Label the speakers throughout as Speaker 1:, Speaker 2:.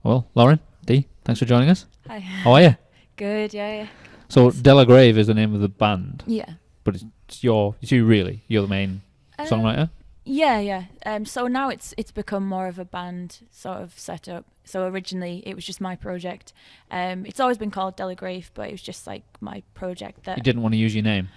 Speaker 1: Well, Lauren, Dee, thanks for joining us.
Speaker 2: Hi.
Speaker 1: How are you?
Speaker 2: Good, yeah.
Speaker 1: So Delagrave is the name of the band,
Speaker 2: Yeah.
Speaker 1: but it's you really. You're the main songwriter.
Speaker 2: Yeah. So now it's become more of a band sort of setup. So originally it was just my project. It's always been called Delagrave, but it was just like my project that
Speaker 1: You didn't want to use your name.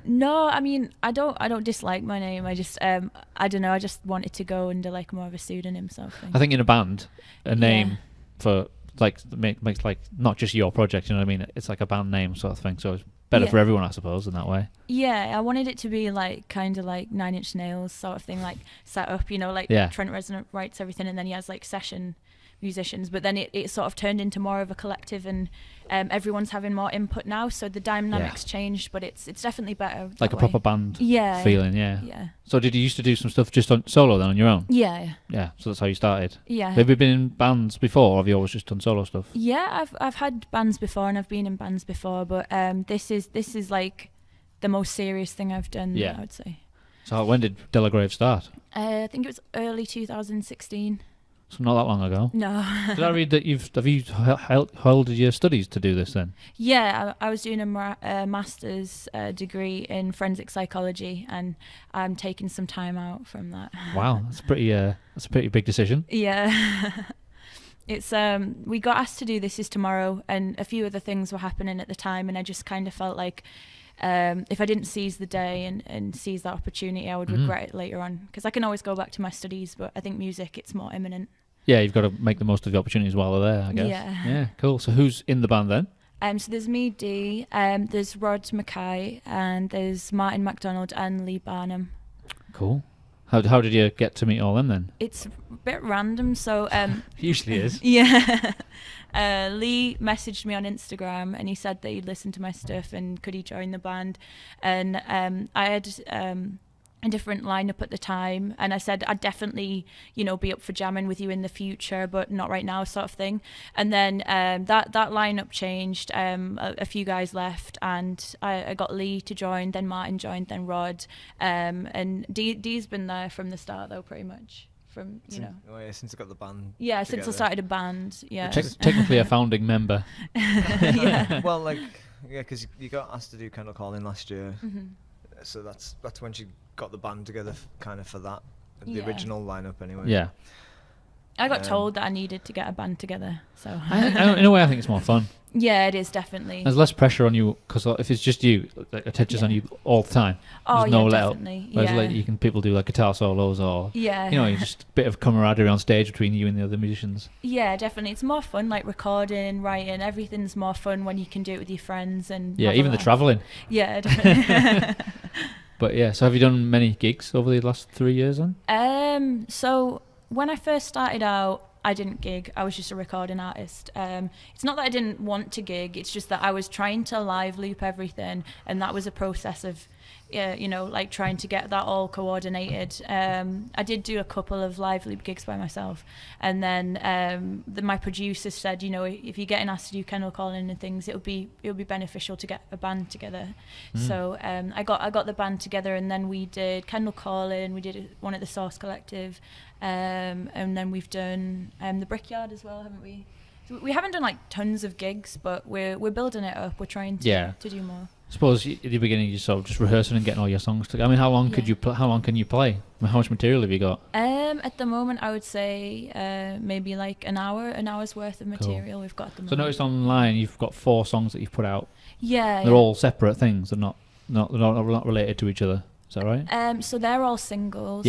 Speaker 2: No, I mean I don't dislike my name. I just I don't know, I just wanted to go under like more of a pseudonym sort of thing.
Speaker 1: I think in a band, a name for like makes like not just your project. You know what I mean? It's like a band name sort of thing. So it's better for everyone, I suppose, in that way.
Speaker 2: Yeah, I wanted it to be like kind of like Nine Inch Nails sort of thing, like set up, you know, like Trent Reznor writes everything and then he has like session musicians, but then it sort of turned into more of a collective, and everyone's having more input now, so the dynamics changed, but it's definitely better.
Speaker 1: Like a proper band feeling, yeah. So did you used to do some stuff just on solo then on your own?
Speaker 2: Yeah.
Speaker 1: So that's how you started.
Speaker 2: Yeah.
Speaker 1: Have you been in bands before, or have you always just done solo stuff?
Speaker 2: Yeah, I've had bands before and I've been in bands before, but this is like the most serious thing I've done. I would say.
Speaker 1: So when did Delagrave start?
Speaker 2: I think it was early 2016.
Speaker 1: So not that long ago.
Speaker 2: No.
Speaker 1: Did I read that have you held your studies to do this then?
Speaker 2: Yeah, I was doing a master's degree in forensic psychology, and I'm taking some time out from that.
Speaker 1: Wow, that's a pretty big decision.
Speaker 2: Yeah. It's we got asked to do This Is Tomorrow, and a few other things were happening at the time, and I just kind of felt like if I didn't seize the day and seize that opportunity, I would regret it later on, because I can always go back to my studies, but I think music, it's more imminent.
Speaker 1: Yeah, you've got to make the most of the opportunities while they're there, I guess. Yeah, cool. So who's in the band then?
Speaker 2: So there's me, Dee, there's Rod Mackay, and there's Martin MacDonald and Lee Barnum.
Speaker 1: Cool. How did you get to meet all them then?
Speaker 2: It's a bit random, so...
Speaker 1: Usually is.
Speaker 2: Yeah. Lee messaged me on Instagram and he said that he'd listened to my stuff and could he join the band. And I had a different lineup at the time, and I said I'd definitely, be up for jamming with you in the future, but not right now, sort of thing. And then that lineup changed. A few guys left, and I got Lee to join, then Martin joined, then Rod, and Dee's been there from the start though, pretty much.
Speaker 3: Since I got the band.
Speaker 2: Yeah, since I started a band. Yeah.
Speaker 1: Technically a founding member.
Speaker 2: Yeah.
Speaker 3: Well, because you got asked to do Kendall Calling last year, so that's when she got the band together, kind of for that, the original lineup anyway.
Speaker 1: Yeah.
Speaker 2: I got told that I needed to get a band together, so.
Speaker 1: In a way, I think it's more fun.
Speaker 2: Yeah, it is definitely.
Speaker 1: There's less pressure on you, because if it's just you, attention's on you all the time. There's no let up.
Speaker 2: Definitely.
Speaker 1: Whereas people do like guitar solos or just a bit of camaraderie on stage between you and the other musicians.
Speaker 2: Yeah, definitely. It's more fun, like recording, writing. Everything's more fun when you can do it with your friends and.
Speaker 1: Yeah, even the travelling.
Speaker 2: Yeah, definitely.
Speaker 1: But yeah, so have you done many gigs over the last 3 years then?
Speaker 2: So when I first started out, I didn't gig. I was just a recording artist. It's not that I didn't want to gig. It's just that I was trying to live loop everything, and that was a process of, like trying to get that all coordinated. I did do a couple of live loop gigs by myself, and then my producer said, if you're getting asked to do Kendall Calling and things, it'll be beneficial to get a band together. So I got the band together, and then we did Kendall Calling. We did one at the Source Collective. And then we've done the Brickyard as well, haven't we? So we haven't done like tons of gigs, but we're building it up. We're trying to do more.
Speaker 1: I suppose at the beginning you're sort of just rehearsing and getting all your songs together. I mean, how long how long can you play? I mean, how much material have you got?
Speaker 2: At the moment, I would say maybe like an hour's worth of material we've got at the moment.
Speaker 1: So I noticed online you've got 4 songs that you've put out.
Speaker 2: Yeah.
Speaker 1: They're all separate things. They're not related to each other. Is that right?
Speaker 2: So they're all singles.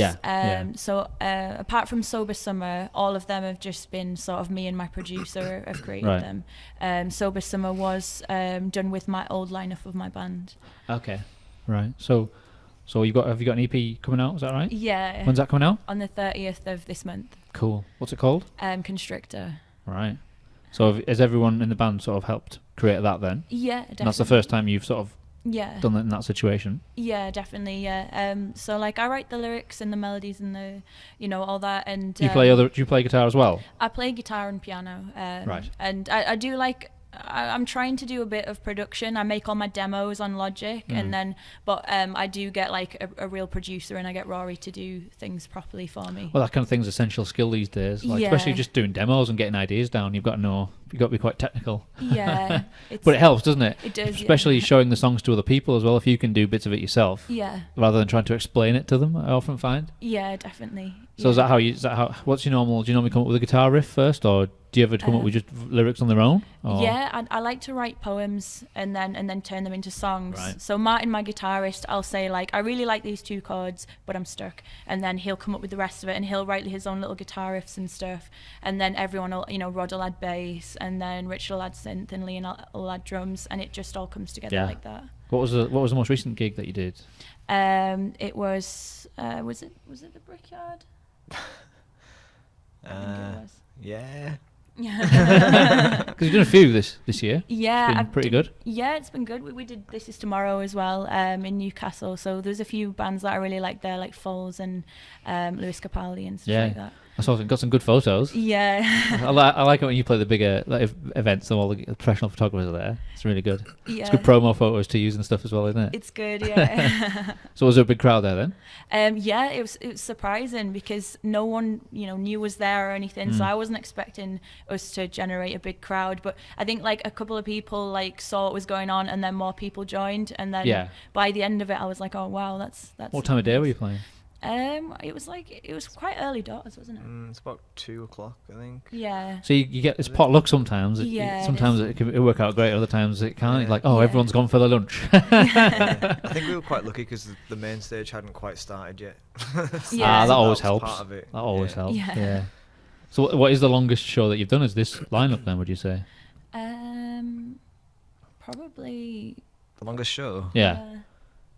Speaker 2: So apart from Sober Summer, all of them have just been sort of me and my producer have created them. Sober Summer was done with my old lineup of my band.
Speaker 1: Okay, right. So have you got an EP coming out? Is that right?
Speaker 2: Yeah.
Speaker 1: When's that coming out?
Speaker 2: On the 30th of this month.
Speaker 1: Cool. What's it called?
Speaker 2: Constrictor.
Speaker 1: Right. So has everyone in the band sort of helped create that then?
Speaker 2: Yeah, definitely.
Speaker 1: And that's the first time you've sort of done that in that situation?
Speaker 2: Yeah, definitely. Yeah. So like I write the lyrics and the melodies and the all that. And
Speaker 1: do you play guitar as well?
Speaker 2: I play guitar and piano.
Speaker 1: Right.
Speaker 2: And I do like I'm trying to do a bit of production. I make all my demos on Logic, and then, but I do get like a real producer, and I get Rory to do things properly for me.
Speaker 1: Well, that kind of thing's essential skill these days. Like,
Speaker 2: Yeah.
Speaker 1: especially just doing demos and getting ideas down. You've got to be quite technical.
Speaker 2: Yeah,
Speaker 1: But it helps, doesn't it?
Speaker 2: It does,
Speaker 1: Especially
Speaker 2: yeah.
Speaker 1: showing the songs to other people as well. If you can do bits of it yourself,
Speaker 2: Yeah,
Speaker 1: rather than trying to explain it to them, I often find.
Speaker 2: yeah, definitely.
Speaker 1: So is that how? What's your normal? Do you normally come up with a guitar riff first, or do you ever come up with just lyrics on their own? Or?
Speaker 2: Yeah, I like to write poems and then turn them into songs.
Speaker 1: Right.
Speaker 2: So Martin, my guitarist, I'll say like, I really like these 2 chords, but I'm stuck. And then he'll come up with the rest of it, and he'll write his own little guitar riffs and stuff. And then everyone will, Rod will add bass, and then Richard will add synth, and Liam will add drums, and it just all comes together like that.
Speaker 1: What was the most recent gig that you did?
Speaker 2: It was it the Brickyard? I think it was.
Speaker 3: Yeah.
Speaker 1: Because you've done a few this year.
Speaker 2: Yeah,
Speaker 1: It's been pretty good.
Speaker 2: Yeah, it's been good. We did This Is Tomorrow as well in Newcastle. So there's a few bands that I really like there, like Falls and Lewis Capaldi and stuff like that.
Speaker 1: I saw got some good photos.
Speaker 2: Yeah.
Speaker 1: I like it when you play the bigger events and all the professional photographers are there. It's really good.
Speaker 2: Yeah.
Speaker 1: It's good promo photos to use and stuff as well, isn't it?
Speaker 2: It's good, yeah.
Speaker 1: So was there a big crowd there then?
Speaker 2: Yeah, it was surprising because no one knew was there or anything, so I wasn't expecting us to generate a big crowd. But I think like a couple of people like saw what was going on, and then more people joined, and then by the end of it, I was like, oh wow, that's.
Speaker 1: What time of day were you playing?
Speaker 2: It was quite early doors, wasn't it?
Speaker 3: It's about 2:00, I think.
Speaker 2: Yeah.
Speaker 1: So you get it's potluck sometimes. Sometimes it can work out great. Other times it can't.
Speaker 3: Yeah.
Speaker 1: Like everyone's gone for their lunch.
Speaker 3: I think we were quite lucky because the main stage hadn't quite started yet.
Speaker 2: Yeah.
Speaker 1: That always
Speaker 3: was
Speaker 1: helps.
Speaker 3: part of it.
Speaker 1: That always helps.
Speaker 2: Yeah.
Speaker 1: Yeah. So what is the longest show that you've done? Is this lineup then? Would you say?
Speaker 2: Probably.
Speaker 3: The longest show?
Speaker 1: Yeah.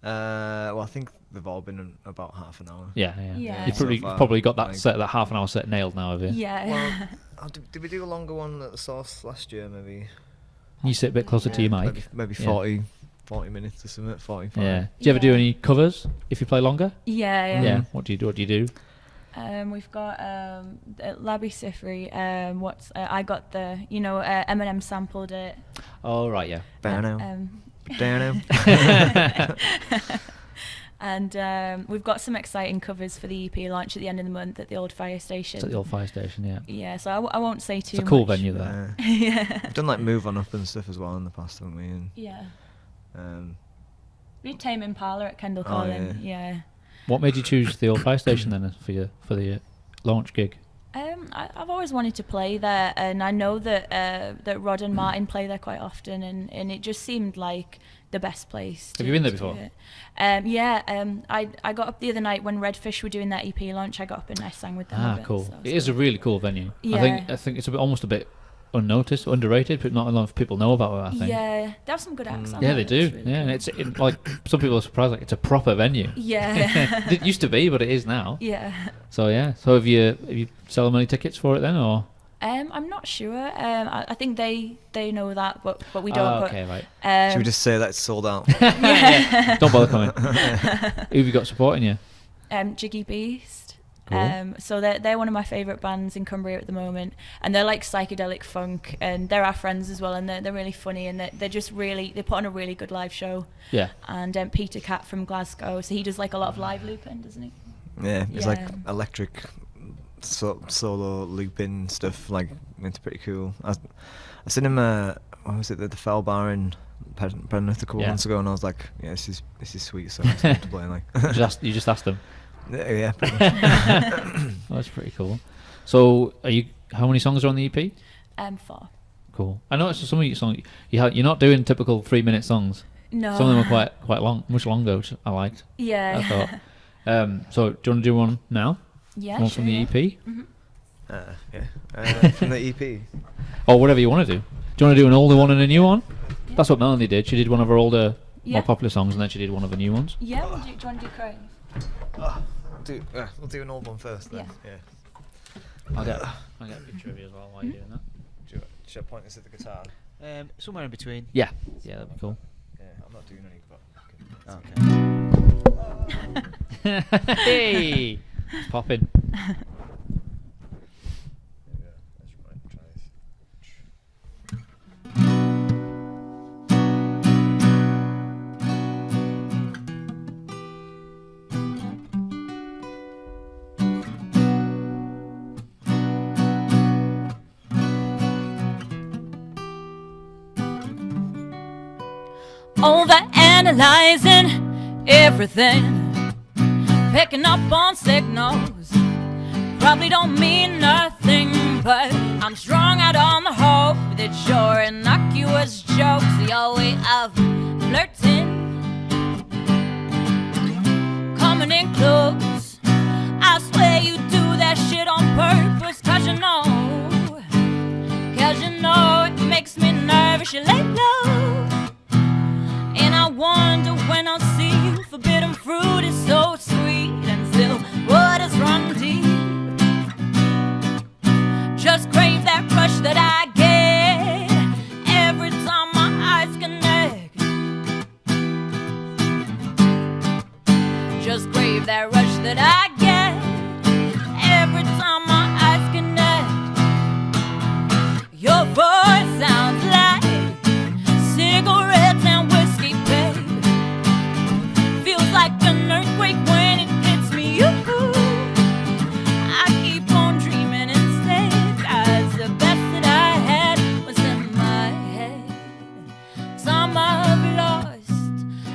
Speaker 3: Well, I think they've all been about half an hour.
Speaker 1: Yeah.
Speaker 2: Yeah.
Speaker 1: You've
Speaker 3: So far,
Speaker 1: probably got
Speaker 3: I
Speaker 1: that
Speaker 3: think.
Speaker 1: that half an hour set nailed now, have you?
Speaker 2: Yeah.
Speaker 3: Well, did we do a longer one at the Source last year, maybe?
Speaker 1: You sit a bit closer to your mic.
Speaker 3: Maybe
Speaker 1: Yeah.
Speaker 3: 40 minutes or something, 45.
Speaker 1: Yeah. Do you ever do
Speaker 2: Yeah.
Speaker 1: any covers if you play longer?
Speaker 2: Yeah.
Speaker 1: Yeah. What do you do?
Speaker 2: We've got Labby Sifri. I got the Eminem sampled it.
Speaker 1: Oh right, yeah.
Speaker 3: Down.
Speaker 2: And we've got some exciting covers for the EP launch at the end of the month at the old fire station.
Speaker 1: It's at the old fire station, yeah.
Speaker 2: Yeah, so I won't say too much.
Speaker 1: It's a cool venue there.
Speaker 2: Yeah.
Speaker 3: We've done like Move On Up and stuff as well in the past, haven't we? And,
Speaker 2: Yeah.
Speaker 3: um,
Speaker 2: We did Tame Impala at Kendall
Speaker 3: Oh,
Speaker 2: Calling. Yeah.
Speaker 1: What made you choose the old fire station then for the launch gig?
Speaker 2: I've always wanted to play there, and I know that that Rod and Martin play there quite often, and it just seemed like the best place.
Speaker 1: Have you been there
Speaker 2: to do
Speaker 1: before?
Speaker 2: it. I got up the other night when Redfish were doing their EP launch. I got up and I sang with them. a bit,
Speaker 1: Cool.
Speaker 2: so
Speaker 1: It is a really cool venue.
Speaker 2: Yeah.
Speaker 1: I think it's almost a bit unnoticed, underrated, but not a lot of people know about it. I think.
Speaker 2: Yeah, they have some good acts on
Speaker 1: Yeah,
Speaker 2: there.
Speaker 1: they do.
Speaker 2: It's really
Speaker 1: Yeah,
Speaker 2: good.
Speaker 1: and it's like some people are surprised. Like it's a proper venue.
Speaker 2: Yeah.
Speaker 1: It used to be, but it is now.
Speaker 2: Yeah.
Speaker 1: So yeah. So have you sell many tickets for it then, or?
Speaker 2: I'm not sure. I think they know that, but we don't.
Speaker 1: Okay, right.
Speaker 3: should we just say that it's sold out?
Speaker 1: Yeah. Don't bother coming. Who have you got supporting you?
Speaker 2: Jiggy Beast.
Speaker 1: Cool.
Speaker 2: So they're one of my favourite bands in Cumbria at the moment, and they're like psychedelic funk, and they're our friends as well, and they're really funny, and they're just really, they put on a really good live show.
Speaker 1: Yeah.
Speaker 2: And Peter Cat from Glasgow, so he does like a lot of live looping, doesn't he?
Speaker 3: Yeah, it's like
Speaker 2: Yeah.
Speaker 3: electric solo looping stuff. Like, it's pretty cool. I seen him. What was it? The Fell Bar in Penrith a couple months ago, and I was like, yeah, this is sweet. So I'm to play like.
Speaker 1: You just asked them.
Speaker 3: Yeah. Pretty much.
Speaker 1: Oh, that's pretty cool. So how many songs are on the EP?
Speaker 2: 4.
Speaker 1: Cool. I noticed some of your songs you're not doing typical 3-minute songs.
Speaker 2: No.
Speaker 1: Some of them are quite long, much longer, which I liked.
Speaker 2: Yeah.
Speaker 1: I thought. So do you want to do one now?
Speaker 2: Yeah.
Speaker 1: One
Speaker 2: sure,
Speaker 1: from the
Speaker 2: yeah.
Speaker 1: EP,
Speaker 3: Yeah. From the EP.
Speaker 1: or whatever you want to do. Do you want to do an older one and a new one?
Speaker 2: Yeah.
Speaker 1: That's what Melanie did. She did one of her older,
Speaker 2: Yeah.
Speaker 1: more popular songs, and then she did one of the new ones.
Speaker 2: Yeah. Do you want to do Crave?
Speaker 3: We'll do an old one first then.
Speaker 2: Yeah.
Speaker 1: I'll get a bit trivia as well while you're doing that.
Speaker 3: Should I point this at the guitar?
Speaker 4: Somewhere in between.
Speaker 1: Yeah, that'd be cool.
Speaker 3: Yeah, I'm not doing any, but
Speaker 4: Okay.
Speaker 1: Hey, it's popping.
Speaker 3: There we go. Let's try this.
Speaker 2: over analyzing everything, picking up on signals, probably don't mean nothing, but I'm strung out on the hope that your innocuous jokes, your way of flirting, coming in close. I swear you do that shit on purpose, cause you know it makes me nervous. You lay low, and I wonder when I'll see you. Forbidden fruit is so sweet, and still waters run deep. Just crave that rush that I get every time my eyes connect. Just crave that rush that I get every time my eyes connect. Your voice sounds like cigarettes and whiskey, babe. Feels like an earthquake when it hits me. I keep on dreaming instead, 'cause the best that I had was in my head. Some I've lost,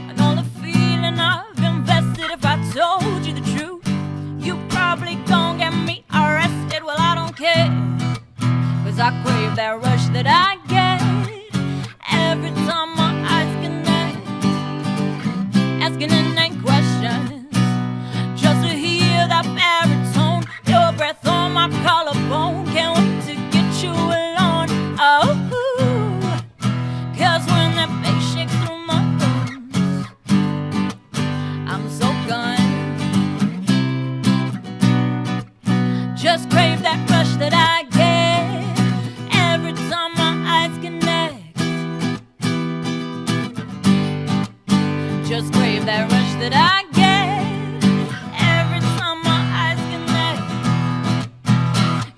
Speaker 2: and all the feeling I've invested. If I told you the truth, you probably gon' get me arrested. Well, I don't care, 'cause I crave that rush that I get every time my eyes connect. Asking inane questions just to hear that baritone. Your breath on my collarbone. Can't wait to get you alone. Oh, 'cause when that bass shakes through my bones, I'm so gone. Just crave that rush that I get every time my eyes connect. Just crave that rush that I get every time my eyes connect.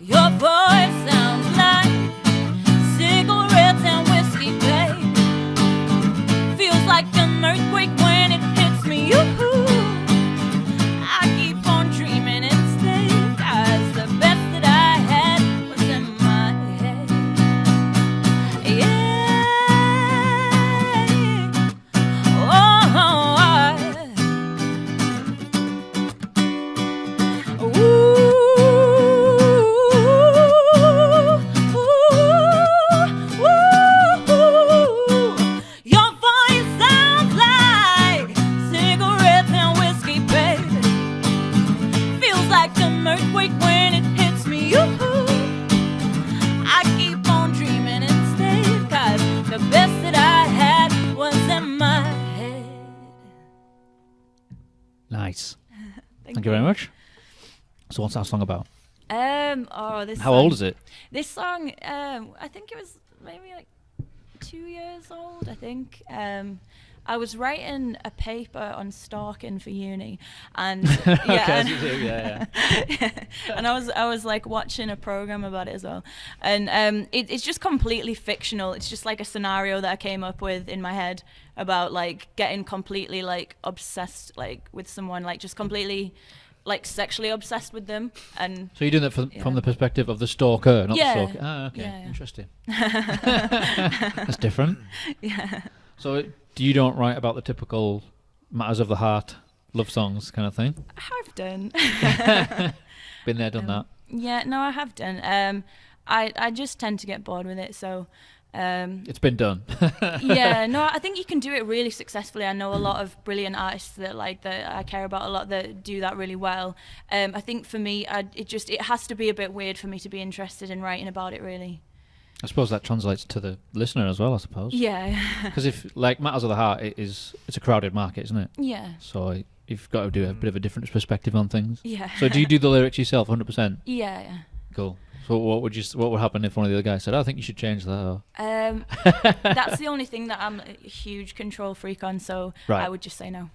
Speaker 2: Your voice sounds like cigarettes and whiskey, babe. Feels like an earthquake when it hits me. I keep on dreaming instead, 'cause the best that I had was in my head. Yeah. Your voice sounds like cigarettes and whiskey, baby. Feels like an earthquake when it hits me. I keep on dreaming instead, 'cause the best that I had was in my head.
Speaker 1: Nice. Thank you very much. So what's that song about?
Speaker 2: This
Speaker 1: How
Speaker 2: song,
Speaker 1: old is it?
Speaker 2: This song, I think it was maybe like 2 years old, I think. I was writing a paper on stalking for uni, and
Speaker 1: Yeah.
Speaker 2: and I was like watching a program about it as well, and it's just completely fictional. It's just like a scenario that I came up with in my head about like getting completely like obsessed like with someone, like just completely like sexually obsessed with them. And
Speaker 1: So you're doing that from the perspective of the stalker, not
Speaker 2: Yeah.
Speaker 1: the stalker. Ah, okay.
Speaker 2: Yeah.
Speaker 1: Interesting. That's different.
Speaker 2: yeah.
Speaker 1: So you don't write about the typical matters of the heart, love songs kind of thing?
Speaker 2: I've done.
Speaker 1: Been there, done that.
Speaker 2: Yeah, no, I have done. I just tend to get bored with it, so
Speaker 1: It's been done.
Speaker 2: yeah, no, I think you can do it really successfully. I know a lot of brilliant artists that I care about a lot that do that really well. I think for me, it has to be a bit weird for me to be interested in writing about it, really.
Speaker 1: I suppose that translates to the listener as well, I suppose.
Speaker 2: Yeah.
Speaker 1: Because if, like, Matters of the Heart, it's a crowded market, isn't it?
Speaker 2: Yeah.
Speaker 1: So you've got to do a bit of a different perspective on things.
Speaker 2: Yeah.
Speaker 1: So do you do the lyrics yourself, 100%?
Speaker 2: Yeah.
Speaker 1: Cool. So what would happen if one of the other guys said, "I think you should change that"? Or?
Speaker 2: That's the only thing that I'm a huge control freak on, so
Speaker 1: Right.
Speaker 2: I would just say no.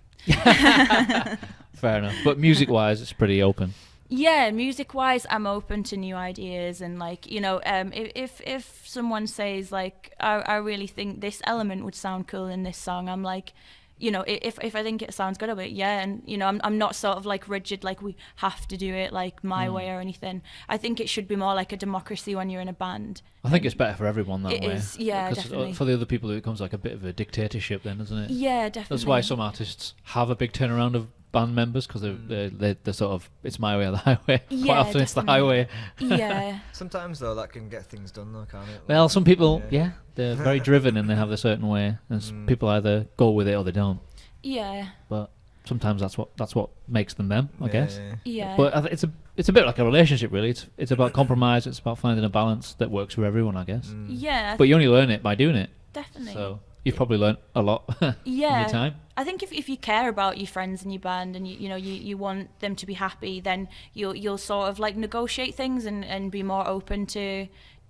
Speaker 1: Fair enough. But music-wise, it's pretty open.
Speaker 2: Yeah, music-wise, I'm open to new ideas, and like, you know, if someone says like, I really think this element would sound cool in this song, I'm like, you know, if I think it sounds good, I'll be yeah. And you know, I'm not sort of like rigid, like we have to do it like my way or anything. I think it should be more like a democracy when you're in a band.
Speaker 1: I think it's better for everyone that way.
Speaker 2: It is, yeah,
Speaker 1: 'Cause
Speaker 2: definitely.
Speaker 1: for the other people, it becomes like a bit of a dictatorship then, doesn't it?
Speaker 2: Yeah, definitely.
Speaker 1: That's why some artists have a big turnaround of band members, because they're sort of, it's my way or the highway.
Speaker 2: Yeah,
Speaker 1: Quite often it's the highway.
Speaker 2: Yeah.
Speaker 3: Sometimes though that can get things done though, can't it?
Speaker 1: Well, some people, they're very driven and they have a certain way, and people either go with it or they don't.
Speaker 2: Yeah.
Speaker 1: But sometimes that's what makes them, I guess.
Speaker 2: Yeah.
Speaker 1: But it's a bit like a relationship, really. It's about compromise. It's about finding a balance that works for everyone, I guess.
Speaker 2: Yeah.
Speaker 1: But you only learn it by doing it.
Speaker 2: Definitely.
Speaker 1: So you've probably learned a lot in your time.
Speaker 2: I think if you care about your friends and your band, and you want them to be happy, then you'll sort of like negotiate things and be more open to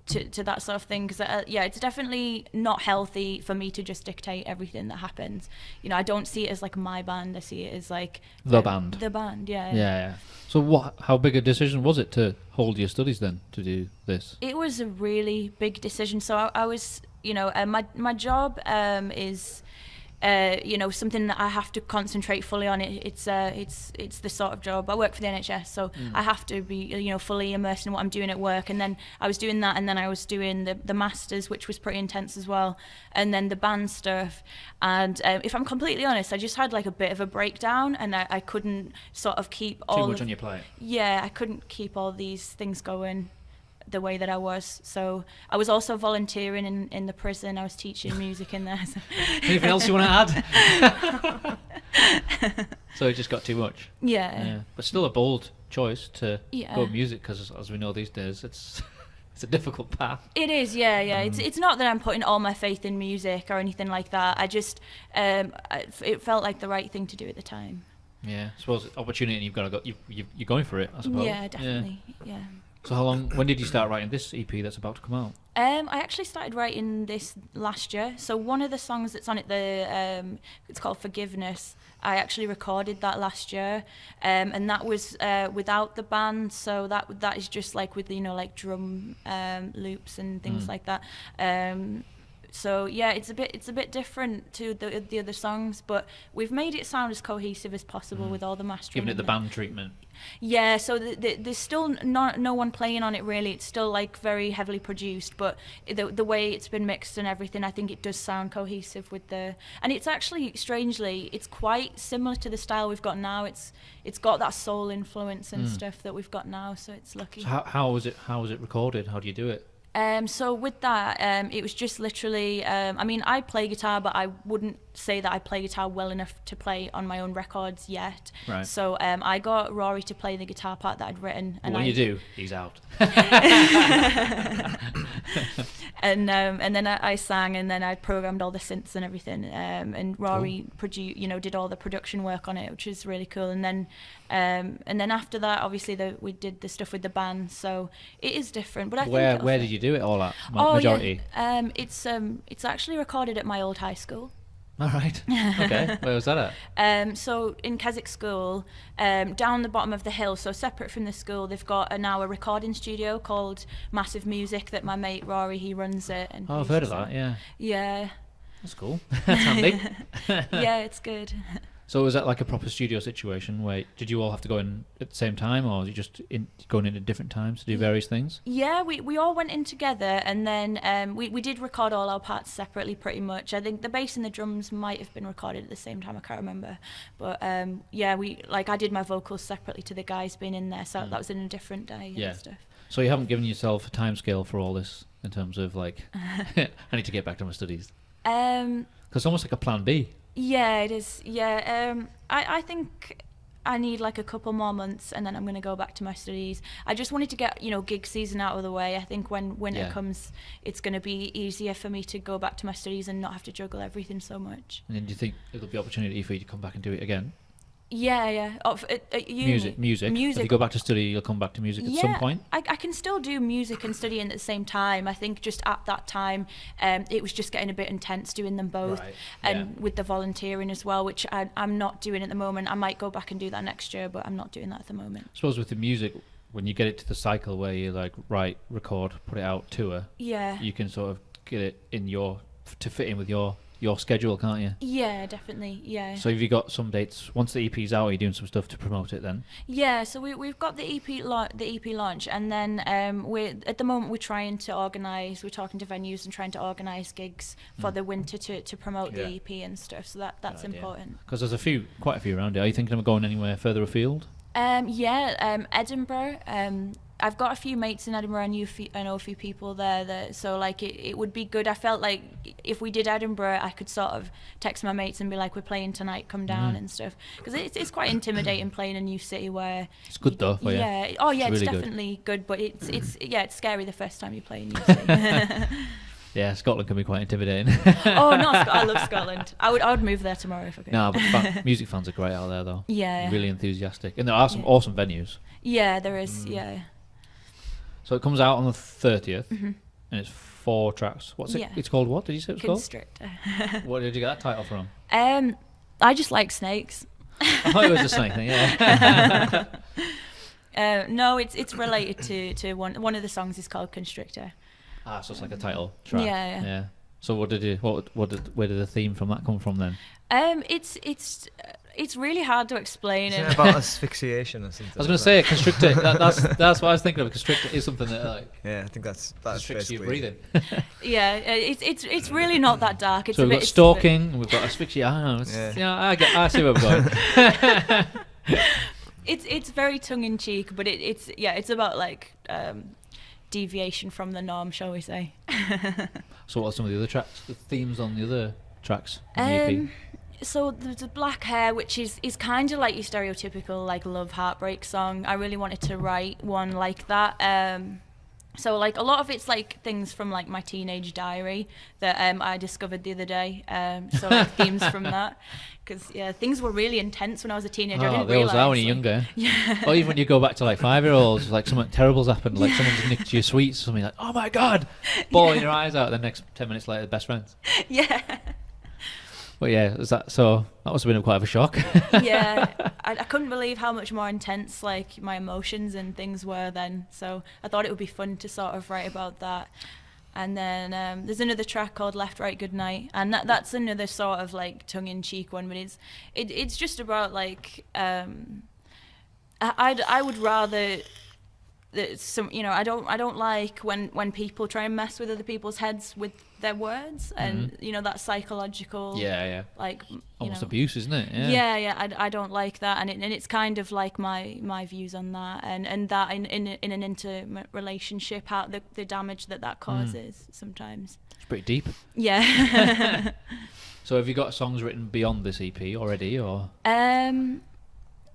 Speaker 2: that sort of thing, because it's definitely not healthy for me to just dictate everything that happens. You know, I don't see it as like my band. I see it as like
Speaker 1: the band.
Speaker 2: Yeah.
Speaker 1: So how big a decision was it to hold your studies then, to do this?
Speaker 2: It was a really big decision. So I was, my job is something that I have to concentrate fully on. It's the sort of job. I work for the NHS, so I have to be fully immersed in what I'm doing at work. And then I was doing that, and then I was doing the masters, which was pretty intense as well, and then the band stuff. And if I'm completely honest, I just had like a bit of a breakdown, and I couldn't sort of keep all
Speaker 1: too much on your plate.
Speaker 2: Yeah, I couldn't keep all these things going the way that I was. So I was also volunteering in the prison. I was teaching music in there. So.
Speaker 1: Anything else you want to add? So it just got too much.
Speaker 2: Yeah.
Speaker 1: But still a bold choice to go music, because as we know these days, it's a difficult path. It
Speaker 2: is, yeah. It's not that I'm putting all my faith in music or anything like that. I just it felt like the right thing to do at the time.
Speaker 1: Yeah, I suppose opportunity, and you've got to go. You're going for it, I suppose.
Speaker 2: Yeah, definitely. Yeah.
Speaker 1: So when did you start writing this EP that's about to come out?
Speaker 2: I actually started writing this last year. So one of the songs that's on it, it's called Forgiveness. I actually recorded that last year, and that was without the band. So that is just like with like drum loops and things like that. So yeah, it's a bit different to the other songs, but we've made it sound as cohesive as possible with all the mastering.
Speaker 1: Giving it the band treatment.
Speaker 2: Yeah, so there's still no one playing on it really. It's still like very heavily produced, but the way it's been mixed and everything, I think it does sound cohesive with and it's actually, strangely, it's quite similar to the style we've got now. It's got that soul influence and stuff that we've got now, so it's lucky.
Speaker 1: So how was it recorded? How do you do it?
Speaker 2: So with that, it was just literally, I play guitar, but I wouldn't say that I play guitar well enough to play on my own records yet.
Speaker 1: Right.
Speaker 2: So I got Rory to play the guitar part that I'd written.
Speaker 1: And when you do, he's out.
Speaker 2: And then I sang, and then I programmed all the synths and everything. And Rory did all the production work on it, which is really cool. And then after that, obviously we did the stuff with the band. So it is different. But I think
Speaker 1: where did you do it all at? Majority.
Speaker 2: Yeah. It's actually recorded at my old high school.
Speaker 1: All right. Okay. Where was that at?
Speaker 2: So in Keswick School, down the bottom of the hill, so separate from the school, they've got now a recording studio called Massive Music that my mate Rory, he runs it. And
Speaker 1: I've heard of that. Yeah.
Speaker 2: Yeah.
Speaker 1: That's cool. That's handy.
Speaker 2: Yeah, it's good.
Speaker 1: So was that like a proper studio situation where did you all have to go in at the same time, or you just going in at different times to do various things? Yeah,
Speaker 2: we all went in together, and then we did record all our parts separately pretty much. I think the bass and the drums might have been recorded at the same time, I can't remember. But I did my vocals separately to the guys being in there, so that was in a different day and stuff.
Speaker 1: So you haven't given yourself a time scale for all this in terms of like, I need to get back to my studies? Because it's almost like a plan B.
Speaker 2: Yeah, it is. Yeah, I think I need like a couple more months, and then I'm going to go back to my studies. I just wanted to get gig season out of the way. I think when winter comes, it's going to be easier for me to go back to my studies and not have to juggle everything so much.
Speaker 1: And then do you think there'll be opportunity for you to come back and do it again?
Speaker 2: Yeah. At uni.
Speaker 1: Music. If you go back to study, you'll come back to music at some point?
Speaker 2: I can still do music and studying at the same time. I think just at that time, it was just getting a bit intense doing them both.
Speaker 1: Right.
Speaker 2: And with the volunteering as well, which I'm not doing at the moment. I might go back and do that next year, but I'm not doing that at the moment.
Speaker 1: I suppose with the music, when you get it to the cycle where you like write, record, put it out, tour,
Speaker 2: you
Speaker 1: can sort of get it in to fit in with your your schedule, can't you?
Speaker 2: Yeah, definitely. Yeah.
Speaker 1: So have you got some dates once the EP's out? Are you doing some stuff to promote it then?
Speaker 2: Yeah, so we've got the EP launch, and then we're at the moment we're trying to organise. We're talking to venues and trying to organise gigs for the winter to promote the EP and stuff. So that's important.
Speaker 1: Because there's quite a few around it. Are you thinking of going anywhere further afield?
Speaker 2: Edinburgh. I've got a few mates in Edinburgh. I know a few people there. So like it would be good. I felt like if we did Edinburgh, I could sort of text my mates and be like, "We're playing tonight. Come down and stuff." Because it's quite intimidating playing a new city where
Speaker 1: it's good though. For
Speaker 2: yeah.
Speaker 1: You.
Speaker 2: Oh yeah, it's
Speaker 1: really
Speaker 2: definitely good. But it's scary the first time you play a new city.
Speaker 1: Yeah, Scotland can be quite intimidating.
Speaker 2: Oh no, I love Scotland. I would move there tomorrow if I could.
Speaker 1: No, but music fans are great out there though.
Speaker 2: Yeah.
Speaker 1: Really enthusiastic, and there are some awesome venues.
Speaker 2: Yeah, there is. Yeah.
Speaker 1: So it comes out on the 30th, and it's 4 tracks. What's it?
Speaker 2: Yeah.
Speaker 1: It's called what? Did you say it was
Speaker 2: Constrictor.
Speaker 1: called? What did you get that title from?
Speaker 2: I just like snakes.
Speaker 1: I thought it was a snake thing. Yeah.
Speaker 2: No, it's related to one of the songs is called Constrictor.
Speaker 1: So it's like a title track.
Speaker 2: Yeah.
Speaker 1: So where did the theme from that come from then?
Speaker 2: It's really hard to explain.
Speaker 3: Isn't it about asphyxiation or something?
Speaker 1: I was going to say Constrictor. That's what I was thinking of. Constrictor is something that like.
Speaker 3: Yeah, I think that's
Speaker 1: constricts your
Speaker 3: basically
Speaker 1: breathing.
Speaker 2: Yeah, it's really not that dark. It's
Speaker 1: so we've got stalking, we've got asphyxia. I don't know. I see where we're going.
Speaker 2: It's very tongue in cheek, but it's about like deviation from the norm, shall we say?
Speaker 1: So what are some of the other tracks? The themes on the other tracks in the EP?
Speaker 2: So there's a Black Hair, which is kind of like your stereotypical like love heartbreak song. I really wanted to write one like that. So like a lot of it's like things from like my teenage diary that I discovered the other day. So like themes from that, because things were really intense when I was a teenager. I didn't
Speaker 1: they always
Speaker 2: realise,
Speaker 1: are when you're younger.
Speaker 2: Yeah.
Speaker 1: Or even when you go back to like 5-year-olds, like something terrible's happened, like someone's nicked your sweets, or something like, oh my god, bawling your eyes out. The next 10 minutes later, best friends.
Speaker 2: Yeah.
Speaker 1: But yeah, so that must have been quite of a shock.
Speaker 2: Yeah, I couldn't believe how much more intense like my emotions and things were then. So I thought it would be fun to sort of write about that. And then there's another track called Left, Right, Good Night, and that's another sort of like tongue-in-cheek one. But it's just about like I would rather that I don't like when people try and mess with other people's heads with their words, and that psychological like
Speaker 1: almost abuse, isn't it?
Speaker 2: I don't like that, and it's kind of like my views on that, and that in an intimate relationship, how the damage that causes sometimes.
Speaker 1: It's pretty deep.
Speaker 2: Yeah.
Speaker 1: So have you got songs written beyond this EP already, or?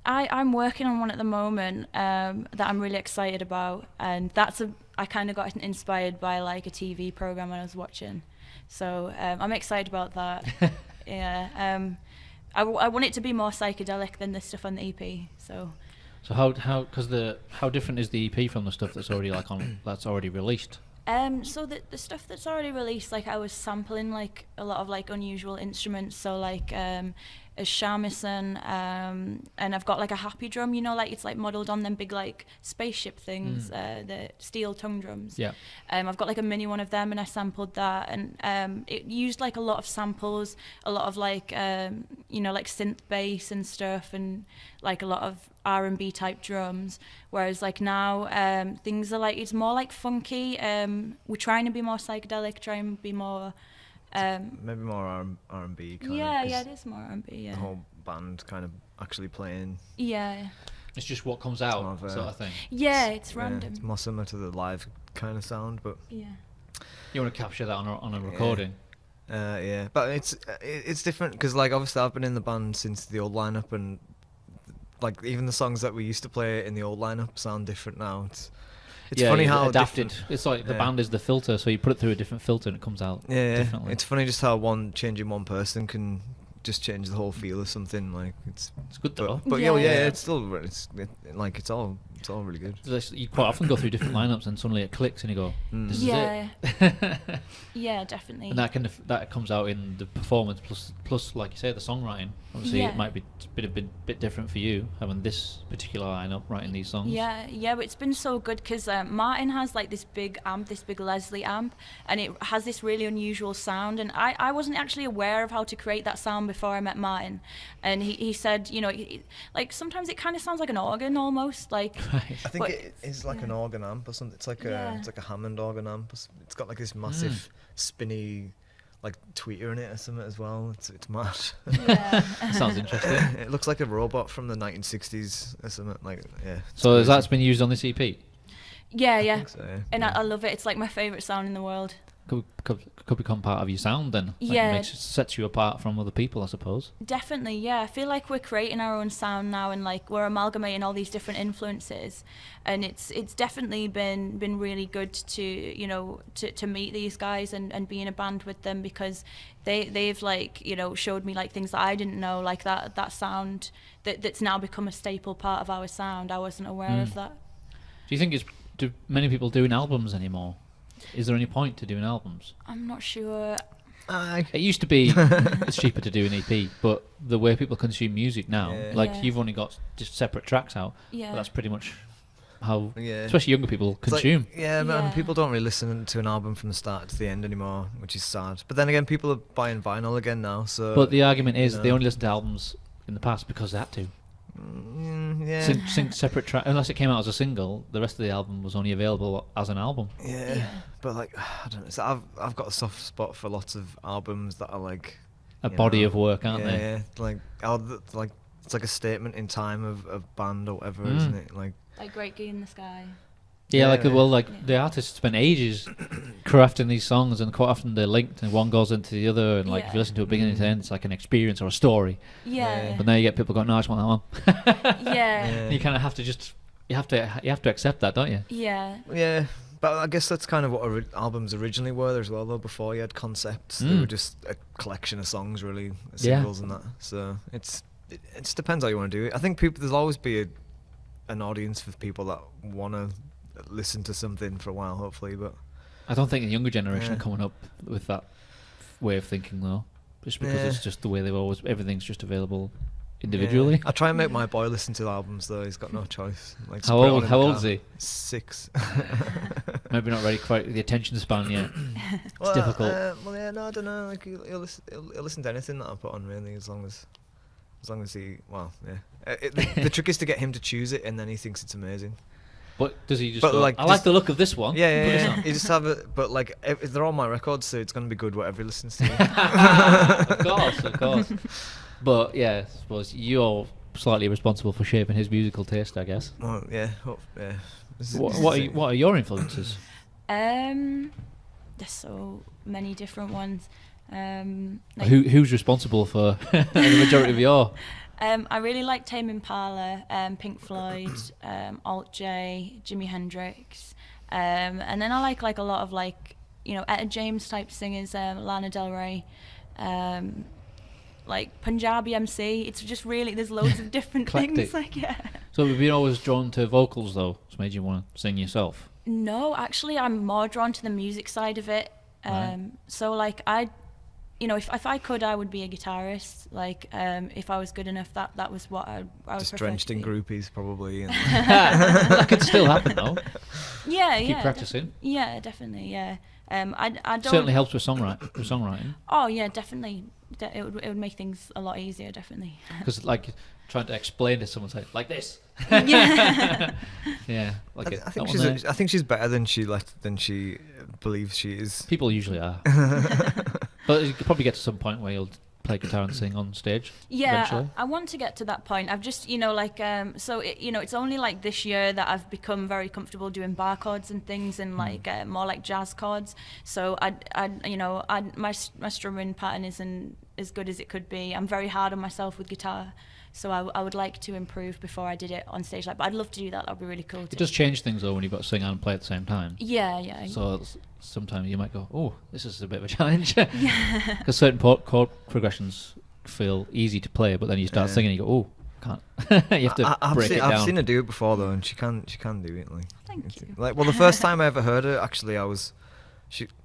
Speaker 2: I'm working on one at the moment that I'm really excited about, and I kind of got inspired by like a TV program I was watching, so I'm excited about that. Yeah, I want it to be more psychedelic than the stuff on the EP. So
Speaker 1: how different is the EP from the stuff that's already that's already released?
Speaker 2: So the stuff that's already released, like I was sampling like a lot of like unusual instruments, so like a shamisen, and I've got like a happy drum, like it's like modelled on them big like spaceship things, the steel tongue drums.
Speaker 1: Yeah.
Speaker 2: I've got like a mini one of them, and I sampled that, and it used like a lot of samples, a lot of like like synth bass and stuff, and like a lot of R&B type drums, whereas like now things are like, it's more like funky. We're trying to be more psychedelic, try and be more
Speaker 3: maybe more R&B kind of.
Speaker 2: Yeah, it is more R&B. Yeah.
Speaker 3: The whole band kind of actually playing.
Speaker 2: Yeah.
Speaker 1: It's just what comes out, sort of thing.
Speaker 2: Yeah, it's random.
Speaker 3: It's more similar to the live kind of sound, but.
Speaker 2: Yeah.
Speaker 1: You want to capture that on a recording.
Speaker 3: Yeah, but it's different because like obviously I've been in the band since the old lineup, and like even the songs that we used to play in the old lineup sound different now. It's funny how
Speaker 1: adapted.
Speaker 3: Different.
Speaker 1: It's like the band is the filter, so you put it through a different filter and it comes out differently.
Speaker 3: It's funny just how changing one person can just change the whole feel of something. Like it's
Speaker 1: good though.
Speaker 3: But yeah, it's still it's all It's all really good.
Speaker 1: You quite often go through different lineups and suddenly it clicks and you go, this is it.
Speaker 2: Yeah, definitely.
Speaker 1: And that comes out in the performance plus like you say, the songwriting. Obviously, it might be a bit different for you having this particular lineup, writing these songs.
Speaker 2: Yeah, but it's been so good because Martin has like this big amp, this big Leslie amp, and it has this really unusual sound. And I wasn't actually aware of how to create that sound before I met Martin. And he said, you know, like sometimes it kind of sounds like an organ almost. Like
Speaker 3: I think it is like an organ amp or something. It's like a Hammond organ amp. It's got like this massive spinny like tweeter in it or something as well. It's mad.
Speaker 2: Yeah.
Speaker 1: Sounds interesting.
Speaker 3: It looks like a robot from the 1960s or something. Like
Speaker 1: So that's been used on this EP?
Speaker 2: Yeah.
Speaker 3: I think so, yeah.
Speaker 2: And I love it. It's like my favourite sound in the world.
Speaker 1: Could become part of your sound then. Like sets you apart from other people, I suppose.
Speaker 2: Definitely, yeah. I feel like we're creating our own sound now, and like we're amalgamating all these different influences, and it's definitely been really good to, you know, to meet these guys and be in a band with them, because they've like, you know, showed me like things that I didn't know, like that sound that's now become a staple part of our sound. I wasn't aware of that.
Speaker 1: Do you think do many people doing albums anymore? Is there any point to doing albums?
Speaker 2: I'm not sure.
Speaker 1: It used to be it's cheaper to do an EP, but the way people consume music now, you've only got just separate tracks out.
Speaker 2: Yeah.
Speaker 1: But that's pretty much how, especially younger people, consume.
Speaker 3: Like, man, people don't really listen to an album from the start to the end anymore, which is sad. But then again, people are buying vinyl again now. So. But
Speaker 1: the argument is they only listen to albums in the past because they had to. Sing separate track, unless it came out as a single. The rest of the album was only available as an album.
Speaker 3: But like, I don't know. So I've got a soft spot for lots of albums that are like
Speaker 1: a body of work, aren't they?
Speaker 3: Yeah, like it's like a statement in time of band or whatever, isn't it? Like
Speaker 2: Great Gig in the Sky.
Speaker 1: The artists spend ages crafting these songs, and quite often they're linked, and one goes into the other, and like if you listen to it beginning to end, it's like an experience or a story. But now you get people going, "No, I just want that one." You kind of have to you have to accept that, don't you?
Speaker 3: Yeah. But I guess that's kind of what albums originally were as well, though. Before you had concepts, they were just a collection of songs, really, singles and that. So it just depends how you want to do it. I think there's always be an audience for people that want to listen to something for a while, hopefully. But
Speaker 1: I don't think the younger generation are coming up with that way of thinking, though, just because it's just the way everything's just available individually.
Speaker 3: I try and make my boy listen to albums, though. He's got no choice. Like,
Speaker 1: how old is he?
Speaker 3: 6.
Speaker 1: Maybe not ready quite the attention span yet. It's difficult.
Speaker 3: I don't know. Like he'll listen to anything that I put on, really, as long as he. The trick is to get him to choose it, and then he thinks it's amazing.
Speaker 1: But does he just go, I like the look of this one?
Speaker 3: Yeah. You just have it, but like they're all my records, so it's going to be good whatever he listens to.
Speaker 1: Of course. But yeah, I suppose you're slightly responsible for shaping his musical taste, I guess.
Speaker 3: Well, yeah.
Speaker 1: What are your influences?
Speaker 2: There's so many different ones.
Speaker 1: Who's responsible for the majority of your?
Speaker 2: I really like Tame Impala, Pink Floyd, Alt J, Jimi Hendrix, and then I like a lot of like, you know, Etta James type singers, Lana Del Rey, like Punjabi MC. It's just really, there's loads of different things.
Speaker 1: So have you been always drawn to vocals though? It's made you want to sing yourself?
Speaker 2: No, actually, I'm more drawn to the music side of it. So like you know, if I could, I would be a guitarist. Like, if I was good enough, that was what I would
Speaker 3: just
Speaker 2: prefer
Speaker 3: drenched in groupies, probably.
Speaker 1: That could still happen, though.
Speaker 2: Keep
Speaker 1: practicing.
Speaker 2: Definitely. I don't.
Speaker 1: Certainly helps with songwriting.
Speaker 2: Oh yeah, definitely. It would make things a lot easier, definitely.
Speaker 1: Because like trying to explain to someone, say like this.
Speaker 3: Yeah.
Speaker 1: Like
Speaker 3: I think she's better than she believes she is.
Speaker 1: People usually are. But you could probably get to some point where you'll play guitar and sing on stage.
Speaker 2: Yeah, I want to get to that point. I've just, you know, like, it's only like this year that I've become very comfortable doing bar chords and things, and like more like jazz chords. So my strumming pattern isn't as good as it could be. I'm very hard on myself with guitar. So I would like to improve before I did it on stage. But I'd love to do that. That'd be really cool.
Speaker 1: It does change things though when you've got to sing and play at the same time.
Speaker 2: Yeah.
Speaker 1: So sometimes you might go, oh, this is a bit of a challenge. Because certain chord progressions feel easy to play, but then you start singing and you go, oh, can't. You have to break it down.
Speaker 3: I've seen her do it before though, and she can do it. Like,
Speaker 2: Thank you.
Speaker 3: Like, well, the first time I ever heard her, actually,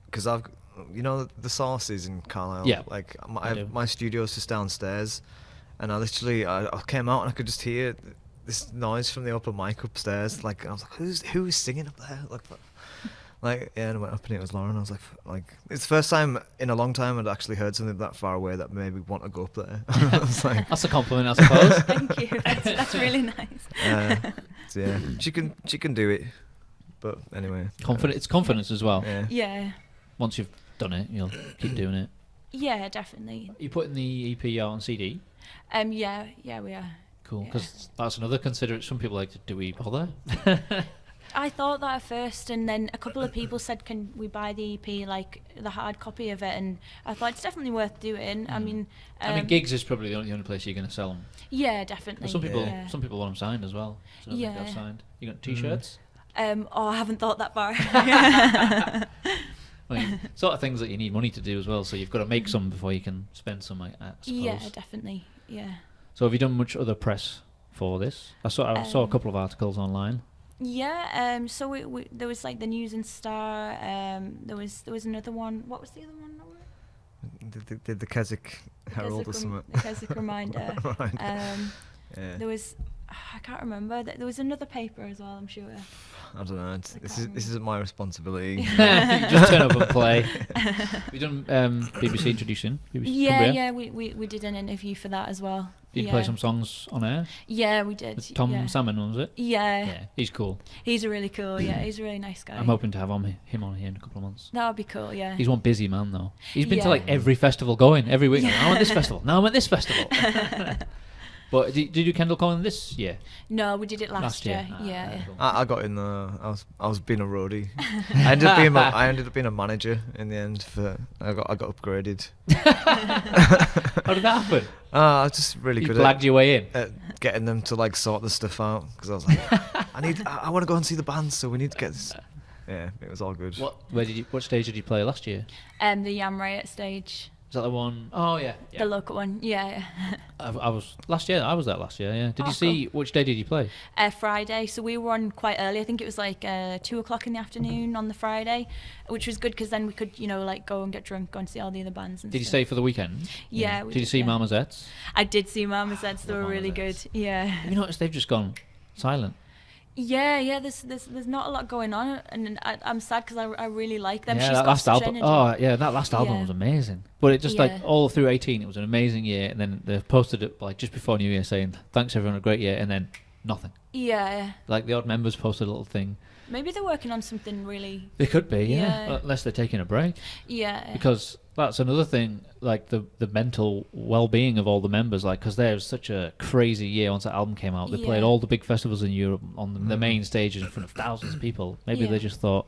Speaker 3: because I've, the Sources in Carlisle.
Speaker 1: Yeah.
Speaker 3: Like, my studio's just downstairs, and I came out and I could just hear this noise from the open mic upstairs. Like, I was like, who's singing up there? Like, yeah, and I went up and it was Lauryn. I was like, it's the first time in a long time I'd actually heard something that far away that made me want to go up there. I was like,
Speaker 1: that's a compliment, I suppose.
Speaker 2: Thank you. That's really nice.
Speaker 3: So yeah, she can do it. But anyway,
Speaker 1: It's confidence as well.
Speaker 2: Yeah.
Speaker 1: Once you've done it, you'll keep doing it.
Speaker 2: Yeah, definitely.
Speaker 1: You putting the EP out on CD?
Speaker 2: Yeah, we are.
Speaker 1: Cool, because that's another considerate. Some people like, do we bother?
Speaker 2: I thought that at first, and then a couple of people said, can we buy the EP, like the hard copy of it? And I thought it's definitely worth doing. I mean,
Speaker 1: gigs is probably the only place you're going to sell them.
Speaker 2: Yeah, definitely.
Speaker 1: But some people want them signed as well. So they have signed. You got T-shirts?
Speaker 2: I haven't thought that far.
Speaker 1: I mean, sort of things that you need money to do as well. So you've got to make some before you can spend some, I suppose.
Speaker 2: Yeah, definitely. Yeah.
Speaker 1: So have you done much other press for this? I saw a couple of articles online.
Speaker 2: Yeah, so there was like the News and Star. There was another one. What was the other one?
Speaker 3: The Keswick Herald or something.
Speaker 2: The Keswick Reminder.
Speaker 3: Yeah.
Speaker 2: There was, I can't remember. There was another paper as well, I'm sure.
Speaker 3: I don't know. This isn't my responsibility.
Speaker 1: You just turn up and play. Have you done BBC introducing?
Speaker 2: Yeah, we did an interview for that as well.
Speaker 1: Did you play some songs on air?
Speaker 2: Yeah, we did.
Speaker 1: With Tom Salmon, was it?
Speaker 2: Yeah,
Speaker 1: he's cool.
Speaker 2: He's a really cool. Yeah, he's a really nice guy.
Speaker 1: I'm hoping to have him on here in a couple of months.
Speaker 2: That would be cool. Yeah.
Speaker 1: He's one busy man though. He's been to like every festival going every week. Like, I'm at this festival. Now I'm at this festival. But did you do Kendall Collin this year?
Speaker 2: No, we did it last year.
Speaker 1: Cool.
Speaker 3: I got in there. I was being a roadie. I ended up being a manager in the end. I got upgraded.
Speaker 1: How did that happen?
Speaker 3: I was just really good
Speaker 1: blagged your way in
Speaker 3: at getting them to like sort the stuff out, because I was like, I want to go and see the band, so we need to get this. Yeah, it was all good.
Speaker 1: What stage did you play last year?
Speaker 2: The Yam Riot stage.
Speaker 1: Is that the one? Oh yeah.
Speaker 2: The local one. Yeah.
Speaker 1: I was last year. I was there last year. Yeah. Did you see which day did you play?
Speaker 2: Friday. So we were on quite early. I think it was like 2:00 in the afternoon on the Friday, which was good because then we could like go and get drunk, go and see all the other bands. And
Speaker 1: did you stay for the weekend?
Speaker 2: Yeah.
Speaker 1: Did you see Marmozets?
Speaker 2: I did see Marmozets. They were really good. Yeah.
Speaker 1: Have you noticed they've just gone silent?
Speaker 2: Yeah. There's not a lot going on, and I'm sad because I really like them.
Speaker 1: Yeah,
Speaker 2: She's
Speaker 1: that
Speaker 2: got
Speaker 1: last
Speaker 2: such
Speaker 1: album.
Speaker 2: energy.
Speaker 1: Oh yeah, that last album was amazing. But it just like all through 18, it was an amazing year, and then they posted it like just before New Year saying thanks everyone, a great year, and then nothing.
Speaker 2: Yeah.
Speaker 1: Like the odd members posted a little thing.
Speaker 2: Maybe they're working on something really.
Speaker 1: They could be, yeah. Unless they're taking a break.
Speaker 2: Yeah.
Speaker 1: Because that's another thing, like the mental well-being of all the members, like because there was such a crazy year once that album came out. They played all the big festivals in Europe on the main stages in front of thousands of people. Maybe they just thought,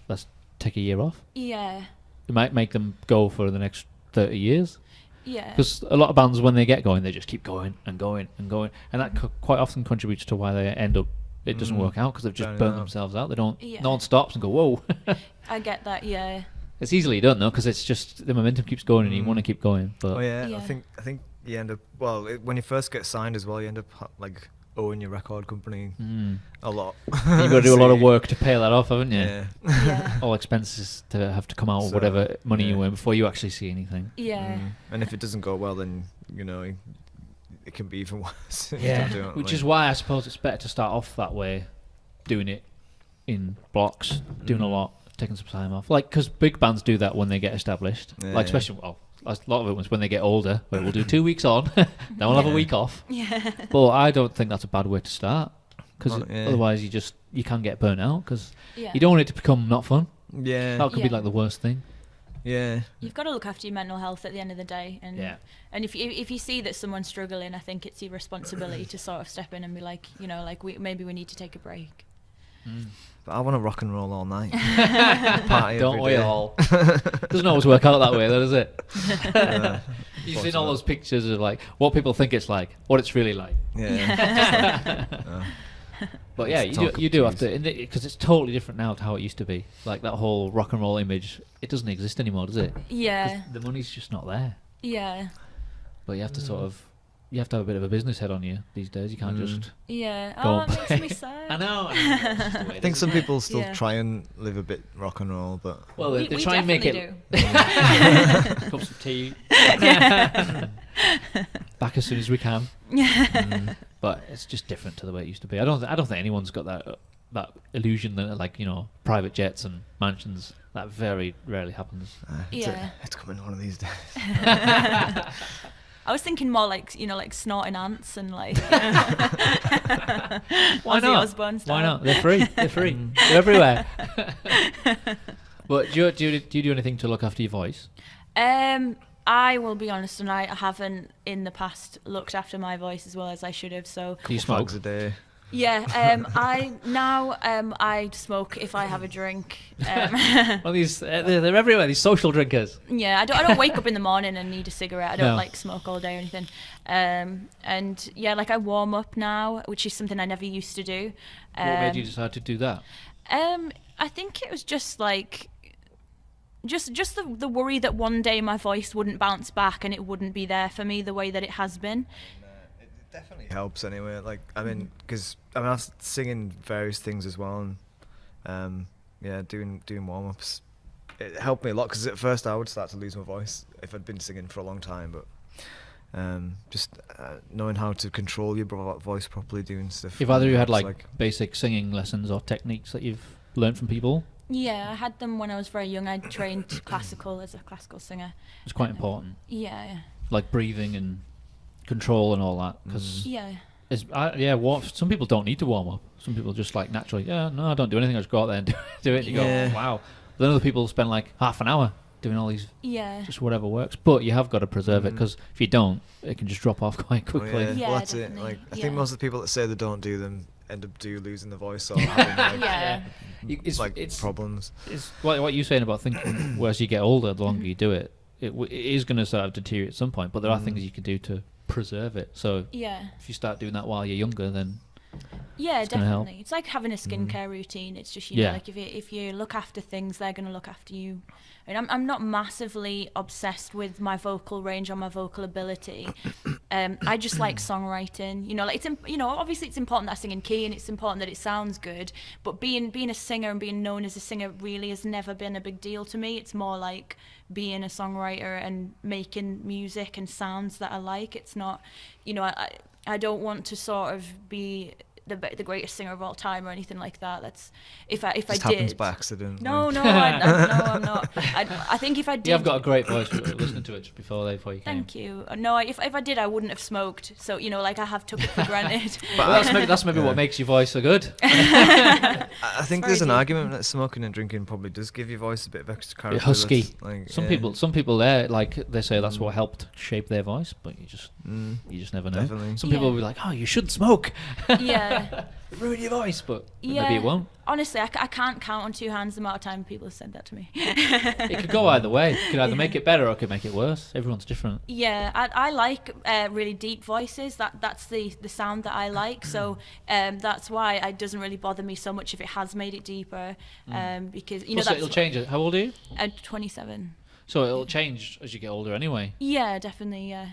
Speaker 1: let's take a year off.
Speaker 2: Yeah.
Speaker 1: It might make them go for the next 30 years.
Speaker 2: Yeah.
Speaker 1: Because a lot of bands, when they get going, they just keep going and going and going, and that quite often contributes to why they end up. It doesn't work out because they've just burnt themselves out. They don't. No one stops and go, whoa.
Speaker 2: I get that. Yeah.
Speaker 1: It's easily done though, because it's just the momentum keeps going and you want to keep going. But
Speaker 3: I think you end up when you first get signed as well, you end up like owing your record company a lot.
Speaker 1: You've got to do a lot of work to pay that off, haven't you?
Speaker 2: Yeah.
Speaker 1: All expenses to have to come out of whatever money you win before you actually see anything.
Speaker 2: Yeah.
Speaker 3: And if it doesn't go well, then it can be even worse.
Speaker 1: Which is why I suppose it's better to start off that way, doing it in blocks, doing a lot, taking some time off. Like, because big bands do that when they get established. Like, especially, a lot of it was when they get older, where we'll do 2 weeks on, then we'll have a week off.
Speaker 2: Yeah.
Speaker 1: But I don't think that's a bad way to start, because otherwise you can get burnt out, because you don't want it to become not fun.
Speaker 3: Yeah.
Speaker 1: That could be like the worst thing.
Speaker 3: Yeah.
Speaker 2: You've got to look after your mental health at the end of the day, and if you see that someone's struggling, I think it's your responsibility to sort of step in and be like, maybe we need to take a break.
Speaker 3: But I want to rock and roll all night.
Speaker 1: Don't we all? Doesn't always work out that way, though, does it? You've seen all those pictures of like what people think it's like, what it's really like.
Speaker 3: Yeah.
Speaker 1: But yeah, you do have to, because it's totally different now to how it used to be. Like that whole rock and roll image, it doesn't exist anymore, does it?
Speaker 2: Yeah.
Speaker 1: The money's just not there.
Speaker 2: Yeah.
Speaker 1: But you have to sort of you have to have a bit of a business head on you these days. You can't just
Speaker 2: Yeah.
Speaker 1: go
Speaker 2: Oh,
Speaker 1: and
Speaker 2: it makes
Speaker 1: play.
Speaker 2: me sad.
Speaker 1: I know. It's just the way
Speaker 3: I
Speaker 1: it
Speaker 3: think
Speaker 1: is,
Speaker 3: some
Speaker 1: isn't it?
Speaker 3: people still
Speaker 2: Yeah.
Speaker 3: try and live a bit rock and roll, but
Speaker 1: Well, they
Speaker 2: We
Speaker 1: try and make it
Speaker 2: definitely
Speaker 1: cups of tea back as soon as we can. But it's just different to the way it used to be. I don't think anyone's got that illusion that, like, you know, private jets and mansions. That very rarely happens.
Speaker 3: it's coming one of these days.
Speaker 2: I was thinking more like, you know, like snorting ants and like
Speaker 1: Why
Speaker 2: Ozzy
Speaker 1: not?
Speaker 2: Osbourne style.
Speaker 1: Why not? They're free. They're free. They're everywhere. But do you do anything to look after your voice?
Speaker 2: I will be honest, and I haven't in the past looked after my voice as well as I should have. So
Speaker 1: Do you smoke?
Speaker 3: Fags a day.
Speaker 2: yeah, I smoke if I have a drink.
Speaker 1: Well, they're everywhere. These social drinkers.
Speaker 2: Yeah, I don't wake up in the morning and need a cigarette. I don't
Speaker 1: No.
Speaker 2: like smoke all day or anything. And yeah, like I warm up now, which is something I never used to do.
Speaker 1: What made you decide to do that?
Speaker 2: I think it was just like just the worry that one day my voice wouldn't bounce back and it wouldn't be there for me the way that it has been.
Speaker 3: It definitely helps anyway. Like, I mean, because I was singing various things as well, and yeah, doing warm-ups. It helped me a lot, because at first I would start to lose my voice if I'd been singing for a long time, but just knowing how to control your voice properly, doing stuff.
Speaker 1: Have either of you had like basic singing lessons or techniques that you've learned from people?
Speaker 2: Yeah, I had them when I was very young. I trained classical as a classical singer.
Speaker 1: It's quite important.
Speaker 2: Yeah.
Speaker 1: Like breathing and control and all that, because
Speaker 2: Yeah.
Speaker 1: some people don't need to warm up. Some people just like naturally, no, I don't do anything. I just go out there and do it. And you go,
Speaker 3: Yeah.
Speaker 1: wow. But then other people spend like half an hour doing all these,
Speaker 2: Yeah.
Speaker 1: just whatever works. But you have got to preserve it, because if you don't, it can just drop off quite quickly.
Speaker 3: Yeah,
Speaker 2: Yeah,
Speaker 3: well, that's it.
Speaker 2: definitely.
Speaker 3: Like, I
Speaker 2: Yeah.
Speaker 3: think most of the people that say they don't do them end up losing the voice or having
Speaker 2: Yeah.
Speaker 1: It's
Speaker 3: problems.
Speaker 1: It's what you're saying about thinking. As you get older, the longer you do it, it is going to sort of deteriorate at some point. But there are things you can do to preserve it. So
Speaker 2: Yeah.
Speaker 1: if you start doing that while you're younger, then
Speaker 2: Yeah,
Speaker 1: It's gonna help.
Speaker 2: definitely. It's like having a skincare routine. It's just, you
Speaker 1: Yeah.
Speaker 2: know, like if you look after things, they're going to look after you. And I'm not massively obsessed with my vocal range or my vocal ability. I just like songwriting. You know, like obviously it's important that I sing in key and it's important that it sounds good. But being a singer and being known as a singer really has never been a big deal to me. It's more like being a songwriter and making music and sounds that I like. It's not, you know, I don't want to sort of be the greatest singer of all time or anything like that. That's if I
Speaker 3: Just
Speaker 2: did.
Speaker 3: happens by accident.
Speaker 2: No,
Speaker 3: like.
Speaker 2: no, I'm not. I think if I did.
Speaker 1: you have got a great voice. Listening to it just before you came.
Speaker 2: Thank you. No, if I did, I wouldn't have smoked. So, you know, like I have took it for granted.
Speaker 1: But that's maybe what makes your voice so good.
Speaker 3: I think
Speaker 2: very
Speaker 3: there's an
Speaker 2: deep.
Speaker 3: argument that smoking and drinking probably does give your voice a bit of extra character.
Speaker 1: Husky.
Speaker 3: that's, Like,
Speaker 1: Some people there, like, they say that's what helped shape their voice, but you just never know.
Speaker 3: Definitely.
Speaker 1: Some people will be like, oh, you should smoke.
Speaker 2: Yeah.
Speaker 1: Ruin your voice, but
Speaker 2: Yeah.
Speaker 1: maybe it won't.
Speaker 2: Honestly, I can't count on two hands the amount of time people have said that to me.
Speaker 1: It could go either way. It could either make it better or it could make it worse. Everyone's different.
Speaker 2: Yeah, I like really deep voices. That's the sound that I like. So that's why it doesn't really bother me so much if it has made it deeper. Because you know
Speaker 1: Also, it'll change it. How old are you?
Speaker 2: 27.
Speaker 1: So it'll change as you get older anyway.
Speaker 2: Yeah, definitely. Yeah.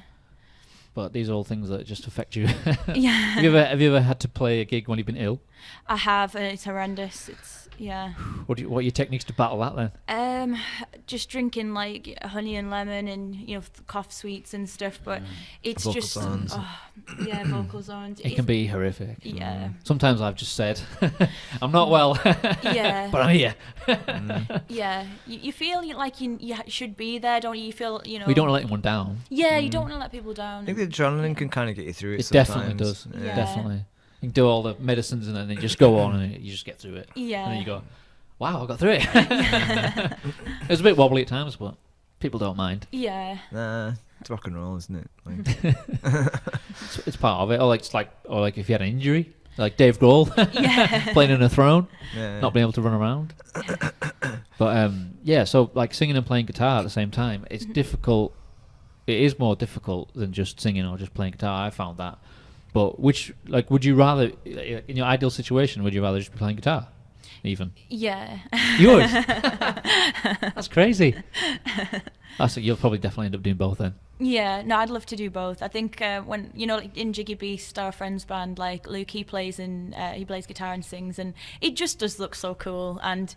Speaker 1: But these are all things that just affect you.
Speaker 2: Yeah.
Speaker 1: Have you ever had to play a gig when you've been ill?
Speaker 2: I have, and it's horrendous. Yeah.
Speaker 1: What are your techniques to battle that then?
Speaker 2: Just drinking like honey and lemon and, you know, cough sweets and stuff, but it's
Speaker 3: Vocal
Speaker 2: just
Speaker 3: zones.
Speaker 2: vocal zones.
Speaker 1: It can be horrific.
Speaker 2: Yeah.
Speaker 1: Sometimes I've just said, I'm not well,
Speaker 2: Yeah.
Speaker 1: but I'm here.
Speaker 2: Yeah. You feel like you should be there, don't you? You feel, you know.
Speaker 1: We don't want to let anyone down.
Speaker 2: Yeah, you don't want to let people down.
Speaker 3: I think the adrenaline can kind of get you through it.
Speaker 1: It definitely
Speaker 3: sometimes.
Speaker 1: does.
Speaker 2: Yeah.
Speaker 1: Definitely. You can do all the medicines and then you just go on and you just get through it.
Speaker 2: Yeah.
Speaker 1: And then you go, wow, I got through it. It was a bit wobbly at times, but people don't mind.
Speaker 2: Yeah.
Speaker 3: Nah, it's rock and roll, isn't it? Like,
Speaker 1: It's part of it. Or like if you had an injury, like Dave Grohl
Speaker 2: Yeah.
Speaker 1: playing on a throne,
Speaker 3: yeah.
Speaker 1: not being able to run around. But yeah, so like singing and playing guitar at the same time, it's difficult. It is more difficult than just singing or just playing guitar. I found that. But would you rather, in your ideal situation, would you rather just be playing guitar? Even
Speaker 2: Yeah.
Speaker 1: yours? That's crazy. You'll probably definitely end up doing both then.
Speaker 2: Yeah, no, I'd love to do both. I think when like in Jiggy Beast, our friend's band, like Luke, he plays guitar and sings, and it just does look so cool. And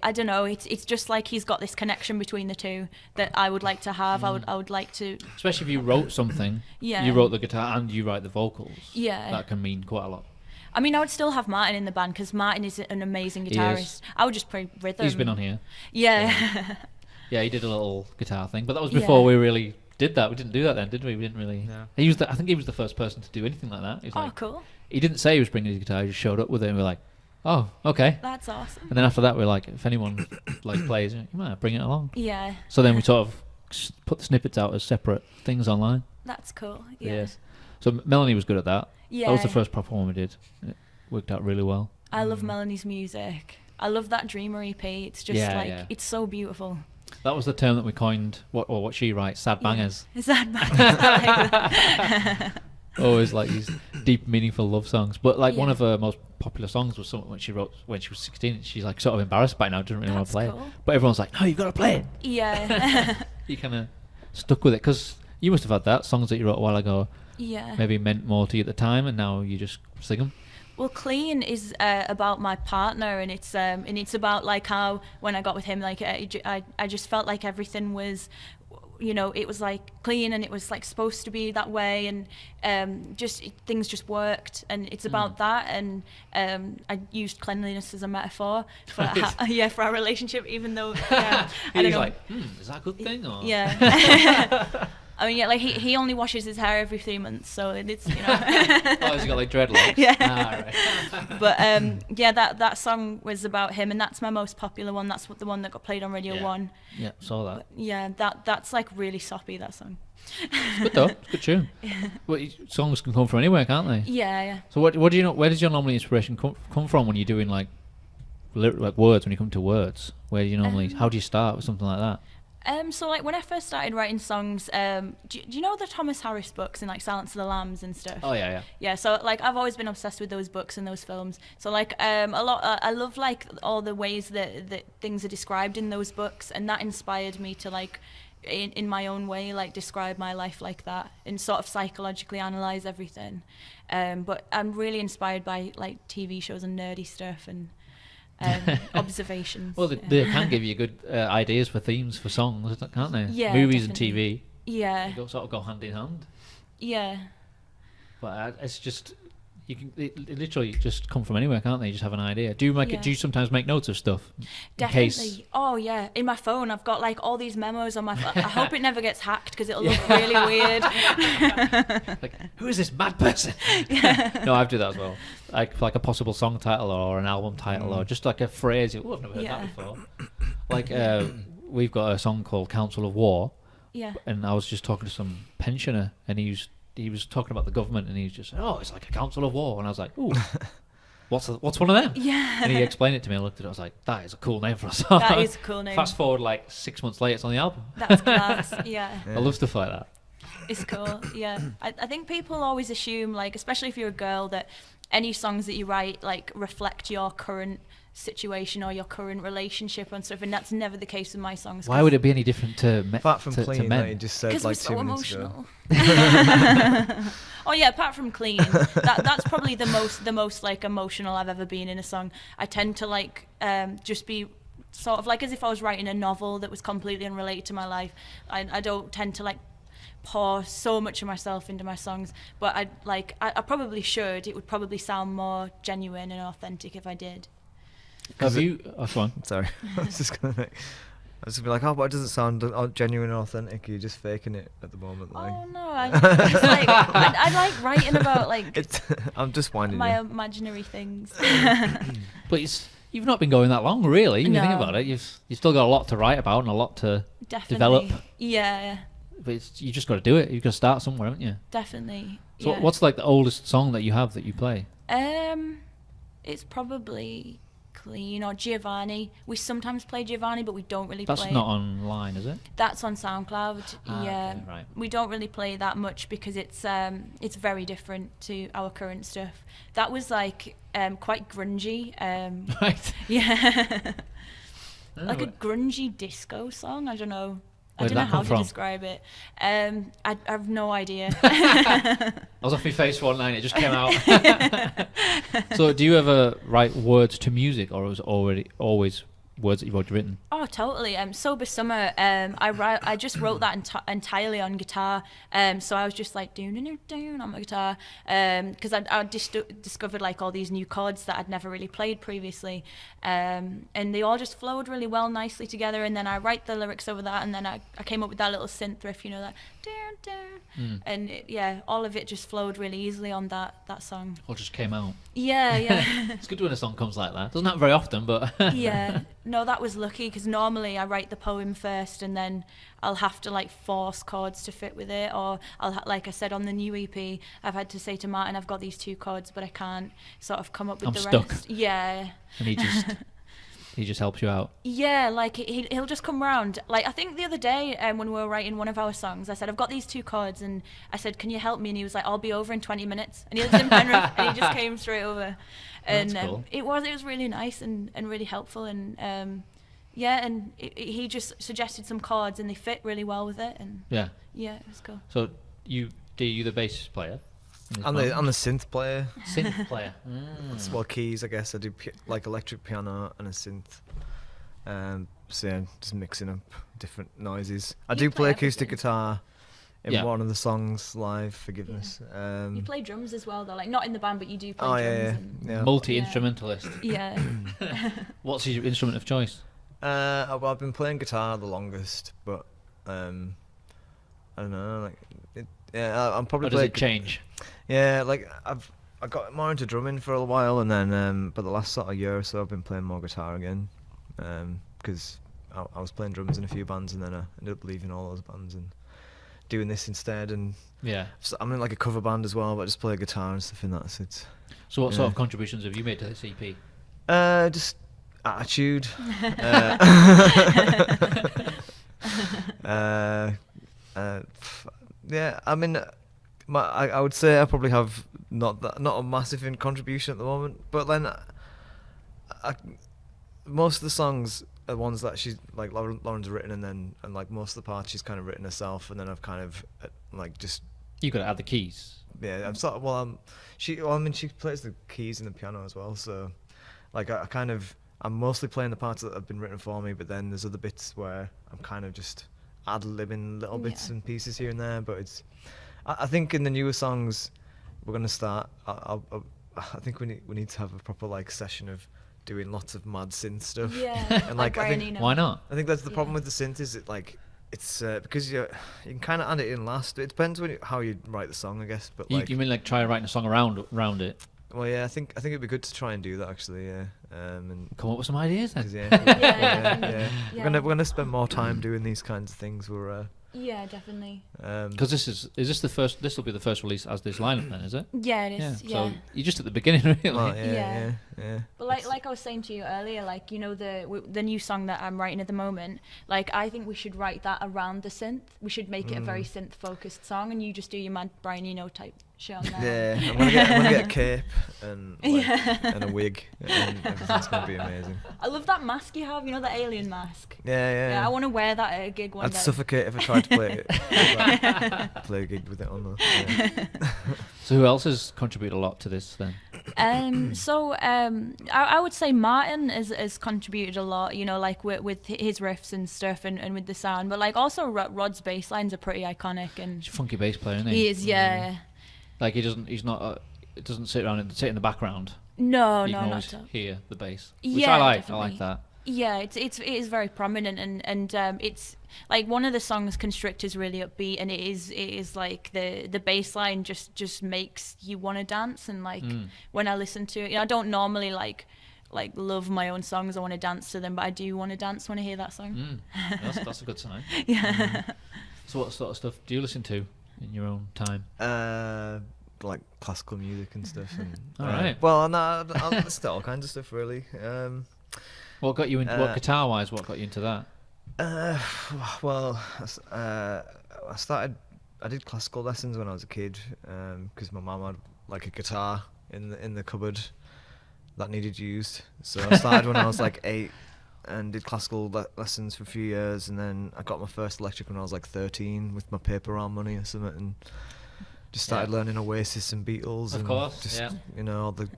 Speaker 2: I don't know, it's just like he's got this connection between the two that I would like to have. I would like to.
Speaker 1: Especially if you wrote something.
Speaker 2: Yeah.
Speaker 1: You wrote the guitar and you write the vocals.
Speaker 2: Yeah.
Speaker 1: That can mean quite a lot.
Speaker 2: I mean, I would still have Martin in the band because Martin is an amazing guitarist. I would just play rhythm.
Speaker 1: He's been on here.
Speaker 2: Yeah.
Speaker 1: Yeah, he did a little guitar thing, but that was before we really did that. We didn't do that then, did we? We didn't really. No. I think he was the first person to do anything like that. He's
Speaker 2: cool.
Speaker 1: He didn't say he was bringing his guitar. He just showed up with it, and we were like, "Oh, okay."
Speaker 2: That's awesome.
Speaker 1: And then after that, we were like, if anyone like plays, you might bring it along.
Speaker 2: Yeah.
Speaker 1: So then we sort of put the snippets out as separate things online.
Speaker 2: That's cool. Yeah.
Speaker 1: Yes. So Melanie was good at that.
Speaker 2: Yeah.
Speaker 1: That was the first proper one we did. It worked out really well.
Speaker 2: I love Melanie's music. I love that Dreamer EP. It's just it's so beautiful.
Speaker 1: That was the term that we coined, what she writes, sad bangers.
Speaker 2: Yeah. Sad bangers. I like that.
Speaker 1: Always like these deep, meaningful love songs. But like one of her most popular songs was something when she wrote when she was 16. She's like sort of embarrassed by it now, doesn't really want to play it. But everyone's like, no, you've got to play it.
Speaker 2: Yeah.
Speaker 1: You kind of stuck with it because you must have had that songs that you wrote a while ago.
Speaker 2: Yeah.
Speaker 1: Maybe meant more to you at the time, and now you just sing them.
Speaker 2: Well, Clean is about my partner, and it's about like how when I got with him, like I just felt like everything was, it was like clean, and it was like supposed to be that way, and things just worked, and it's about that, and I used cleanliness as a metaphor for for our relationship, even though I don't know.
Speaker 1: Like, is that a good thing? Or?
Speaker 2: Yeah. I mean, like he only washes his hair every 3 months, so it's
Speaker 1: Oh, he's got like dreadlocks.
Speaker 2: Yeah.
Speaker 1: Right.
Speaker 2: But that song was about him, and that's my most popular one. That's the one that got played on Radio 1.
Speaker 1: Yeah, saw that.
Speaker 2: But yeah, that's like really soppy, that song.
Speaker 1: It's good though. It's a good tune. Well, songs can come from anywhere, can't they?
Speaker 2: Yeah.
Speaker 1: So what do you know? Where does your normally inspiration come from when you're doing like words? When you come to words, where do you normally? How do you start with something like that?
Speaker 2: So like when I first started writing songs, do you know the Thomas Harris books and like Silence of the Lambs and stuff?
Speaker 1: Oh yeah.
Speaker 2: Yeah, so like I've always been obsessed with those books and those films. So like a lot, I love like all the ways that things are described in those books, and that inspired me to like, in my own way, like describe my life like that and sort of psychologically analyze everything. But I'm really inspired by like TV shows and nerdy stuff and. Observations.
Speaker 1: Well, they can give you good ideas for themes for songs, can't they?
Speaker 2: Yeah,
Speaker 1: movies
Speaker 2: definitely.
Speaker 1: and TV.
Speaker 2: Yeah.
Speaker 1: They sort of go hand in hand.
Speaker 2: Yeah.
Speaker 1: But it's just it literally just come from anywhere, can't they? You just have an idea. Do you make it? Do you sometimes make notes of stuff?
Speaker 2: Definitely.
Speaker 1: In case?
Speaker 2: Oh yeah. In my phone, I've got like all these memos on my phone. I hope it never gets hacked because it'll look really weird.
Speaker 1: Like, who is this mad person? Yeah. No, I do that as well. Like a possible song title or an album title or just like a phrase. Oh, I've never heard that before. Like we've got a song called Council of War.
Speaker 2: Yeah.
Speaker 1: And I was just talking to some pensioner, and he was talking about the government, and he was just, it's like a council of war, and I was like, ooh, what's one of them?
Speaker 2: Yeah.
Speaker 1: And he explained it to me. I looked at it. I was like, that is a cool name for a song.
Speaker 2: That is a cool name.
Speaker 1: Fast forward like 6 months later, it's on the album.
Speaker 2: That's class. Yeah.
Speaker 1: I love stuff like that.
Speaker 2: It's cool. Yeah. I think people always assume, like, especially if you're a girl, that any songs that you write like reflect your current situation or your current relationship and stuff, and that's never the case with my songs.
Speaker 1: Why would it be any different to
Speaker 3: apart from Clean,
Speaker 1: men?
Speaker 3: that you just said like 2 minutes ago?
Speaker 2: Oh yeah, apart from Clean, that's probably the most like emotional I've ever been in a song. I tend to like just be sort of like as if I was writing a novel that was completely unrelated to my life. I don't tend to like pour so much of myself into my songs, but I probably should. It would probably sound more genuine and authentic if I did.
Speaker 1: Have you? Oh, go on.
Speaker 3: Sorry, I was just gonna be like, but it doesn't sound genuine and authentic. You're just faking it at the moment. Like.
Speaker 2: Oh no, I like writing about like.
Speaker 3: I'm just winding
Speaker 2: my
Speaker 3: you.
Speaker 2: imaginary things.
Speaker 1: But you've not been going that long, really. When you think about it, you've still got a lot to write about and a lot to develop.
Speaker 2: Yeah.
Speaker 1: But you just got to do it. You've got to start somewhere, haven't you?
Speaker 2: Definitely.
Speaker 1: So what's like the oldest song that you have that you play?
Speaker 2: It's probably Clean or Giovanni. We sometimes play Giovanni, but we don't really play.
Speaker 1: That's not online, is it?
Speaker 2: That's on SoundCloud. Yeah.
Speaker 1: Okay, right.
Speaker 2: We don't really play that much because it's very different to our current stuff. That was like quite grungy.
Speaker 1: Right.
Speaker 2: Yeah. Like a grungy disco song. I don't know. I don't know how to describe it. I have no idea.
Speaker 1: I was off my face one night, it just came out. So do you ever write words to music, or was it always words that you've already written?
Speaker 2: Oh, totally. Sober Summer, I just wrote that entirely on guitar. So I was just like doon on my guitar, because I discovered like all these new chords that I'd never really played previously, and they all just flowed really well, nicely together. And then I write the lyrics over that, and then I came up with that little synth riff, you know, that and all of it just flowed really easily on that song.
Speaker 1: Or just came out.
Speaker 2: Yeah.
Speaker 1: It's good when a song comes like that. Doesn't happen very often, but
Speaker 2: yeah. No, that was lucky, because normally I write the poem first and then I'll have to like force chords to fit with it, or like I said on the new EP, I've had to say to Martin, I've got these 2 chords but I can't sort of come up with
Speaker 1: I'm
Speaker 2: the
Speaker 1: stuck.
Speaker 2: rest. Yeah.
Speaker 1: And he just helps you out.
Speaker 2: Yeah, like he'll just come round. Like I think the other day when we were writing one of our songs, I said, I've got these 2 chords, and I said, can you help me? And he was like, I'll be over in 20 minutes. And he lives in Penrith, and he just came straight over. And
Speaker 1: that's cool.
Speaker 2: It was really nice and really helpful, and and he just suggested some chords and they fit really well with it, and yeah, it was cool.
Speaker 1: So you the bass player?
Speaker 3: I'm the synth player.
Speaker 1: Synth player.
Speaker 3: Well, keys, I guess. I do like electric piano and a synth. So yeah, just mixing up different noises. I do play acoustic guitar in one of the songs live, Forgiveness.
Speaker 2: You play drums as well, though, like not in the band, but you do play drums.
Speaker 3: Yeah.
Speaker 1: Multi-instrumentalist.
Speaker 2: Yeah.
Speaker 1: What's your instrument of choice?
Speaker 3: Well, I've been playing guitar the longest, but I don't know, I'm probably.
Speaker 1: Or does it change?
Speaker 3: Yeah, like I got more into drumming for a while, and then but the last sort of year or so I've been playing more guitar again, because I was playing drums in a few bands, and then I ended up leaving all those bands and doing this instead. And so I'm in like a cover band as well, but I just play guitar and stuff in that.
Speaker 1: So what sort of contributions have you made to this EP?
Speaker 3: Just attitude. Yeah, I mean, I would say I probably have not a massive contribution at the moment, but then most of the songs are ones that she's like Lauren's written, and like most of the parts she's kind of written herself, and then I've kind of like just.
Speaker 1: You got to add the keys.
Speaker 3: Yeah, I'm sort of she plays the keys and the piano as well, so like I'm mostly playing the parts that have been written for me, but then there's other bits where I'm kind of just ad-libbing little bits and pieces here and there. But I think in the newer songs we're gonna start. I think we need to have a proper like session of doing lots of mad synth stuff.
Speaker 2: Yeah,
Speaker 3: and like I think
Speaker 1: why not?
Speaker 3: I think that's the problem with the synth, is it's because you can kind of add it in last. It depends how you write the song, I guess. But
Speaker 1: you mean like try writing a song around it?
Speaker 3: Well, yeah, I think it'd be good to try and do that actually. Yeah, and
Speaker 1: come up with some ideas then.
Speaker 3: We're gonna spend more time doing these kinds of things.
Speaker 2: Yeah, definitely.
Speaker 1: Because this will be the first release as this lineup then, is it?
Speaker 2: Yeah, it is. Yeah.
Speaker 1: So you're just at the beginning, really.
Speaker 3: Well, yeah.
Speaker 2: But like I was saying to you earlier, like, you know, the new song that I'm writing at the moment, like I think we should write that around the synth. We should make it a very synth focused song, and you just do your Mad Brian Eno type shit on there.
Speaker 3: Yeah, I'm gonna get a cape and and a wig, and everything's gonna be amazing.
Speaker 2: I love that mask you have, you know, the alien mask.
Speaker 3: Yeah.
Speaker 2: I want to wear that at a gig one day.
Speaker 3: I'd suffocate if I tried to play it. Play a gig with it on though. Yeah.
Speaker 1: So who else has contributed a lot to this then?
Speaker 2: I would say Martin has contributed a lot, you know, like with his riffs and stuff, and with the sound. But like also Rod's bass lines are pretty iconic, and
Speaker 1: He's a funky bass player, isn't he?
Speaker 2: He is, yeah.
Speaker 1: Like it doesn't sit around and sit in the background.
Speaker 2: No,
Speaker 1: you can
Speaker 2: not
Speaker 1: always
Speaker 2: at all.
Speaker 1: hear the bass, which
Speaker 2: Yeah,
Speaker 1: I like.
Speaker 2: definitely.
Speaker 1: I like that.
Speaker 2: Yeah, it is very prominent, and it's like one of the songs, Constrictor, is really upbeat, and it is like the bass line just makes you want to dance, and like when I listen to it, you know, I don't normally like love my own songs. I want to dance to them, but I do want to dance when I hear that song.
Speaker 1: That's a good sign.
Speaker 2: Yeah.
Speaker 1: So what sort of stuff do you listen to in your own time?
Speaker 3: Like classical music and stuff. And,
Speaker 1: all right.
Speaker 3: Well, no, I'll listen to all kinds of stuff really.
Speaker 1: What got you into what guitar-wise? What got you into that?
Speaker 3: Well, I did classical lessons when I was a kid because my mum had like a guitar in the cupboard that needed used. So I started when I was like 8 and did classical lessons for a few years, and then I got my first electric when I was like 13 with my paper round money or something, and just started learning Oasis and Beatles,
Speaker 1: of
Speaker 3: and
Speaker 1: course,
Speaker 3: just all the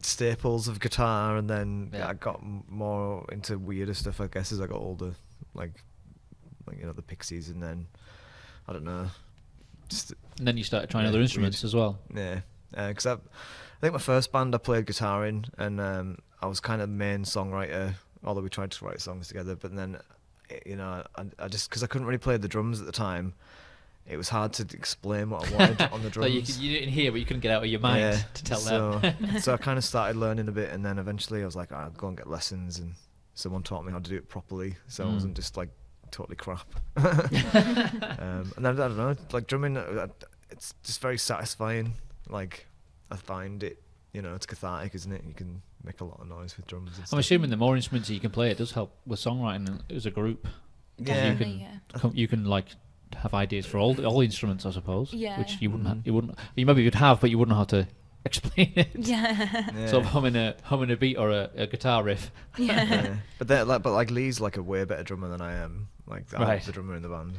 Speaker 3: staples of guitar, and then I got more into weirder stuff, I guess, as I got older, like the Pixies, and then I don't know.
Speaker 1: And then you started trying other instruments as well.
Speaker 3: Yeah, because I think my first band I played guitar in, and I was kind of main songwriter, although we tried to write songs together. But then, I just, because I couldn't really play the drums at the time, it was hard to explain what I wanted on the drums.
Speaker 1: So you didn't hear, but you couldn't get out of your mind to tell them.
Speaker 3: So I kind of started learning a bit, and then eventually I was like, I'll go and get lessons, and someone taught me how to do it properly, so I wasn't just like totally crap. And then I don't know, like drumming, it's just very satisfying. Like I find it, it's cathartic, isn't it? You can make a lot of noise with drums and stuff.
Speaker 1: I'm assuming the more instruments you can play, it does help with songwriting as a group.
Speaker 3: Yeah,
Speaker 1: you can like have ideas for all the instruments, I suppose.
Speaker 2: Yeah.
Speaker 1: Which you maybe you'd have, but you wouldn't know how to explain it.
Speaker 2: Yeah.
Speaker 1: So humming a beat or a guitar riff.
Speaker 2: Yeah.
Speaker 3: But Lee's like a way better drummer than I am. Like I'm the drummer in the band.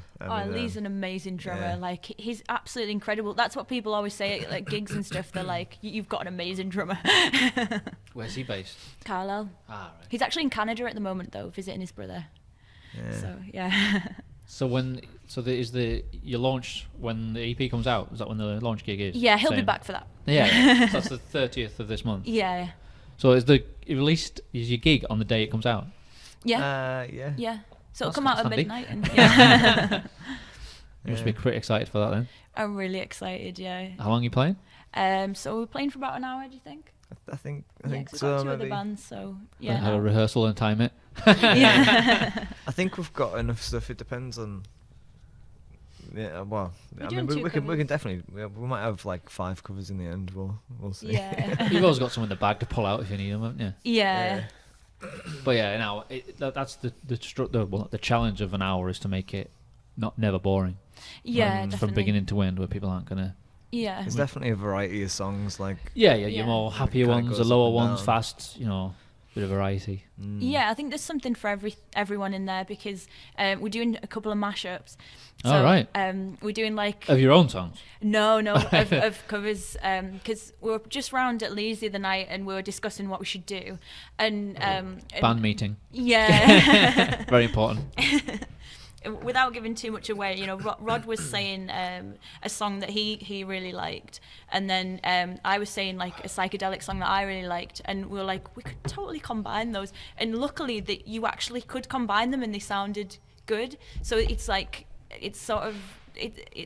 Speaker 2: Lee's an amazing drummer. Like he's absolutely incredible. That's what people always say at like gigs and stuff. They're like, "You've got an amazing drummer."
Speaker 1: Where's he based?
Speaker 2: Carlisle.
Speaker 1: Right.
Speaker 2: He's actually in Canada at the moment though, visiting his brother.
Speaker 3: Yeah.
Speaker 2: So yeah.
Speaker 1: You launch when the EP comes out? Is that when the launch gig is?
Speaker 2: Yeah, he'll be back for that.
Speaker 1: Yeah. So that's the 30th of this month.
Speaker 2: Yeah.
Speaker 1: So is your gig on the day it comes out?
Speaker 2: Yeah.
Speaker 3: Yeah.
Speaker 2: So it'll come out at
Speaker 1: handy.
Speaker 2: midnight. And
Speaker 1: You must be pretty excited for that then.
Speaker 2: I'm really excited. Yeah.
Speaker 1: How long are you playing?
Speaker 2: So we're playing for about an hour. Do you think?
Speaker 3: I think
Speaker 2: We've
Speaker 3: so.
Speaker 2: got two
Speaker 3: Maybe.
Speaker 2: other bands, so yeah.
Speaker 1: Have a rehearsal and time it.
Speaker 2: Yeah.
Speaker 3: I think we've got enough stuff. It depends on. Yeah, well,
Speaker 2: We're
Speaker 3: I
Speaker 2: doing
Speaker 3: mean,
Speaker 2: two
Speaker 3: we can
Speaker 2: covers.
Speaker 3: definitely. We might have like 5 covers in the end. We'll see.
Speaker 2: Yeah.
Speaker 1: You've always got some in the bag to pull out if you need them, haven't you?
Speaker 2: Yeah.
Speaker 1: But yeah, now that's the challenge of an hour is to make it never boring.
Speaker 2: Yeah,
Speaker 1: From
Speaker 2: definitely.
Speaker 1: beginning to end, where people aren't gonna.
Speaker 2: Yeah.
Speaker 3: There's definitely a variety of songs. Like
Speaker 1: Your
Speaker 2: Yeah.
Speaker 1: more happier
Speaker 3: kinda
Speaker 1: ones,
Speaker 3: goes
Speaker 1: the
Speaker 3: up
Speaker 1: lower
Speaker 3: and
Speaker 1: ones,
Speaker 3: down.
Speaker 1: fast. Bit of variety.
Speaker 2: Yeah, I think there's something for everyone in there because we're doing a couple of mashups. So,
Speaker 1: All right.
Speaker 2: We're doing like
Speaker 1: Of your own songs.
Speaker 2: no of covers because we were just round at Lee's the other night and we were discussing what we should do and
Speaker 1: Band meeting.
Speaker 2: Yeah.
Speaker 1: Very important.
Speaker 2: Without giving too much away, Rod was saying a song that he really liked, and then I was saying like a psychedelic song that I really liked, and we were like, we could totally combine those. And luckily that you actually could combine them and they sounded good. So it's like, it's sort of,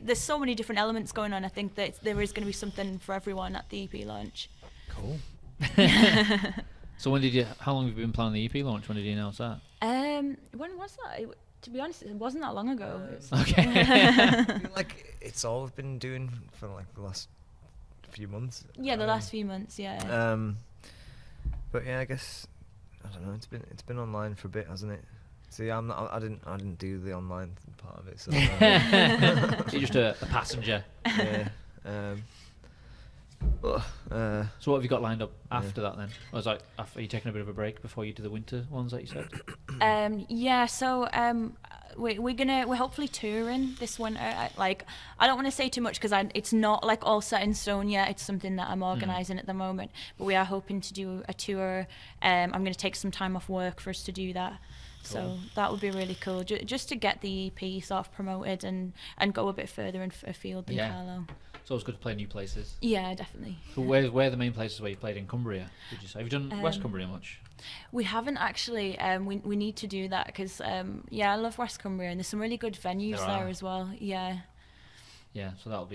Speaker 2: there's so many different elements going on. I think that there is going to be something for everyone at the EP launch.
Speaker 1: Cool. So how long have you been planning the EP launch? When did you announce that?
Speaker 2: When was that? To be honest, it wasn't that long ago.
Speaker 1: Okay.
Speaker 3: I feel like it's all we've been doing for like the last few months.
Speaker 2: Yeah, the last few months. Yeah.
Speaker 3: But yeah, I guess I don't know. It's been online for a bit, hasn't it? See, I didn't do the online part of it. So
Speaker 1: You're just a passenger.
Speaker 3: yeah.
Speaker 1: So what have you got lined up after that then? Or is like, are you taking a bit of a break before you do the winter ones that you said?
Speaker 2: Yeah, so we're hopefully touring this winter. I don't want to say too much because it's not like all set in stone yet. It's something that I'm organising at the moment. But we are hoping to do a tour. I'm going to take some time off work for us to do that. Cool. So that would be really cool, just to get the EP sort of promoted and go a bit further afield than Carlisle.
Speaker 1: It's always good to play new places.
Speaker 2: Yeah, definitely.
Speaker 1: So where are the main places where you played in Cumbria, did you say? Have you done West Cumbria much?
Speaker 2: We haven't actually. We need to do that because, I love West Cumbria and there's some really good venues there as well. Yeah. Yeah,
Speaker 1: so that would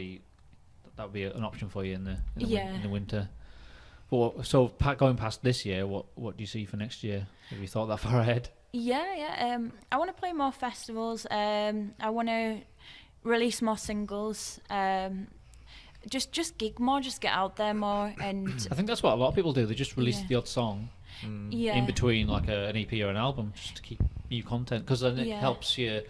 Speaker 1: be an option for you in the winter. But so going past this year, what do you see for next year? Have you thought that far ahead?
Speaker 2: Yeah. I want to play more festivals. I want to release more singles. Just gig more, just get out there more, and
Speaker 1: I think that's what a lot of people do. They just release the odd song in between like an EP or an album, just to keep new content, because then it helps you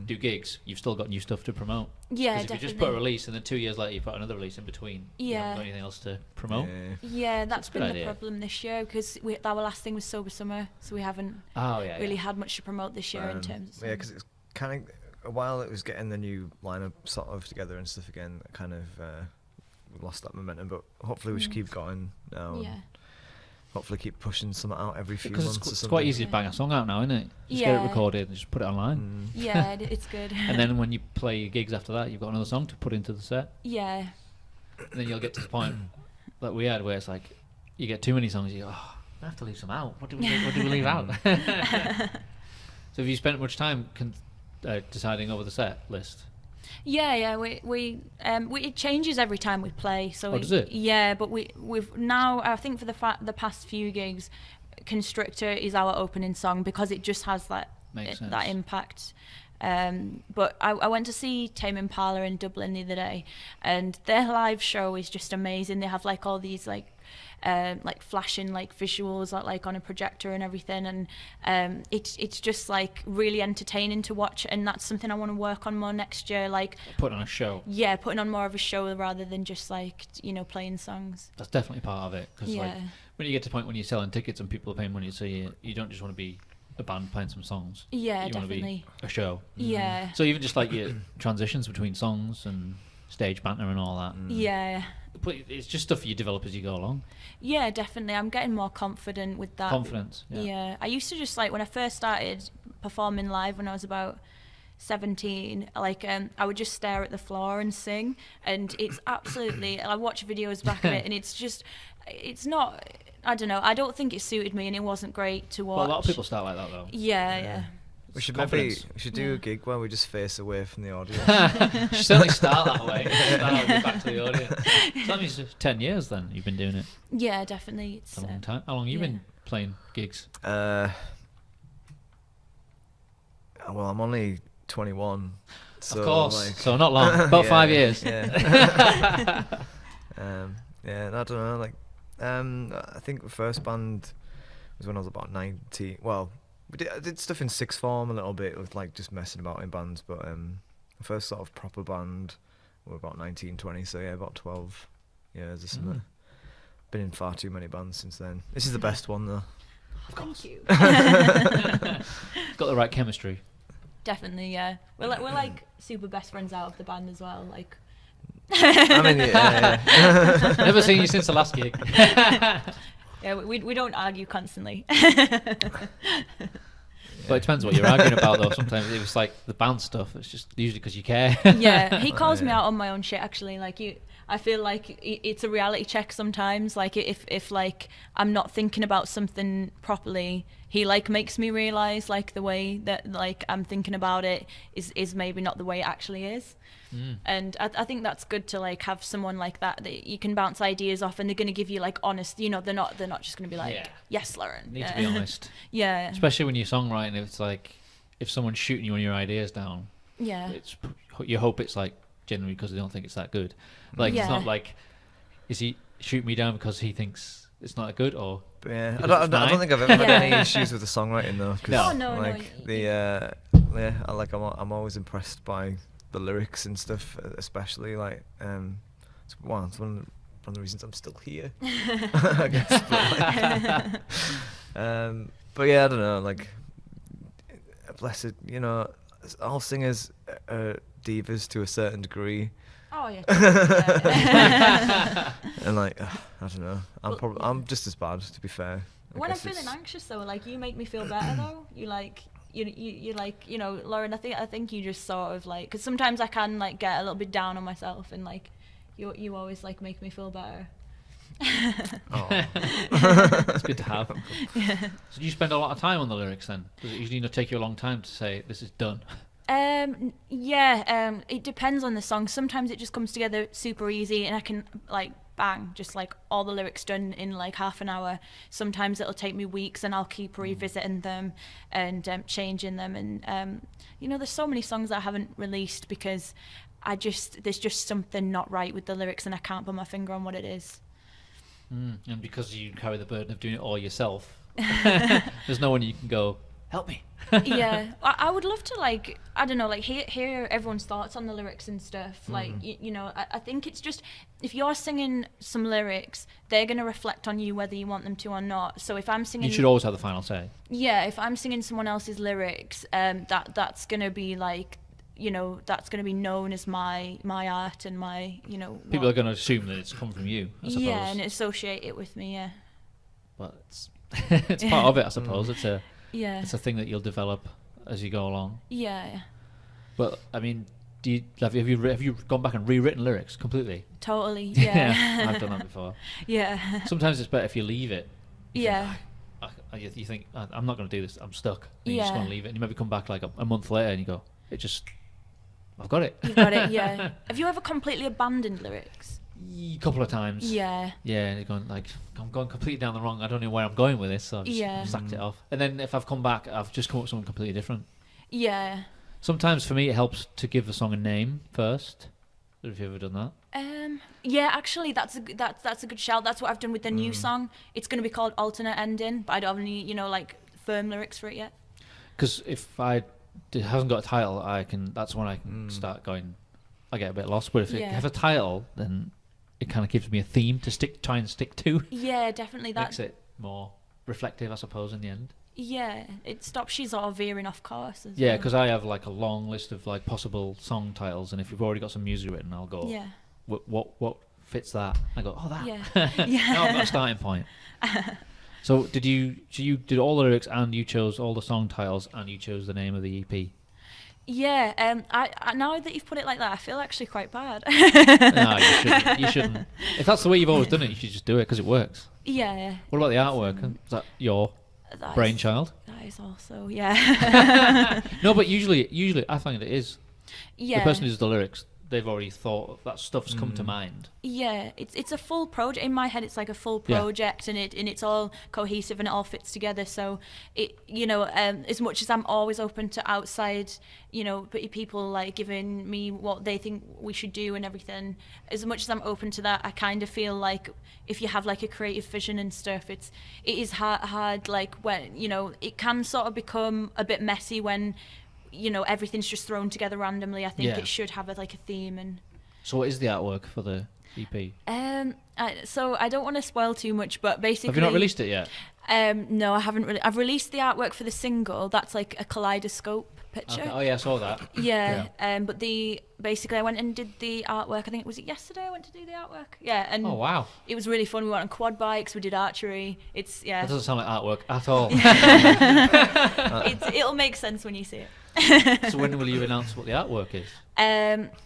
Speaker 1: do gigs, you've still got new stuff to promote.
Speaker 2: Yeah,
Speaker 1: Because if
Speaker 2: definitely.
Speaker 1: you just put a release and then 2 years later you put another release in between, you
Speaker 2: Yeah.
Speaker 1: haven't got anything else to promote.
Speaker 2: Yeah, that's
Speaker 1: a good
Speaker 2: been the
Speaker 1: idea.
Speaker 2: problem this year because our last thing was Sober Summer, so we haven't really had much to promote this year in terms of songs.
Speaker 3: Yeah, because it's kind of, while it was getting the new lineup sort of together and stuff again, I kind of lost that momentum, but hopefully we should keep going now.
Speaker 2: Yeah.
Speaker 3: And hopefully keep pushing something out every few
Speaker 1: Because
Speaker 3: months or
Speaker 1: it's
Speaker 3: something.
Speaker 1: quite easy to bang a song out now, isn't it? Just get it recorded and just put it online.
Speaker 2: Yeah, it's good.
Speaker 1: And then when you play your gigs after that, you've got another song to put into the set.
Speaker 2: Yeah.
Speaker 1: And then you'll get to the point that we had where it's like, you get too many songs, you go, oh, I have to leave some out. What do we leave out? So have you spent much time deciding over the set list?
Speaker 2: Yeah. We it changes every time we play. So
Speaker 1: does it?
Speaker 2: Yeah, but we've now, I think for the past few gigs, Constrictor is our opening song because it just has that impact. But I went to see Tame Impala in Dublin the other day, and their live show is just amazing. They have like all these like flashing like visuals like on a projector and everything, and it's just like really entertaining to watch, and that's something I want to work on more next year, like
Speaker 1: putting on a show.
Speaker 2: Yeah, putting on more of a show rather than just like playing songs.
Speaker 1: That's definitely part of it, because like when you get to the point when you're selling tickets and people are paying money, so you don't just want to be a band playing some songs.
Speaker 2: Yeah,
Speaker 1: you
Speaker 2: definitely.
Speaker 1: want to be a show.
Speaker 2: Yeah.
Speaker 1: So even just like your transitions between songs and stage banter and all that.
Speaker 2: Yeah.
Speaker 1: But it's just stuff you develop as you go along.
Speaker 2: Yeah, definitely. I'm getting more confident with that.
Speaker 1: Confidence.
Speaker 2: Yeah. I used to just like, when I first started performing live when I was about 17, like I would just stare at the floor and sing, and it's absolutely, I watch videos back of it and it's not, I don't know, I don't think it suited me and it wasn't great to watch.
Speaker 1: Well, a lot of people start like that though.
Speaker 2: Yeah.
Speaker 3: We should
Speaker 1: Confidence.
Speaker 3: do a gig where we just face away from the audience.
Speaker 1: You should certainly start that way. Start with back to the audience. So that means 10 years then you've been doing it.
Speaker 2: Yeah, definitely. It's
Speaker 1: a long time. How long have you been playing gigs?
Speaker 3: Well, I'm only 21. So
Speaker 1: of course.
Speaker 3: Like,
Speaker 1: so not long. About 5 years.
Speaker 3: Yeah. I don't know. Like, I think the first band was when I was about 19. Well, I did stuff in sixth form a little bit with like just messing about in bands, but the first sort of proper band were about 19, 20, so yeah, about 12 years or something. Been in far too many bands since then. This is the best one though.
Speaker 2: Thank you.
Speaker 1: Got the right chemistry.
Speaker 2: Definitely, yeah. We're like super best friends out of the band as well. Like,
Speaker 3: I mean, yeah.
Speaker 1: Never seen you since the last gig.
Speaker 2: Yeah, we don't argue constantly.
Speaker 1: But it depends what you're arguing about though. Sometimes if it's like the band stuff, it's just usually because you care.
Speaker 2: Yeah, he calls me out on my own shit actually. Like I feel like it's a reality check sometimes. Like if like I'm not thinking about something properly, he like makes me realize like the way that like I'm thinking about it is maybe not the way it actually is. And I think that's good to like have someone like that you can bounce ideas off, and they're going to give you like honest, they're not just going to be like, yes, Lauren.
Speaker 1: Need to be honest.
Speaker 2: Yeah.
Speaker 1: Especially when you're songwriting, if it's like, if someone's shooting you on your ideas down, you hope it's like genuinely because they don't think it's that good. Like it's not like, is he shooting me down because he thinks it's not that good, or
Speaker 3: Yeah, I don't think I've ever had any issues with the songwriting though. Cause I'm always impressed by the lyrics and stuff, especially like it's one of the reasons I'm still here. I guess. But yeah, I don't know. Like, blessed, all singers are divas to a certain degree.
Speaker 2: Oh yeah.
Speaker 3: And like, I don't know. I'm just as bad, to be fair.
Speaker 2: When I'm feeling anxious though, like you make me feel better though. You like. You like, Lauren, I think you just sort of like, because sometimes I can like get a little bit down on myself, and like you always like make me feel better.
Speaker 1: It's good to have. Yeah. So do you spend a lot of time on the lyrics then? Does it usually take you a long time to say this is done?
Speaker 2: It depends on the song. Sometimes it just comes together super easy, and I can like bang, just like all the lyrics done in like half an hour. Sometimes it'll take me weeks, and I'll keep revisiting them and changing them. And there's so many songs that I haven't released because there's just something not right with the lyrics, and I can't put my finger on what it is.
Speaker 1: And because you carry the burden of doing it all yourself, there's no one you can go, help me.
Speaker 2: Yeah, I would love to, like, I don't know, like, hear everyone's thoughts on the lyrics and stuff. Like, you know, I think it's just, if you're singing some lyrics, they're going to reflect on you whether you want them to or not. So if I'm singing...
Speaker 1: You should always have the final say.
Speaker 2: Yeah, if I'm singing someone else's lyrics, that's going to be, like, you know, that's going to be known as my art and my, you know...
Speaker 1: People are going to assume that it's come from you, I suppose.
Speaker 2: Yeah, and associate it with me, yeah.
Speaker 1: But it's part of it, I suppose. It's a thing that you'll develop as you go along.
Speaker 2: Yeah.
Speaker 1: But I mean, have you gone back and rewritten lyrics completely?
Speaker 2: Totally. Yeah.
Speaker 1: I've done that before.
Speaker 2: Yeah.
Speaker 1: Sometimes it's better if you leave it.
Speaker 2: Yeah.
Speaker 1: You think I'm not going to do this. I'm stuck. And
Speaker 2: Yeah.
Speaker 1: You're just going to leave it, and you maybe come back like a month later, and you go, I've got it.
Speaker 2: You've got it. Yeah. Have you ever completely abandoned lyrics?
Speaker 1: A couple of times.
Speaker 2: Yeah.
Speaker 1: Yeah, you're going like, I'm going completely down the wrong. I don't know where I'm going with this, so I've just sacked it off. And then if I've come back, I've just come up with something completely different.
Speaker 2: Yeah.
Speaker 1: Sometimes for me, it helps to give the song a name first. Have you ever done that?
Speaker 2: Yeah, actually, that's a good shout. That's what I've done with the new song. It's going to be called Alternate Ending, but I don't have any, you know, like firm lyrics for it yet.
Speaker 1: Because if it hasn't got a title, that's when I can start going. I get a bit lost. But if it has a title, then it kind of gives me a theme to try and stick to.
Speaker 2: Yeah, definitely. That
Speaker 1: makes it more reflective, I suppose, in the end.
Speaker 2: Yeah, it stops you sort of veering off course.
Speaker 1: Yeah, because I have like a long list of like possible song titles, and if you've already got some music written, I'll go.
Speaker 2: Yeah.
Speaker 1: What fits that? I go, that.
Speaker 2: Yeah. Yeah.
Speaker 1: Now I've got a starting point. So you did all the lyrics, and you chose all the song titles, and you chose the name of the EP.
Speaker 2: Yeah, I now that you've put it like that, I feel actually quite bad.
Speaker 1: No, you shouldn't. If that's the way you've always done it, you should just do it because it works.
Speaker 2: Yeah.
Speaker 1: What about the artwork? Is that your brainchild?
Speaker 2: That is also, yeah.
Speaker 1: No, but usually I find it is.
Speaker 2: Yeah.
Speaker 1: The person who does the lyrics, they've already thought that stuff's come to mind.
Speaker 2: Yeah, it's a full project. In my head, it's like a full project, and it's all cohesive and it all fits together. So it, you know, as much as I'm always open to outside, you know, people like giving me what they think we should do and everything, as much as I'm open to that, I kind of feel like if you have like a creative vision and stuff, it is hard like when, you know, it can sort of become a bit messy when, you know, everything's just thrown together randomly. I think it should have a theme. And
Speaker 1: so what is the artwork for the EP?
Speaker 2: So I don't want to spoil too much, but basically...
Speaker 1: Have you not released it yet?
Speaker 2: No, I haven't really. I've released the artwork for the single. That's like a kaleidoscope picture.
Speaker 1: Okay. Oh yeah, I saw that.
Speaker 2: Yeah. But basically I went and did the artwork. I think was it yesterday I went to do the artwork. Yeah. And
Speaker 1: oh wow. It
Speaker 2: was really fun. We went on quad bikes. We did archery.
Speaker 1: That doesn't sound like artwork at all.
Speaker 2: It'll make sense when you see it.
Speaker 1: So when will you announce what the artwork is?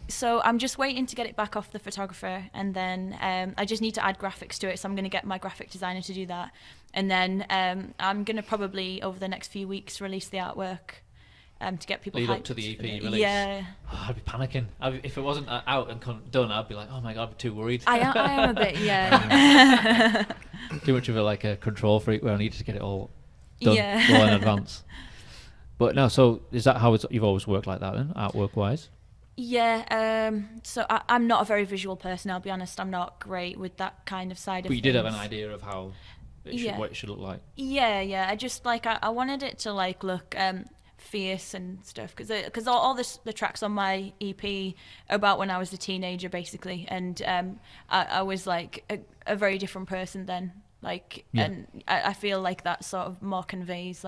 Speaker 2: So I'm just waiting to get it back off the photographer, and then I just need to add graphics to it. So I'm going to get my graphic designer to do that, and then I'm going to probably over the next few weeks release the artwork to get people
Speaker 1: lead
Speaker 2: hyped
Speaker 1: up to the EP release.
Speaker 2: Yeah.
Speaker 1: Oh, I'd be panicking. If it wasn't out and done, I'd be like, oh my god, I'm too worried.
Speaker 2: I am a bit, yeah.
Speaker 1: Too much of a control freak where I need to get it all done well in advance. But no, so is that how you've always worked like that then, artwork wise?
Speaker 2: Yeah, so I'm not a very visual person, I'll be honest. I'm not great with that kind of side of things.
Speaker 1: But you did have an idea of how what it should look like?
Speaker 2: Yeah. I just, I wanted it to, look fierce and stuff. Because all the tracks on my EP are about when I was a teenager, basically. And I was, a very different person then. And I feel like that sort of more conveys,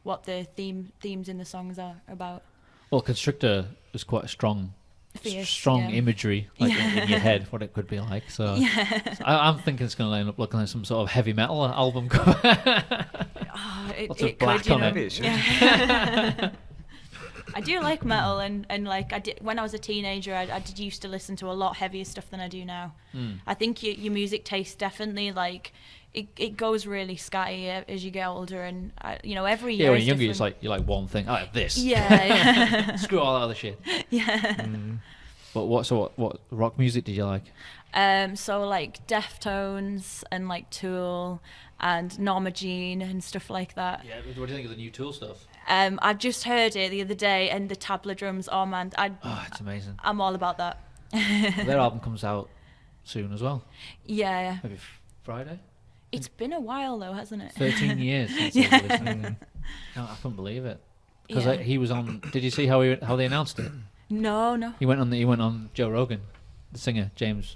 Speaker 2: what the themes in the songs are about.
Speaker 1: Well, Constrictor is quite a strong imagery in your head, what it could be like. So, I'm thinking it's going to end up looking like some sort of heavy metal album cover. Lots of black on it.
Speaker 2: I do like metal, and I did when I was a teenager. I did used to listen to a lot heavier stuff than I do now. I think your music taste definitely it goes really scatty as you get older, and every year.
Speaker 1: Yeah, when you're younger, it's you like one thing. I like this.
Speaker 2: Yeah.
Speaker 1: Screw all that other shit.
Speaker 2: Yeah.
Speaker 1: But what rock music did you like?
Speaker 2: So Deftones and Tool and Norma Jean and stuff like that.
Speaker 1: Yeah. What do you think of the new Tool stuff?
Speaker 2: I've just heard it the other day, and the tabla drums. Oh man,
Speaker 1: it's amazing.
Speaker 2: I'm all about that.
Speaker 1: Their album comes out soon as well.
Speaker 2: Yeah.
Speaker 1: Maybe Friday.
Speaker 2: It's been a while though, hasn't it?
Speaker 1: 13 years since I was listening. I couldn't believe it. Because he was on. Did you see how they announced it?
Speaker 2: No.
Speaker 1: He went on Joe Rogan, the singer James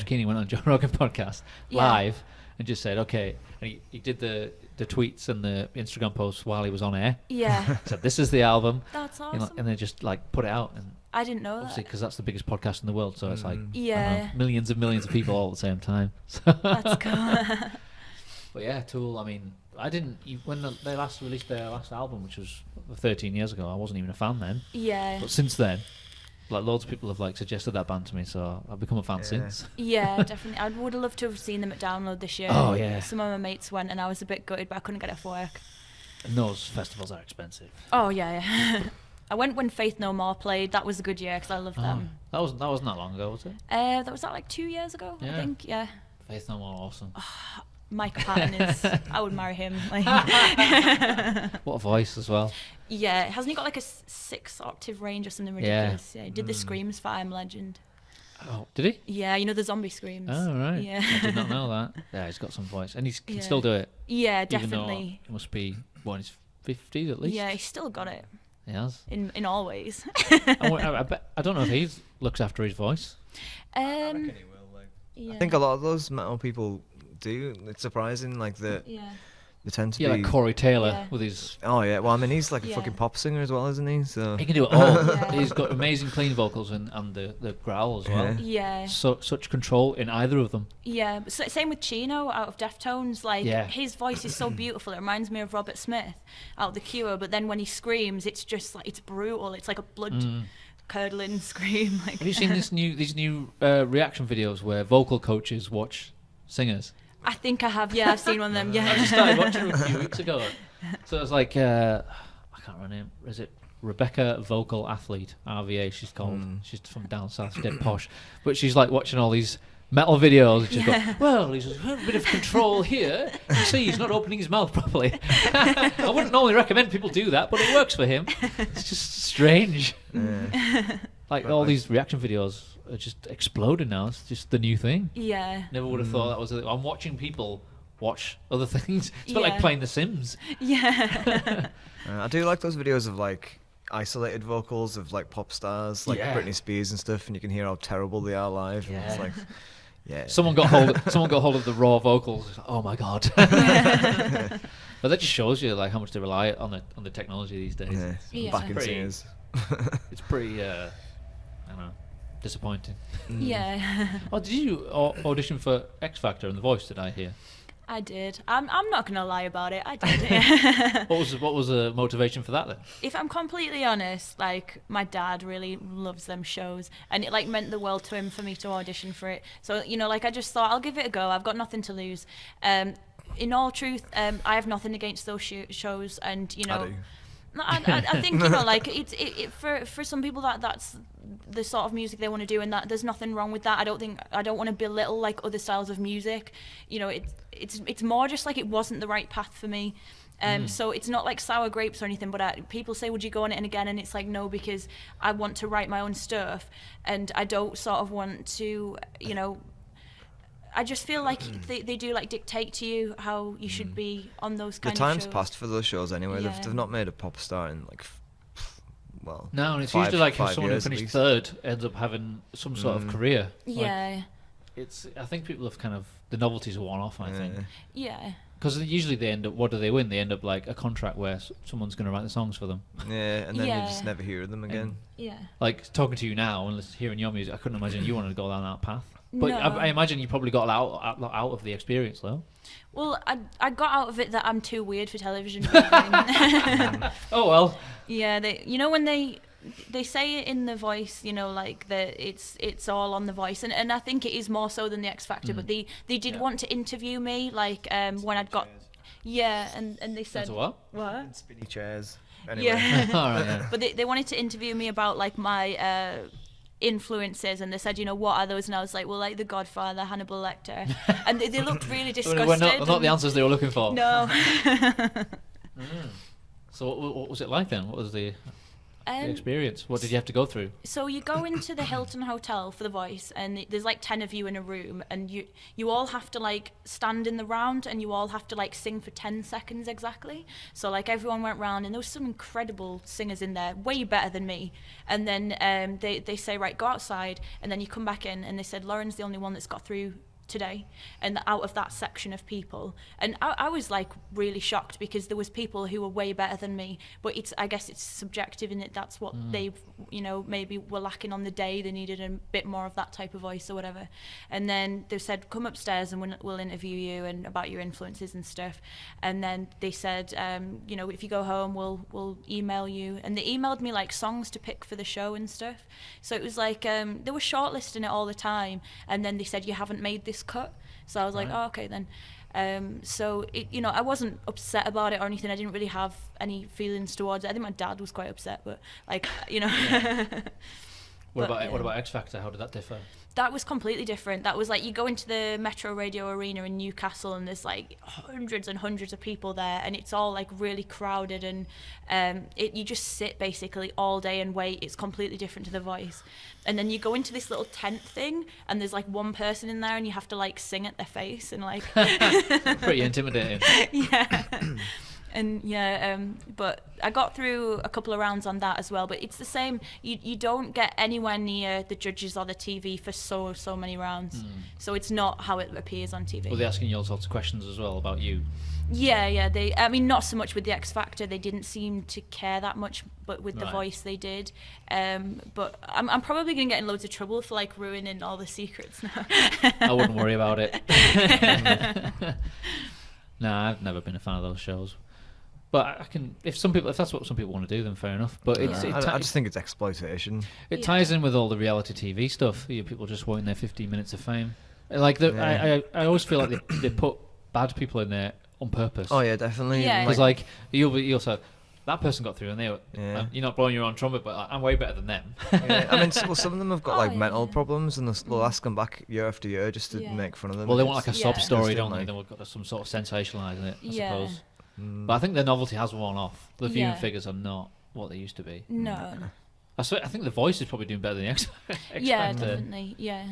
Speaker 1: Keeney went on Joe Rogan podcast live and just said okay. And he did the tweets and the Instagram posts while he was on air.
Speaker 2: Yeah.
Speaker 1: Said this is the album.
Speaker 2: That's awesome.
Speaker 1: And they just like put it out. And
Speaker 2: I didn't know
Speaker 1: obviously,
Speaker 2: that.
Speaker 1: Because that's the biggest podcast in the world, so it's like millions of people all at the same time. So
Speaker 2: that's cool.
Speaker 1: But yeah, Tool. I mean, when they last released their last album, which was 13 years ago, I wasn't even a fan then.
Speaker 2: Yeah.
Speaker 1: But since then, like loads of people have like suggested that band to me, so I've become a fan since.
Speaker 2: Yeah, definitely. I would have loved to have seen them at Download this year.
Speaker 1: Oh yeah.
Speaker 2: Some of my mates went, and I was a bit gutted, but I couldn't get it for work.
Speaker 1: And those festivals are expensive.
Speaker 2: Oh yeah. I went when Faith No More played. That was a good year because I loved them.
Speaker 1: That wasn't that long ago, was it?
Speaker 2: That was like 2 years ago, I think. Yeah.
Speaker 1: Faith No More, awesome.
Speaker 2: Mike Patton is. I would marry him. Like.
Speaker 1: What a voice as well.
Speaker 2: Yeah, hasn't he got like a 6-octave range or something ridiculous? Yeah, he did the screams for I'm Legend.
Speaker 1: Oh, did he?
Speaker 2: Yeah, you know the zombie screams.
Speaker 1: Oh right.
Speaker 2: Yeah.
Speaker 1: I did not know that. Yeah, he's got some voice, and he can still do it.
Speaker 2: Yeah,
Speaker 1: even
Speaker 2: definitely.
Speaker 1: though he must be in his 50s at least.
Speaker 2: Yeah, he's still got it.
Speaker 1: He has.
Speaker 2: In all ways.
Speaker 1: I don't know if he looks after his voice.
Speaker 3: I reckon he will. Like,
Speaker 2: Yeah.
Speaker 3: I think a lot of those metal people do. It's surprising, like they tend to be
Speaker 1: like Corey Taylor with his.
Speaker 3: Oh yeah, well I mean he's like a fucking pop singer as well, isn't he? So
Speaker 1: he can do it all. He's got amazing clean vocals and the growl as well.
Speaker 2: Yeah.
Speaker 1: Such control in either of them.
Speaker 2: Yeah, but same with Chino out of Deftones. Like his voice is so beautiful. It reminds me of Robert Smith out of The Cure. But then when he screams, it's just like it's brutal. It's like a blood curdling scream. Like.
Speaker 1: Have you seen these new reaction videos where vocal coaches watch singers?
Speaker 2: I think I have. Yeah, I've seen one of them. Yeah.
Speaker 1: I just started watching them a few weeks ago. So it's like I can't remember her name. Is it Rebecca Vocal Athlete, RVA? She's called. She's from down south. She's dead posh, but she's like watching all these metal videos. And she's going, well, he's a bit of control here. You see, he's not opening his mouth properly. I wouldn't normally recommend people do that, but it works for him. It's just strange. Like all these reaction videos are just exploding now. It's just the new thing.
Speaker 2: Yeah.
Speaker 1: Never would have thought that was. I'm watching people watch other things. It's a bit like playing The Sims.
Speaker 2: Yeah.
Speaker 3: I do like those videos of like isolated vocals of like pop stars, like Britney Spears and stuff, and you can hear how terrible they are live. And it's like, Someone got hold of the raw vocals. Oh my god. But that just shows you like how much they rely on the technology these days. Backing singers.
Speaker 1: It's pretty. I don't know. Disappointing.
Speaker 2: Yeah.
Speaker 1: Oh, did you audition for X Factor and The Voice? Did I hear?
Speaker 2: I did. I'm not gonna lie about it. I did.
Speaker 1: What was the motivation for that then?
Speaker 2: If I'm completely honest, like my dad really loves them shows, and it like meant the world to him for me to audition for it. So like I just thought I'll give it a go. I've got nothing to lose. In all truth, I have nothing against those shows, and
Speaker 3: I do.
Speaker 2: I think like it's for some people that's the sort of music they want to do, and that there's nothing wrong with that. I don't want to belittle like other styles of music. It's more just like it wasn't the right path for me. So it's not like sour grapes or anything, but people say, would you go on it and again? And it's like, no, because I want to write my own stuff, and I don't sort of want to, I just feel like they do like dictate to you how you should be on those kind of shows.
Speaker 3: The time's passed for those shows anyway.
Speaker 2: Yeah.
Speaker 3: They've not made a pop star in like,
Speaker 1: no, and it's usually like if someone who finished third ends up having some sort of career.
Speaker 2: Yeah.
Speaker 1: Like, I think people have kind of the novelty's a one-off. I think.
Speaker 2: Yeah.
Speaker 1: Because usually they end up. What do they win? They end up like a contract where someone's going to write the songs for them.
Speaker 3: Yeah, and then you just never hear them again.
Speaker 1: Like talking to you now and hearing your music, I couldn't imagine you wanted to go down that path. But
Speaker 2: No.
Speaker 1: I imagine you probably got out of the experience, though.
Speaker 2: Well, I got out of it that I'm too weird for television.
Speaker 1: Oh well.
Speaker 2: Yeah, when they say it in The Voice, like that it's all on The Voice, and I think it is more so than the X Factor. But they did want to interview me, like when I'd got and they said
Speaker 1: what?
Speaker 2: What?
Speaker 3: Spinny chairs. Anyway.
Speaker 2: Yeah.
Speaker 1: All right. Yeah.
Speaker 2: But they wanted to interview me about like my influences, and they said, what are those? And I was like, well, like The Godfather, Hannibal Lecter, and they looked really disgusted.
Speaker 1: Well, not the answers they were looking for.
Speaker 2: No.
Speaker 1: So what was it like then? What was the? the experience? What did you have to go through?
Speaker 2: So you go into the Hilton Hotel for The Voice, and there's like 10 of you in a room, and you all have to like stand in the round, and you all have to like sing for 10 seconds exactly. So like everyone went round, and there was some incredible singers in there, way better than me. And then they say, right, go outside, and then you come back in, and they said Lauren's the only one that's got through today, and out of that section of people. And I was like really shocked, because there was people who were way better than me, but I guess it's subjective in it. That's what they, you know, maybe were lacking on the day. They needed a bit more of that type of voice or whatever. And then they said, come upstairs and we'll interview you and about your influences and stuff. And then they said, you know, if you go home, we'll email you. And they emailed me like songs to pick for the show and stuff. So it was like they were shortlisting it all the time, and then they said, you haven't made this cut. So I was like, oh, okay then. So it, you know, I wasn't upset about it or anything. I didn't really have any feelings towards it. I think my dad was quite upset, but like, you know.
Speaker 1: What about X Factor? How did that differ?
Speaker 2: That was completely different. That was like, you go into the Metro Radio Arena in Newcastle, and there's like hundreds and hundreds of people there, and it's all like really crowded, and you just sit basically all day and wait. It's completely different to The Voice. And then you go into this little tent thing, and there's like one person in there, and you have to like sing at their face, and like
Speaker 1: pretty intimidating.
Speaker 2: Yeah. And but I got through a couple of rounds on that as well. But it's the same. You don't get anywhere near the judges or the TV for so many rounds. So it's not how it appears on TV.
Speaker 1: Were they asking you all sorts of questions as well about you?
Speaker 2: Yeah. I mean, not so much with the X Factor. They didn't seem to care that much, but with The Voice they did. But I'm probably going to get in loads of trouble for like ruining all the secrets now.
Speaker 1: I wouldn't worry about it. No, I've never been a fan of those shows. But I can, if that's what some people want to do, then fair enough. But
Speaker 3: I just think it's exploitation.
Speaker 1: It ties in with all the reality TV stuff. People just wanting their 15 minutes of fame. Like I always feel like they put bad people in there on purpose.
Speaker 3: Oh yeah, definitely.
Speaker 2: Yeah.
Speaker 1: Because like you'll also, that person got through, and you're not blowing your own trumpet, but I'm way better than them.
Speaker 3: Yeah. I mean, some of them have got mental problems, and they'll ask them back year after year just to make fun of them.
Speaker 1: Well, they want like a sob story, don't they? Then we've got some sort of sensationalising it, I suppose. But I think the novelty has worn off. The viewing figures are not what they used to be.
Speaker 2: No.
Speaker 1: I think The Voice is probably doing better than the X Factor.
Speaker 2: Yeah, definitely. Yeah.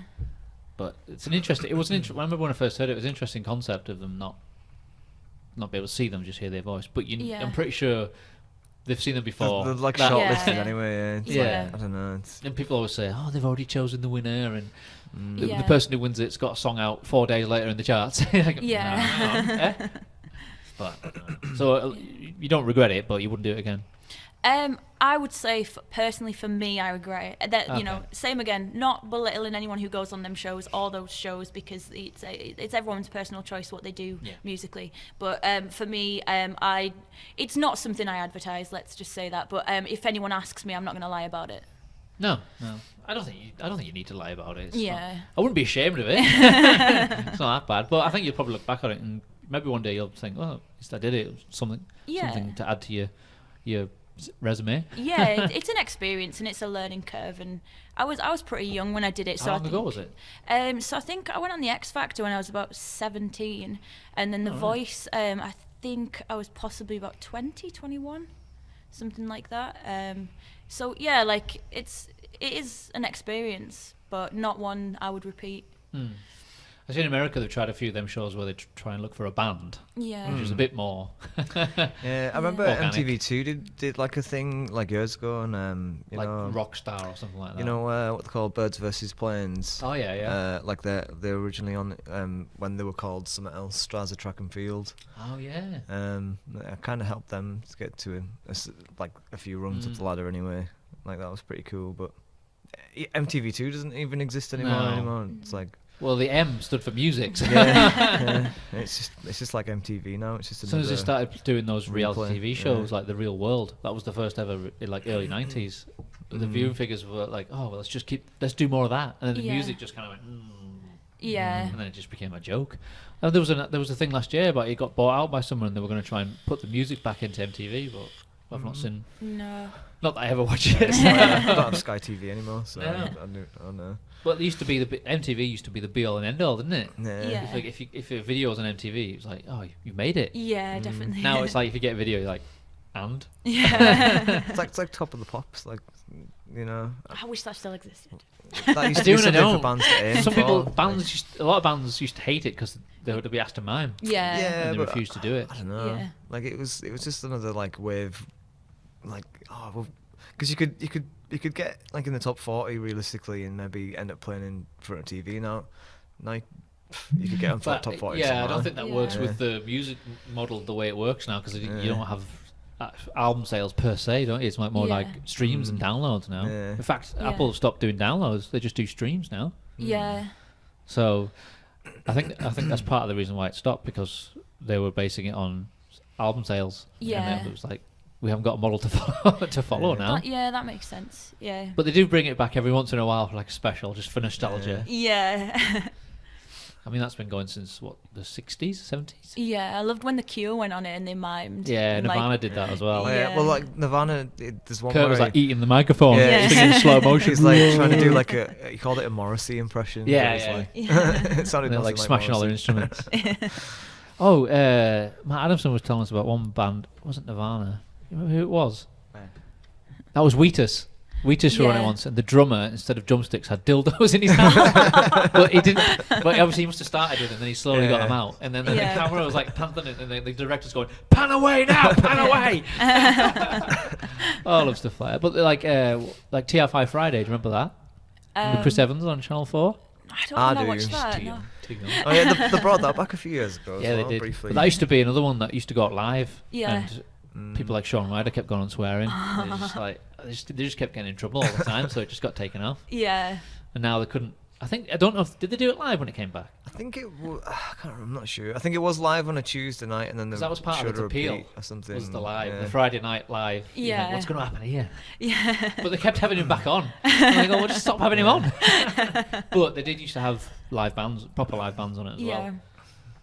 Speaker 1: But it's an interesting. It was an I remember when I first heard it. It was an interesting concept of them not be able to see them, just hear their voice. But I'm pretty sure they've seen them before.
Speaker 3: They're like shortlisted anyway.
Speaker 2: Yeah.
Speaker 3: I don't know.
Speaker 1: And people always say, "Oh, they've already chosen the winner," and the person who wins it's got a song out 4 days later in the charts. Like,
Speaker 2: yeah.
Speaker 1: But so you don't regret it, but you wouldn't do it again.
Speaker 2: I would say, personally, for me, I regret it. That, you know, same again, not belittling anyone who goes on them shows, all those shows, because it's everyone's personal choice what they do musically. But for me, it's not something I advertise. Let's just say that. But if anyone asks me, I'm not going to lie about it.
Speaker 1: No, I don't think you need to lie about it.
Speaker 2: I
Speaker 1: wouldn't be ashamed of it. It's not that bad. But I think you'll probably look back on it and maybe one day you'll think, well, at least I did it. Something to add to your resume.
Speaker 2: Yeah, it's an experience and it's a learning curve. And I was pretty young when I did it. So
Speaker 1: How long ago was it?
Speaker 2: So I think I went on the X Factor when I was about 17, and then The Voice. I think I was possibly about 20, 21, something like that. So yeah, like it is an experience, but not one I would repeat.
Speaker 1: I see in America they've tried a few of them shows where they try and look for a band, which is a bit more.
Speaker 3: Yeah, I remember MTV2 did like a thing like years ago, and you
Speaker 1: like
Speaker 3: know,
Speaker 1: Rockstar or something like that.
Speaker 3: You know what they call Birds versus Planes?
Speaker 1: Oh yeah.
Speaker 3: Like they originally on when they were called something else, Strasser Track and Field.
Speaker 1: Oh yeah.
Speaker 3: I kind of helped them to get to like a few rungs up the ladder anyway. Like that was pretty cool, but MTV2 doesn't even exist anymore. It's like.
Speaker 1: Well, the M stood for music. So
Speaker 3: yeah. It's just like MTV now. It's just
Speaker 1: as soon as they started doing those reality TV shows,
Speaker 3: yeah.
Speaker 1: like The Real World, that was the first ever, in like early 90s. The viewing figures were like, oh, well, let's do more of that, and then the music just kind of went,
Speaker 2: yeah,
Speaker 1: and then it just became a joke. And there was a thing last year about it got bought out by someone, and they were going to try and put the music back into MTV, but I've not seen.
Speaker 2: No.
Speaker 1: Not that I ever watch it.
Speaker 3: I don't have Sky TV anymore, so I don't know.
Speaker 1: But it used to be MTV used to be the be all and end all, didn't it?
Speaker 3: Yeah.
Speaker 1: If a video was on MTV, it was like, oh, you made it.
Speaker 2: Yeah, definitely.
Speaker 1: Now it's like if you get a video, you're like, and
Speaker 2: Yeah.
Speaker 3: It's like Top of the Pops, like, you know.
Speaker 2: I wish that still existed.
Speaker 3: That used to
Speaker 1: do
Speaker 3: be
Speaker 1: and I
Speaker 3: something for
Speaker 1: don't.
Speaker 3: bands to aim
Speaker 1: Some
Speaker 3: for,
Speaker 1: people,
Speaker 3: like-
Speaker 1: a lot of bands used to hate it because they would be asked to mime.
Speaker 2: Yeah.
Speaker 3: Yeah,
Speaker 1: And they
Speaker 3: but
Speaker 1: refused to do it.
Speaker 3: I don't know.
Speaker 2: Yeah.
Speaker 3: Like it was just another like wave, like because you could get like in the top 40 realistically and maybe end up playing in front of TV now. You could get on
Speaker 1: But,
Speaker 3: top 40.
Speaker 1: yeah, I
Speaker 3: somewhere.
Speaker 1: don't think that
Speaker 2: Yeah.
Speaker 1: works with the music model the way it works now because you
Speaker 3: Yeah.
Speaker 1: don't have album sales per se, don't you? It's like more
Speaker 2: Yeah.
Speaker 1: like streams and downloads now.
Speaker 3: Yeah.
Speaker 1: In fact,
Speaker 2: Yeah.
Speaker 1: Apple stopped doing downloads; they just do streams now.
Speaker 2: Yeah.
Speaker 1: So, I think that's part of the reason why it stopped because they were basing it on album sales.
Speaker 2: Yeah.
Speaker 1: And then it was like we haven't got a model to follow now.
Speaker 2: That makes sense. Yeah.
Speaker 1: But they do bring it back every once in a while for like a special, just for nostalgia.
Speaker 2: Yeah.
Speaker 1: I mean, that's been going since what, the 60s, 70s.
Speaker 2: Yeah, I loved when The Cure went on it and they mimed.
Speaker 1: Yeah,
Speaker 2: and,
Speaker 1: Nirvana
Speaker 2: like,
Speaker 1: did that as well.
Speaker 3: Oh, yeah.
Speaker 2: Yeah.
Speaker 3: Well, like Nirvana, there's one
Speaker 1: Kurt
Speaker 3: where
Speaker 1: was like eating the microphone,
Speaker 3: Yeah.
Speaker 1: singing in slow motion.
Speaker 3: he's like trying to do like he called it a Morrissey impression. but
Speaker 1: Yeah,
Speaker 3: it was
Speaker 1: yeah.
Speaker 3: like,
Speaker 2: Yeah.
Speaker 3: it sounded
Speaker 1: And they're
Speaker 3: nothing
Speaker 1: like smashing all their
Speaker 3: Morrissey.
Speaker 1: instruments. Oh, Matt Adamson was telling us about one band. It wasn't Nirvana. You remember who it was? That was Wheatus. Wheatus were on it
Speaker 2: Yeah.
Speaker 1: once, and the drummer, instead of drumsticks, had dildos in his hand. But he didn't. But obviously, he must have started with it, and then he slowly got
Speaker 3: Yeah.
Speaker 1: them out. And then
Speaker 2: Yeah.
Speaker 1: the camera was like panting it, and the director's going, "Pan away now, pan away!" All of stuff like that. But like TR5 Friday, do you remember that? With Chris Evans on Channel 4.
Speaker 2: I don't
Speaker 3: I
Speaker 2: know
Speaker 3: do.
Speaker 2: watch that.
Speaker 1: Too
Speaker 2: No.
Speaker 1: young, too young.
Speaker 3: Oh yeah, they brought that back a few years ago.
Speaker 1: Yeah,
Speaker 3: as
Speaker 1: they
Speaker 3: well,
Speaker 1: did.
Speaker 3: briefly.
Speaker 1: But that used to be another one that used to go out live.
Speaker 2: Yeah.
Speaker 1: And people like Sean Ryder kept going on swearing. And it was just like they just kept getting in trouble all the time, so it just got taken off.
Speaker 2: Yeah.
Speaker 1: And now they couldn't. I don't know. Did they do it live when it came back?
Speaker 3: I think it was. I can't remember. I'm not sure. I think it was live on a Tuesday night, and then
Speaker 1: Because that was part of its appeal.
Speaker 3: or something.
Speaker 1: Was the live,
Speaker 3: yeah.
Speaker 1: the Friday night live? You think,
Speaker 2: Yeah.
Speaker 1: what's going to happen here?
Speaker 2: Yeah.
Speaker 1: But they kept having him back on. And I go, well, just stop having him on. But they did used to have live bands, proper live bands on it as
Speaker 2: Yeah.
Speaker 1: well,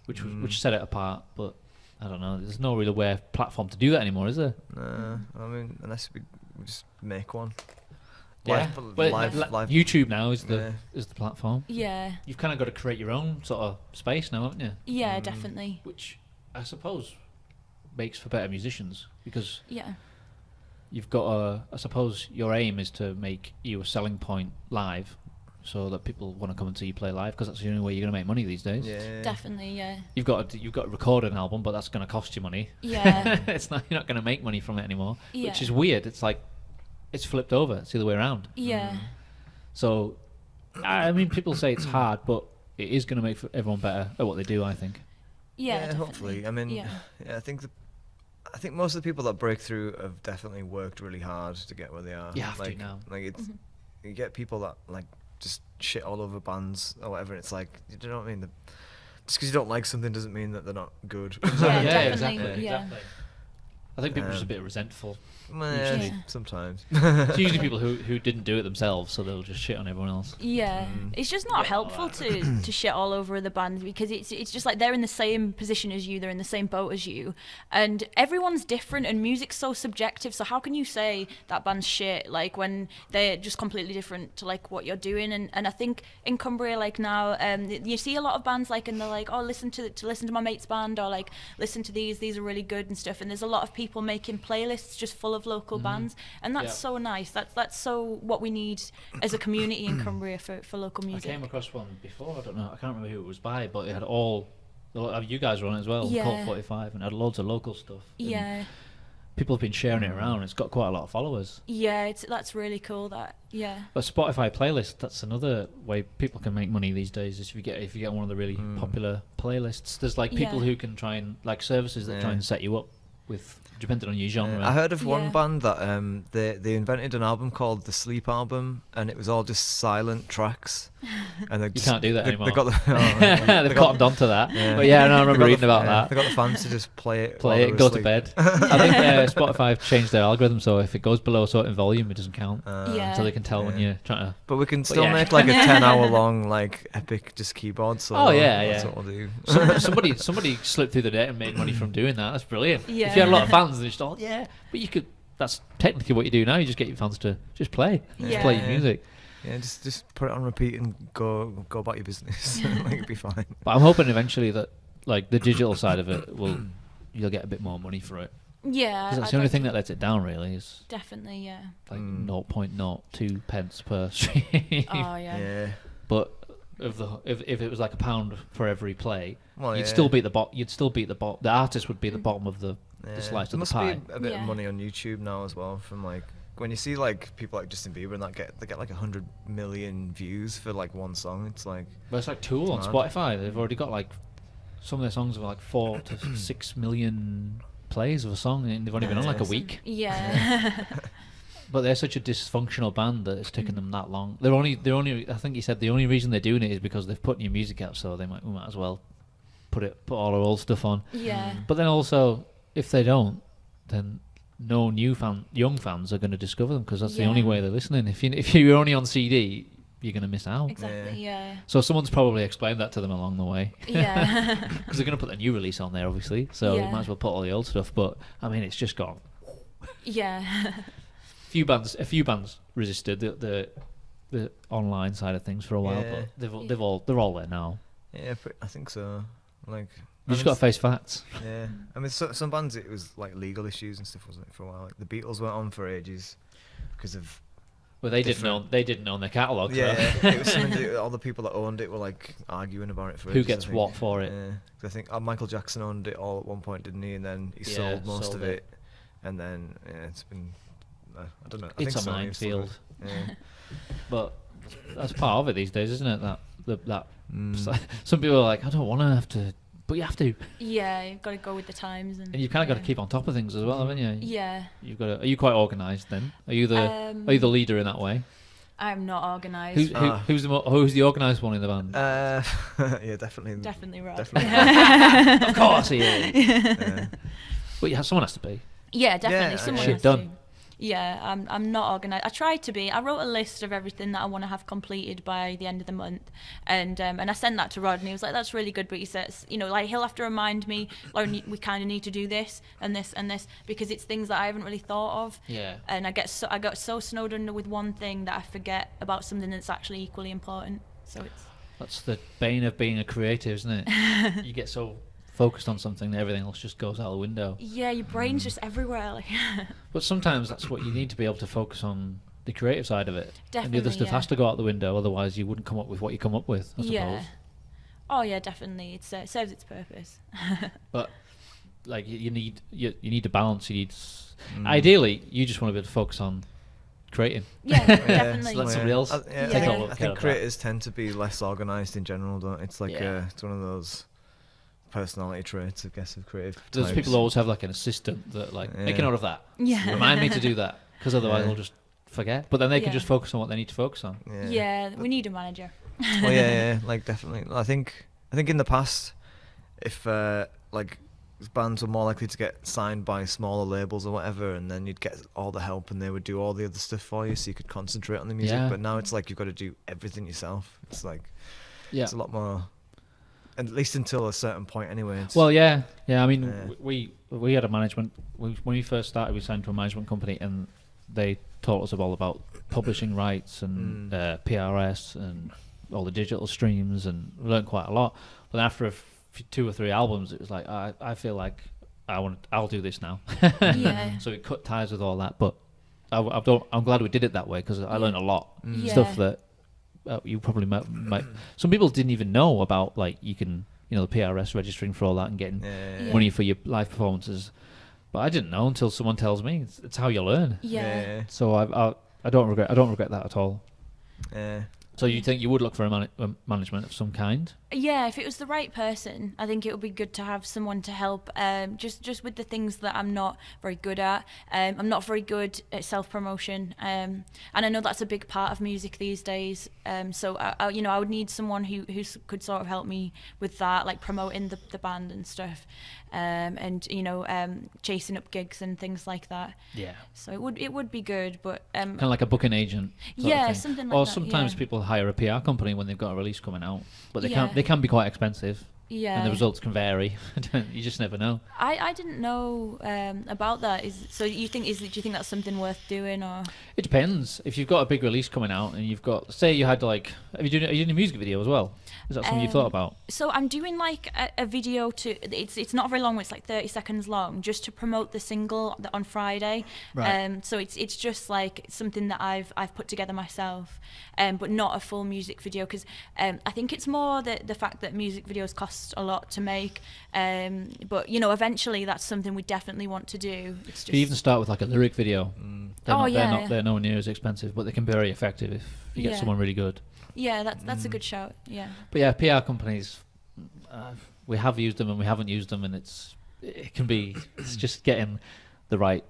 Speaker 1: which set it apart. But I don't know. There's no real platform to do that anymore, is there?
Speaker 3: Nah, I mean, unless we just make one.
Speaker 1: Yeah, but
Speaker 3: Live.
Speaker 1: YouTube now is
Speaker 3: Yeah.
Speaker 1: the platform.
Speaker 2: Yeah.
Speaker 1: You've kind of got to create your own sort of space now, haven't you?
Speaker 2: Yeah, definitely.
Speaker 1: Which I suppose makes for better musicians because
Speaker 2: Yeah.
Speaker 1: you've got I suppose your aim is to make you a selling point live, so that people want to come and see you play live because that's the only way you're going to make money these days.
Speaker 3: Yeah.
Speaker 2: Definitely, yeah.
Speaker 1: You've got to record an album, but that's going to cost you money.
Speaker 2: Yeah.
Speaker 1: You're not going to make money from it anymore,
Speaker 2: Yeah.
Speaker 1: which is weird. It's like it's flipped over. It's the other way around.
Speaker 2: Yeah.
Speaker 1: So, I mean, people say it's hard, but it is going to make everyone better at what they do, I think.
Speaker 2: Yeah, definitely.
Speaker 3: hopefully. I mean,
Speaker 2: Yeah.
Speaker 3: I think most of the people that break through have definitely worked really hard to get where they are.
Speaker 1: You have to
Speaker 3: like,
Speaker 1: now.
Speaker 3: Like it's, you get people that like just shit all over bands or whatever. It's like, you know what I mean? Just because you don't like something doesn't mean that they're not good.
Speaker 2: Yeah, definitely,
Speaker 1: exactly.
Speaker 2: yeah.
Speaker 1: I think people are just a bit resentful.
Speaker 3: Yeah,
Speaker 2: Usually.
Speaker 3: sometimes.
Speaker 1: It's usually people who didn't do it themselves, so they'll just shit on everyone else.
Speaker 2: Yeah, it's just not helpful to shit all over other bands because it's just like they're in the same position as you, they're in the same boat as you, and everyone's different and music's so subjective. So how can you say that band's shit like when they're just completely different to like what you're doing? And I think in Cumbria like now, you see a lot of bands like and they're like, oh, listen to my mate's band, or like listen to these are really good and stuff. And there's a lot of people making playlists just full of local bands, and that's so nice. That's so what we need as a community in Cumbria for local music.
Speaker 1: I came across one before. I don't know. I can't remember who it was by, but it had all. You guys were on it as well.
Speaker 2: Yeah.
Speaker 1: Cult 45, and it had loads of local stuff. and
Speaker 2: Yeah,
Speaker 1: people have been sharing it around. It's got quite a lot of followers.
Speaker 2: yeah, that's really cool. That
Speaker 1: But Spotify playlist, that's another way people can make money these days. Is if you get one of the really popular playlists. There's like people
Speaker 2: Yeah.
Speaker 1: who can try and like services that try and set you up with depending on your genre.
Speaker 3: I heard of
Speaker 2: Yeah.
Speaker 3: one band that they invented an album called the Sleep Album, and it was all just silent tracks. And they
Speaker 1: can't do that anymore.
Speaker 3: They got the,
Speaker 1: They've cottoned onto that.
Speaker 3: Yeah.
Speaker 1: But yeah, no, I remember
Speaker 3: They got
Speaker 1: reading
Speaker 3: the-
Speaker 1: about
Speaker 3: yeah,
Speaker 1: that.
Speaker 3: They got the fans to just play it,
Speaker 1: Play it and go to bed. I think Spotify changed their algorithm, so if it goes below a certain volume, it doesn't count.
Speaker 2: Yeah.
Speaker 1: So they can tell when you're trying to.
Speaker 3: But we can still
Speaker 1: yeah.
Speaker 3: make like a 10-hour long like epic just keyboard solo.
Speaker 1: Oh, yeah,
Speaker 3: That's
Speaker 1: yeah.
Speaker 3: what we'll do.
Speaker 1: Somebody slipped through the net and made money from doing that. That's brilliant.
Speaker 2: Yeah.
Speaker 1: If you had a lot of fans, they just thought, yeah, but you could. That's technically what you do now. You just get your fans to just play, just play your
Speaker 2: Yeah.
Speaker 1: music.
Speaker 3: Yeah, just put it on repeat and go about your business. Like it'll be fine.
Speaker 1: But I'm hoping eventually that like the digital side of it you'll get a bit more money for it.
Speaker 2: Yeah.
Speaker 1: 'Cause that's the only thing that lets it down, really, is
Speaker 2: definitely, yeah.
Speaker 1: like 0.02 pence per stream.
Speaker 2: Oh, yeah.
Speaker 3: Yeah.
Speaker 1: But if it was like £1 for every play,
Speaker 3: Well,
Speaker 1: you'd still beat the bot. You'd still beat the bot. The artist would be the bottom of the slice
Speaker 3: There
Speaker 1: of the pie.
Speaker 3: must be a bit of money on YouTube now as well from like when you see like people like Justin Bieber and that get like 100 million views for like one song. It's like,
Speaker 1: but it's like Tool on
Speaker 3: mad.
Speaker 1: Spotify. They've already got like some of their songs have like 4 to 6 million plays of a song, and they've only been on like a week.
Speaker 2: Yeah.
Speaker 1: But they're such a dysfunctional band that it's taken them that long. They're only. I think he said the only reason they're doing it is because they've put new music out, so we might as well put all our old stuff on.
Speaker 2: Yeah.
Speaker 1: But then also, if they don't, then no young fans are going to discover them, because that's the only way they're listening. If you're only on CD, you're going to miss out.
Speaker 2: Exactly. Yeah.
Speaker 1: So someone's probably explained that to them along the way.
Speaker 2: Yeah.
Speaker 1: Because they're going to put the new release on there, obviously. So you might as well put all the old stuff. But I mean, it's just gone.
Speaker 2: Yeah.
Speaker 1: A few bands resisted the online side of things for a while, but they're all there now.
Speaker 3: Yeah, I think so. Like,
Speaker 1: You just got to face facts.
Speaker 3: Yeah, I mean, some bands it was like legal issues and stuff, wasn't it, for a while? Like the Beatles went on for ages because of.
Speaker 1: Well, they didn't own their catalogue.
Speaker 3: Yeah,
Speaker 1: so.
Speaker 3: it was something all the people that owned it were like arguing about it for
Speaker 1: who
Speaker 3: ages,
Speaker 1: gets
Speaker 3: I think.
Speaker 1: what for it.
Speaker 3: Yeah, 'cause I think Michael Jackson owned it all at one point, didn't he? And then he sold most of it, and then it's been. I don't know.
Speaker 1: It's a minefield. But that's part of it these days, isn't it? That some people are like, I don't want to have to, but you have to.
Speaker 2: Yeah, you've got to go with the times, and
Speaker 1: you kind of got to keep on top of things as well, haven't you?
Speaker 2: Yeah.
Speaker 1: You've got to. Are you quite organised then? Are you the leader in that way?
Speaker 2: I'm not organised.
Speaker 1: Who's the organised one in the band?
Speaker 3: Yeah, definitely.
Speaker 2: Definitely Rod.
Speaker 3: Definitely.
Speaker 1: Of course he is. But someone has to be.
Speaker 2: Yeah, definitely.
Speaker 3: Yeah,
Speaker 2: Someone
Speaker 1: shit
Speaker 2: has
Speaker 1: done.
Speaker 2: to. Yeah, I'm not organised. I try to be. I wrote a list of everything that I want to have completed by the end of the month, and I sent that to Rod, and he was like, "That's really good," but he says, like he'll have to remind me, Lauren, we kind of need to do this and this and this, because it's things that I haven't really thought of.
Speaker 1: Yeah.
Speaker 2: And I got so snowed under with one thing that I forget about something that's actually equally important. So
Speaker 1: That's the bane of being a creative, isn't it? You get so focused on something that everything else just goes out the window.
Speaker 2: Yeah, your brain's just everywhere. Like.
Speaker 1: But sometimes that's what you need to be able to focus on, the creative side of it.
Speaker 2: Definitely,
Speaker 1: and the other stuff has to go out the window, otherwise you wouldn't come up with what you come up with, I suppose.
Speaker 2: Yeah. Oh yeah, definitely. It serves its purpose.
Speaker 1: But like you need to balance. You need ideally you just want to be able to focus on creating.
Speaker 2: Yeah, definitely.
Speaker 1: So let somebody else take all
Speaker 3: I think creators tend to be less organised in general, don't it? It's like it's one of those personality traits, I guess, of creative
Speaker 1: Those
Speaker 3: types.
Speaker 1: people always have like an assistant that make a note of that.
Speaker 2: Yeah.
Speaker 1: Remind me to do that, because otherwise I'll just forget. But then they can just focus on what they need to focus on.
Speaker 2: Yeah, we need a manager.
Speaker 3: Well, yeah, like definitely. I think in the past, if like bands were more likely to get signed by smaller labels or whatever, and then you'd get all the help and they would do all the other stuff for you, so you could concentrate on the music.
Speaker 1: Yeah.
Speaker 3: But now it's like you've got to do everything yourself. It's like
Speaker 1: Yeah.
Speaker 3: it's a lot more. At least until a certain point, anyway.
Speaker 1: Well, yeah. I mean, we had a management. When we first started, we signed to a management company, and they taught us all about publishing rights and PRS and all the digital streams, and we learned quite a lot. But after 2 or 3 albums, it was like I feel like I'll do this now.
Speaker 2: Yeah.
Speaker 1: So it cut ties with all that. But I'm glad we did it that way, because I learned a lot stuff that. You probably might. Some people didn't even know about, like, you can, the PRS registering for all that and getting money for your live performances. But I didn't know until someone tells me. It's how you learn.
Speaker 2: Yeah.
Speaker 1: So I don't regret that at all.
Speaker 3: Yeah.
Speaker 1: So you think you would look for a management of some kind?
Speaker 2: Yeah, if it was the right person, I think it would be good to have someone to help. Just with the things that I'm not very good at. I'm not very good at self-promotion, and I know that's a big part of music these days. So I would need someone who could sort of help me with that, like promoting the band and stuff, and chasing up gigs and things like that.
Speaker 1: Yeah.
Speaker 2: So it would be good, but
Speaker 1: kind of like a booking agent.
Speaker 2: Yeah, something like
Speaker 1: or
Speaker 2: that.
Speaker 1: Or sometimes
Speaker 2: yeah.
Speaker 1: people hire a PR company when they've got a release coming out, but they can be quite expensive.
Speaker 2: Yeah.
Speaker 1: And the results can vary. You just never know.
Speaker 2: I didn't know about that. Do you think that's something worth doing, or?
Speaker 1: It depends. If you've got a big release coming out and you've got, say you had like, are you doing a music video as well? Is that something you thought about?
Speaker 2: So I'm doing like a video it's not very long, it's like 30 seconds long, just to promote the single on Friday.
Speaker 1: Right.
Speaker 2: So it's just like something that I've put together myself, but not a full music video, because I think it's more the fact that music videos cost a lot to make. But you know, eventually that's something we definitely want to do. It's just,
Speaker 1: you even start with like a lyric video. They're nowhere near as expensive, but they can be very effective if you get someone really good.
Speaker 2: Yeah, that's a good shout. Yeah.
Speaker 1: But yeah, PR companies, we have used them and we haven't used them, and it's just getting the right.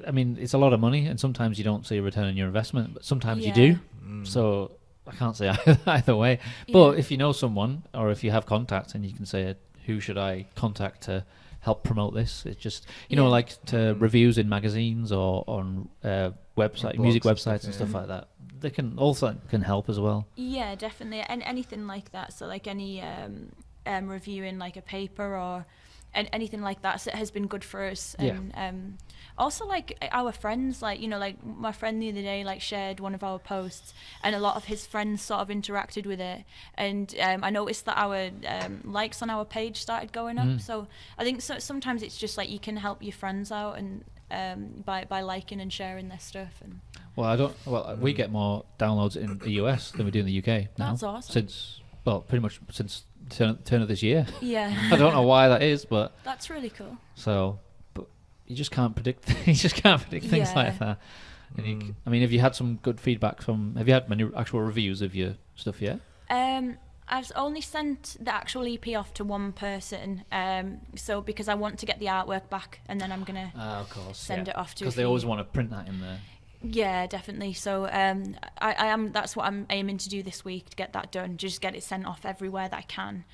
Speaker 1: I mean, it's a lot of money, and sometimes you don't see a return on your investment, but sometimes you do. So I can't say either way. But if you know someone, or if you have contacts, and you can say, who should I contact to help promote this? It's just, you know, like to reviews in magazines or on music websites and stuff like that. They can help as well.
Speaker 2: Yeah, definitely, and anything like that. So like any review in like a paper or anything like that, so it has been good for us. And also like our friends, like, you know, like my friend the other day like shared one of our posts, and a lot of his friends sort of interacted with it, and I noticed that our likes on our page started going up. So I think sometimes it's just like you can help your friends out, and by liking and sharing their stuff. And
Speaker 1: we get more downloads in the US than we do in the UK now.
Speaker 2: That's awesome.
Speaker 1: Pretty much since turn of this year.
Speaker 2: Yeah.
Speaker 1: I don't know why that is, but
Speaker 2: that's really cool.
Speaker 1: So, but you just can't predict. You just can't predict things like that. And I mean, have you had some good feedback have you had many actual reviews of your stuff yet?
Speaker 2: I've only sent the actual EP off to one person, so because I want to get the artwork back, and then I'm gonna send it off to.
Speaker 1: Because they always want to print that in there.
Speaker 2: Yeah, definitely. So that's what I'm aiming to do this week, to get that done, just get it sent off everywhere that I can.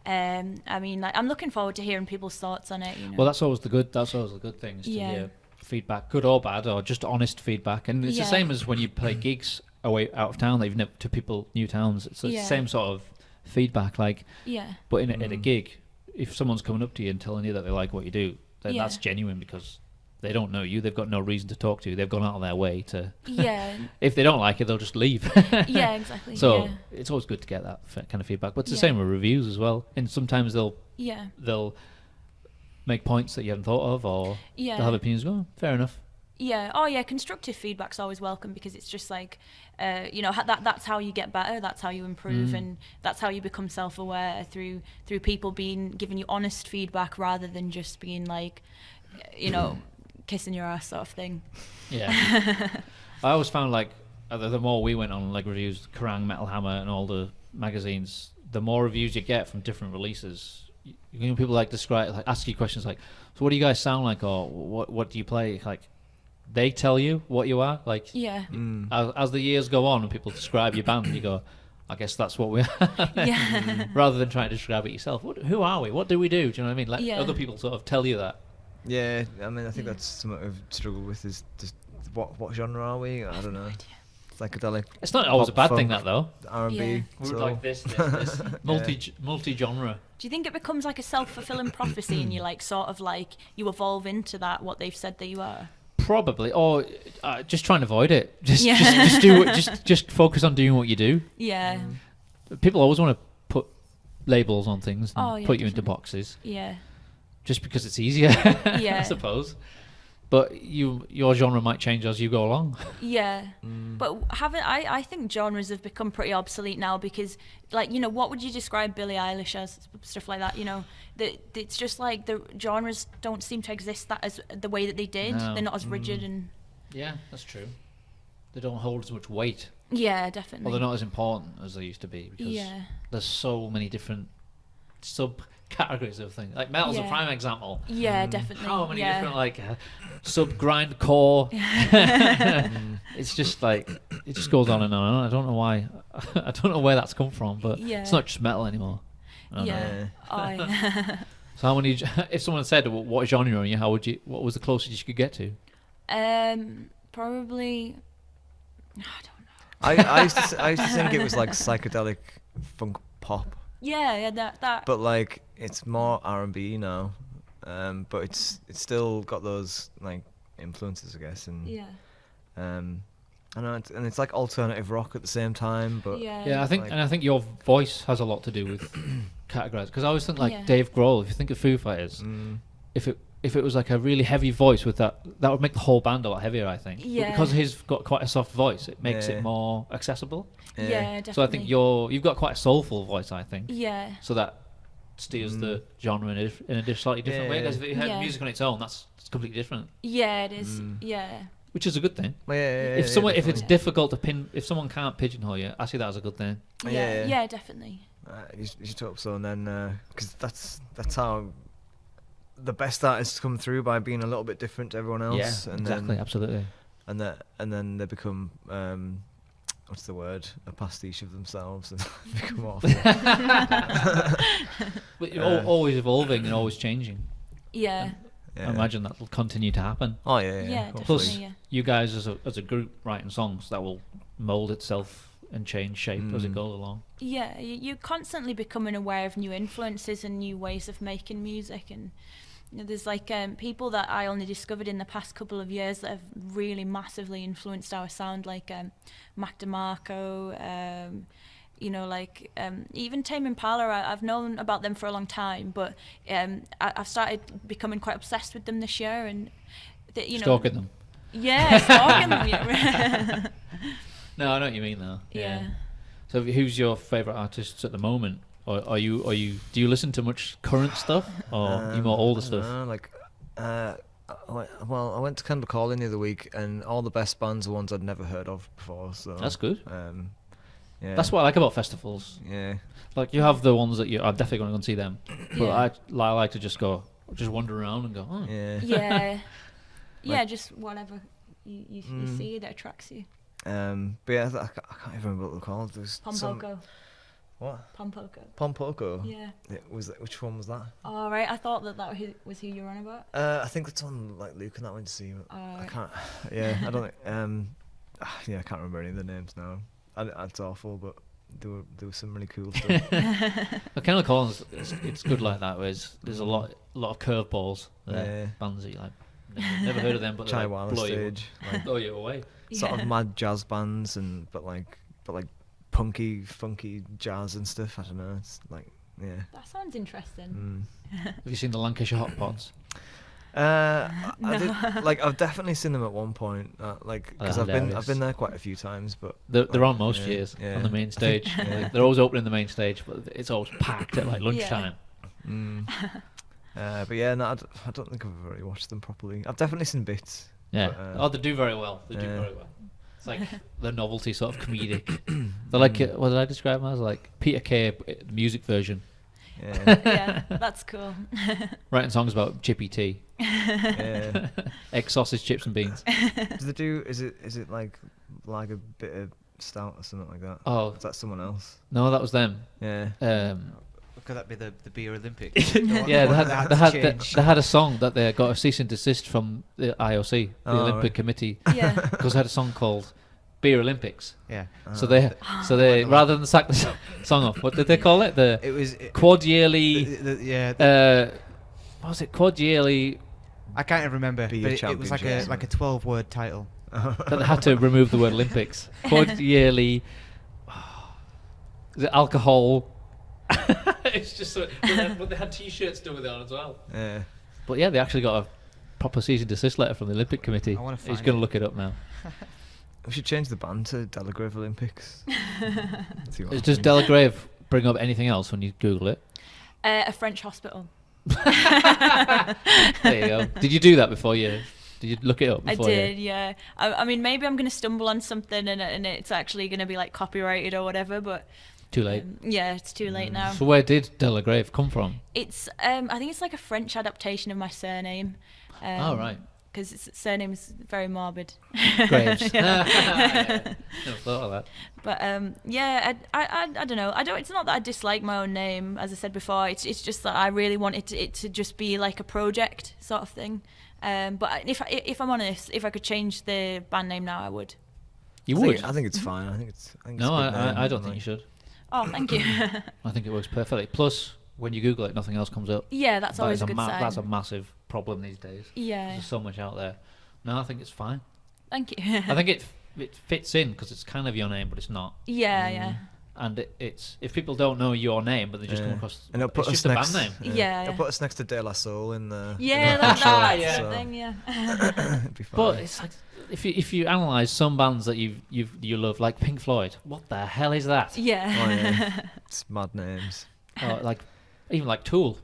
Speaker 2: I mean, like, I'm looking forward to hearing people's thoughts on it, you know.
Speaker 1: Well, that's always the good thing, is to hear feedback, good or bad, or just honest feedback. And it's the same as when you play gigs away out of town, that you've never, to people, new towns. It's the same sort of feedback, like. Yeah. But at a gig, if someone's coming up to you and telling you that they like what you do, then that's genuine, because they don't know you. They've got no reason to talk to you. They've gone out of their way to. Yeah. If they don't like it, they'll just leave.
Speaker 2: Yeah, exactly.
Speaker 1: So it's always good to get that kind of feedback. But it's the same with reviews as well. And sometimes they'll make points that you haven't thought of, or they'll have opinions. Oh, fair enough.
Speaker 2: Yeah. Oh, yeah. Constructive feedback's always welcome, because it's just like, you know, that's how you get better. That's how you improve, and that's how you become self-aware through people giving you honest feedback, rather than just being like, you know. Kissing your ass sort of thing. Yeah.
Speaker 1: I always found like the more we went on like reviews, Kerrang, Metal Hammer, and all the magazines, the more reviews you get from different releases. You know, people like ask you questions like, so what do you guys sound like, or what do you play? Like, they tell you what you are. Like, as the years go on and people describe your band, you go, I guess that's what we are. Rather than trying to describe it yourself. Who are we? What do we do? Do you know what I mean? Like, other people sort of tell you that.
Speaker 3: Yeah, I mean, I think that's something I've struggled with, is just what genre are we? I don't know. Psychedelic.
Speaker 1: It's not always a bad thing, that, though.
Speaker 3: R&B.
Speaker 1: We would like this multi-genre.
Speaker 2: Do you think it becomes like a self-fulfilling prophecy, and you like sort of like you evolve into that, what they've said that you are?
Speaker 1: Probably, or just try and avoid it. Just focus on doing what you do. Yeah. People always want to put labels on things and put you into boxes. Yeah. Just because it's easier, I suppose. But your genre might change as you go along. Yeah,
Speaker 2: but I think genres have become pretty obsolete now, because, like, you know, what would you describe Billie Eilish as, stuff like that? You know, it's just like the genres don't seem to exist that as the way that they did. No. They're not as rigid and.
Speaker 1: Yeah, that's true. They don't hold as much weight.
Speaker 2: Yeah, definitely.
Speaker 1: Or they're not as important as they used to be, because there's so many different categories of things. Like metal's a prime example.
Speaker 2: Yeah, definitely.
Speaker 1: How many different like sub-grind core. It's just like, it just goes on and on. I don't know why. I don't know where that's come from, but it's not just metal anymore. So how many? If someone said what genre are you, what was the closest you could get to?
Speaker 2: Probably. I don't know.
Speaker 3: I used to think it was like psychedelic funk pop.
Speaker 2: Yeah, that.
Speaker 3: But like, it's more R&B now, but it's still got those like influences, I guess, and I know, and it's like alternative rock at the same time, but
Speaker 1: I think
Speaker 3: like,
Speaker 1: and I think your voice has a lot to do with categorized, because I always think like
Speaker 2: Yeah.
Speaker 1: Dave Grohl. If you think of Foo Fighters, if it was like a really heavy voice with that would make the whole band a lot heavier, I think. But
Speaker 2: Yeah.
Speaker 1: because he's got quite a soft voice, it makes
Speaker 3: Yeah.
Speaker 1: it more accessible.
Speaker 2: Yeah, definitely.
Speaker 1: So I think you've got quite a soulful voice, I think.
Speaker 2: Yeah.
Speaker 1: So that steers the genre in a slightly different way.
Speaker 3: Yeah.
Speaker 1: Because if you had
Speaker 2: Yeah.
Speaker 1: music on its own, that's completely different,
Speaker 2: Yeah, it is. Yeah.
Speaker 1: which is a good thing.
Speaker 3: Well, yeah,
Speaker 1: If it's
Speaker 3: definitely.
Speaker 1: difficult to pin, if someone can't pigeonhole you, I see that as a good thing.
Speaker 2: Yeah.
Speaker 3: Yeah.
Speaker 2: Yeah, definitely.
Speaker 3: You should hope so, and then because that's how the best artists come through, by being a little bit different to everyone else.
Speaker 1: Yeah,
Speaker 3: and
Speaker 1: exactly,
Speaker 3: then,
Speaker 1: absolutely.
Speaker 3: and then they become what's the word? A pastiche of themselves, and become awful.
Speaker 1: But you're always evolving and always changing.
Speaker 2: Yeah.
Speaker 3: Yeah.
Speaker 1: I imagine that will continue to happen.
Speaker 3: Oh yeah,
Speaker 2: Yeah,
Speaker 3: yeah.
Speaker 2: definitely.
Speaker 1: Plus,
Speaker 2: Yeah.
Speaker 1: you guys as a group writing songs, that will mold itself and change shape as it goes along.
Speaker 2: Yeah, you're constantly becoming aware of new influences and new ways of making music, and there's like people that I only discovered in the past couple of years that have really massively influenced our sound, like Mac DeMarco, even Tame Impala. I've known about them for a long time, but I've started becoming quite obsessed with them this year, and
Speaker 1: Stalking them.
Speaker 2: Yeah, stalking them. Yeah.
Speaker 1: No, I know what you mean though.
Speaker 2: Yeah.
Speaker 1: So who's your favourite artists at the moment? Or do you listen to much current stuff, or are you more older
Speaker 3: I
Speaker 1: stuff?
Speaker 3: don't know, I went to Kendall Calling the other week, and all the best bands are ones I'd never heard of before. So
Speaker 1: That's good.
Speaker 3: Yeah.
Speaker 1: That's what I like about festivals.
Speaker 3: Yeah.
Speaker 1: Like you have the ones that I'm definitely going to go and see them, but
Speaker 2: Yeah.
Speaker 1: I like to just wander around and go. Oh.
Speaker 3: Yeah.
Speaker 2: Yeah. Yeah,
Speaker 3: Like-
Speaker 2: just whatever you see that attracts you.
Speaker 3: But yeah, I can't even remember what they're called. There's some,
Speaker 2: Pompoko.
Speaker 3: what?
Speaker 2: Pompoko.
Speaker 3: Pompoko.
Speaker 2: Yeah.
Speaker 3: Which one was that?
Speaker 2: All right. I thought that was who you were on about.
Speaker 3: I think that's on like Luke and that went to see. But I
Speaker 2: Alright.
Speaker 3: can't. Yeah, I don't. Yeah, I can't remember any of the names now. It's awful, but there was some really cool stuff.
Speaker 1: But Kendall Collins, it's good like that. Whereas there's a lot of curveballs there.
Speaker 3: Yeah.
Speaker 1: Bands that you like never heard of them, but
Speaker 3: Chai
Speaker 1: they
Speaker 3: Walla
Speaker 1: like blow
Speaker 3: stage, like
Speaker 1: blow you away.
Speaker 3: sort
Speaker 2: Yeah.
Speaker 3: of mad jazz bands, but like punky, funky jazz and stuff. I don't know. It's like, yeah.
Speaker 2: That sounds interesting.
Speaker 1: Have you seen the Lancashire Hot Pots?
Speaker 3: I did, like, I've definitely seen them at one point, because
Speaker 1: Oh,
Speaker 3: I've
Speaker 1: hilarious.
Speaker 3: been there quite a few times, but
Speaker 1: They're on most
Speaker 3: yeah,
Speaker 1: years
Speaker 3: yeah.
Speaker 1: on the main
Speaker 3: I think-
Speaker 1: stage.
Speaker 3: yeah.
Speaker 1: They're always opening the main stage, but it's always packed at like lunchtime.
Speaker 3: But yeah, no, I don't think I've really watched them properly. I've definitely seen bits.
Speaker 1: Yeah.
Speaker 3: But,
Speaker 1: They do very well. They do
Speaker 3: yeah.
Speaker 1: very well. It's like the novelty sort of comedic. They're like what did I describe them as? Like Peter Kay music version,
Speaker 3: yeah,
Speaker 2: Yeah, that's cool.
Speaker 1: writing songs about chippy tea,
Speaker 3: yeah.
Speaker 1: egg sausage, chips and beans.
Speaker 3: Do they do? Is it like a bit of stout or something like that?
Speaker 1: Oh
Speaker 3: Is that someone else?
Speaker 1: no, that was them.
Speaker 3: Yeah.
Speaker 4: Could that be the beer Olympics?
Speaker 1: Yeah, they had a song that they got a cease and desist from the IOC, the
Speaker 3: Oh,
Speaker 1: Olympic
Speaker 3: right.
Speaker 1: Committee,
Speaker 2: Yeah.
Speaker 1: because they had a song called Beer Olympics.
Speaker 4: Yeah.
Speaker 1: So they rather than sack the song off, what did they call it? The
Speaker 4: It was
Speaker 1: quad yearly. What was it? Quad yearly
Speaker 4: I can't even remember,
Speaker 3: Beer
Speaker 4: but it was like a
Speaker 3: Championship.
Speaker 4: 12-word title.
Speaker 1: that they had to remove the word Olympics. Quad yearly. Is it alcohol? It's just so, but they had T-shirts done with it on as well.
Speaker 3: Yeah.
Speaker 1: But yeah, they actually got a proper cease and desist letter from the Olympic Committee.
Speaker 4: I wanna
Speaker 1: He's
Speaker 4: find
Speaker 1: going to
Speaker 4: it.
Speaker 1: look it up now.
Speaker 3: We should change the band to Delagrave Olympics. See what
Speaker 1: Does
Speaker 3: happens.
Speaker 1: Delagrave bring up anything else when you Google it?
Speaker 2: A French hospital.
Speaker 1: There you go. Did you do that before you? Did you look it up
Speaker 2: I
Speaker 1: before
Speaker 2: did, yeah. I mean, maybe I'm going to stumble on something and it's actually going to be like copyrighted or whatever, but
Speaker 1: Too late.
Speaker 2: yeah, it's too late now.
Speaker 1: So where did Delagrave come from?
Speaker 2: It's I think it's like a French adaptation of my surname.
Speaker 1: Oh, right.
Speaker 2: Because its surname is very morbid.
Speaker 1: Graves.
Speaker 2: Yeah.
Speaker 1: Never thought of that.
Speaker 2: But yeah, I don't know. It's not that I dislike my own name, as I said before. It's just that I really wanted it to just be like a project sort of thing. But if I'm honest, if I could change the band name now, I would.
Speaker 1: You
Speaker 3: I
Speaker 1: would?
Speaker 3: think, I think it's fine. I think it's a
Speaker 1: No,
Speaker 3: good name,
Speaker 1: I don't think
Speaker 3: like-
Speaker 1: you should.
Speaker 2: Oh, thank you.
Speaker 1: I think it works perfectly. Plus, when you Google it, nothing else comes up.
Speaker 2: Yeah, that's
Speaker 1: That
Speaker 2: always
Speaker 1: is
Speaker 2: a good sign.
Speaker 1: That's a massive problem these days.
Speaker 2: Yeah.
Speaker 1: There's so much out there. No, I think it's fine.
Speaker 2: Thank you.
Speaker 1: I think it fits in because it's kind of your name, but it's not.
Speaker 2: Yeah.
Speaker 1: And it's if people don't know your name, but they just come across,
Speaker 3: and
Speaker 1: it's just a band name.
Speaker 2: Yeah.
Speaker 3: They'll put us next to De La Soul in the.
Speaker 2: Yeah, that's
Speaker 1: yeah.
Speaker 2: the thing. Yeah.
Speaker 3: It'd be fine.
Speaker 1: But it's like if you analyze some bands that you love, like Pink Floyd, what the hell is that?
Speaker 2: Yeah.
Speaker 3: Oh, yeah. It's mad names.
Speaker 1: Like even like Tool.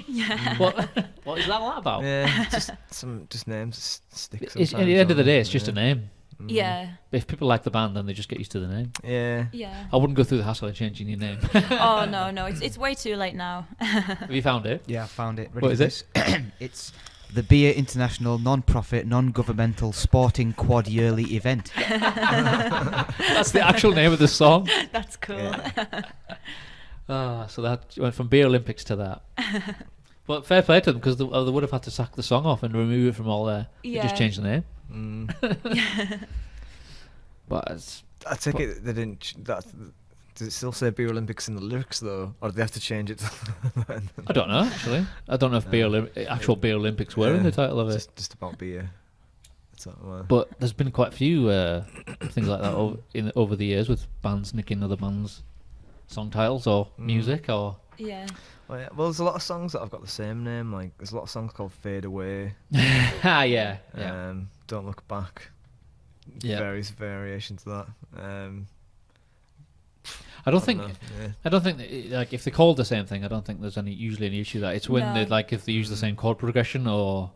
Speaker 2: Yeah.
Speaker 1: What is that all about?
Speaker 3: Yeah, just names that stick.
Speaker 1: At the
Speaker 3: sometimes,
Speaker 1: end of the
Speaker 3: don't
Speaker 1: day,
Speaker 3: they?
Speaker 1: it's just a name.
Speaker 2: Yeah.
Speaker 1: If people like the band, then they just get used to the name.
Speaker 3: Yeah.
Speaker 2: Yeah.
Speaker 1: I wouldn't go through the hassle of changing your name.
Speaker 2: Oh no, it's way too late now.
Speaker 1: Have you found it?
Speaker 4: Yeah, I found it. Ready
Speaker 1: What
Speaker 4: for
Speaker 1: is
Speaker 4: this? It's the Beer International Non-Profit Non-Governmental Sporting Quad Yearly Event.
Speaker 1: That's the actual name of the song.
Speaker 2: That's cool.
Speaker 3: Yeah.
Speaker 1: So that went from Beer Olympics to that. But fair play to them because they would have had to sack the song off and remove it from all there. They just changed the name. But
Speaker 3: I take it they didn't. Does it still say Beer Olympics in the lyrics though, or do they have to change it?
Speaker 1: I don't know actually. I don't know if actual Beer Olympics were in the title of it.
Speaker 3: Just about beer. That's all,
Speaker 1: But there's been quite a few things like that over the years with bands nicking other bands' song titles or music or.
Speaker 2: Yeah.
Speaker 3: Well, there's a lot of songs that have got the same name. Like there's a lot of songs called Fade Away.
Speaker 1: Yeah.
Speaker 3: Don't Look Back.
Speaker 1: Yeah.
Speaker 3: Various variations of that.
Speaker 1: I don't think that, like if they called the same thing, I don't think there's usually any issue with that. It's when they if they use the same chord progression or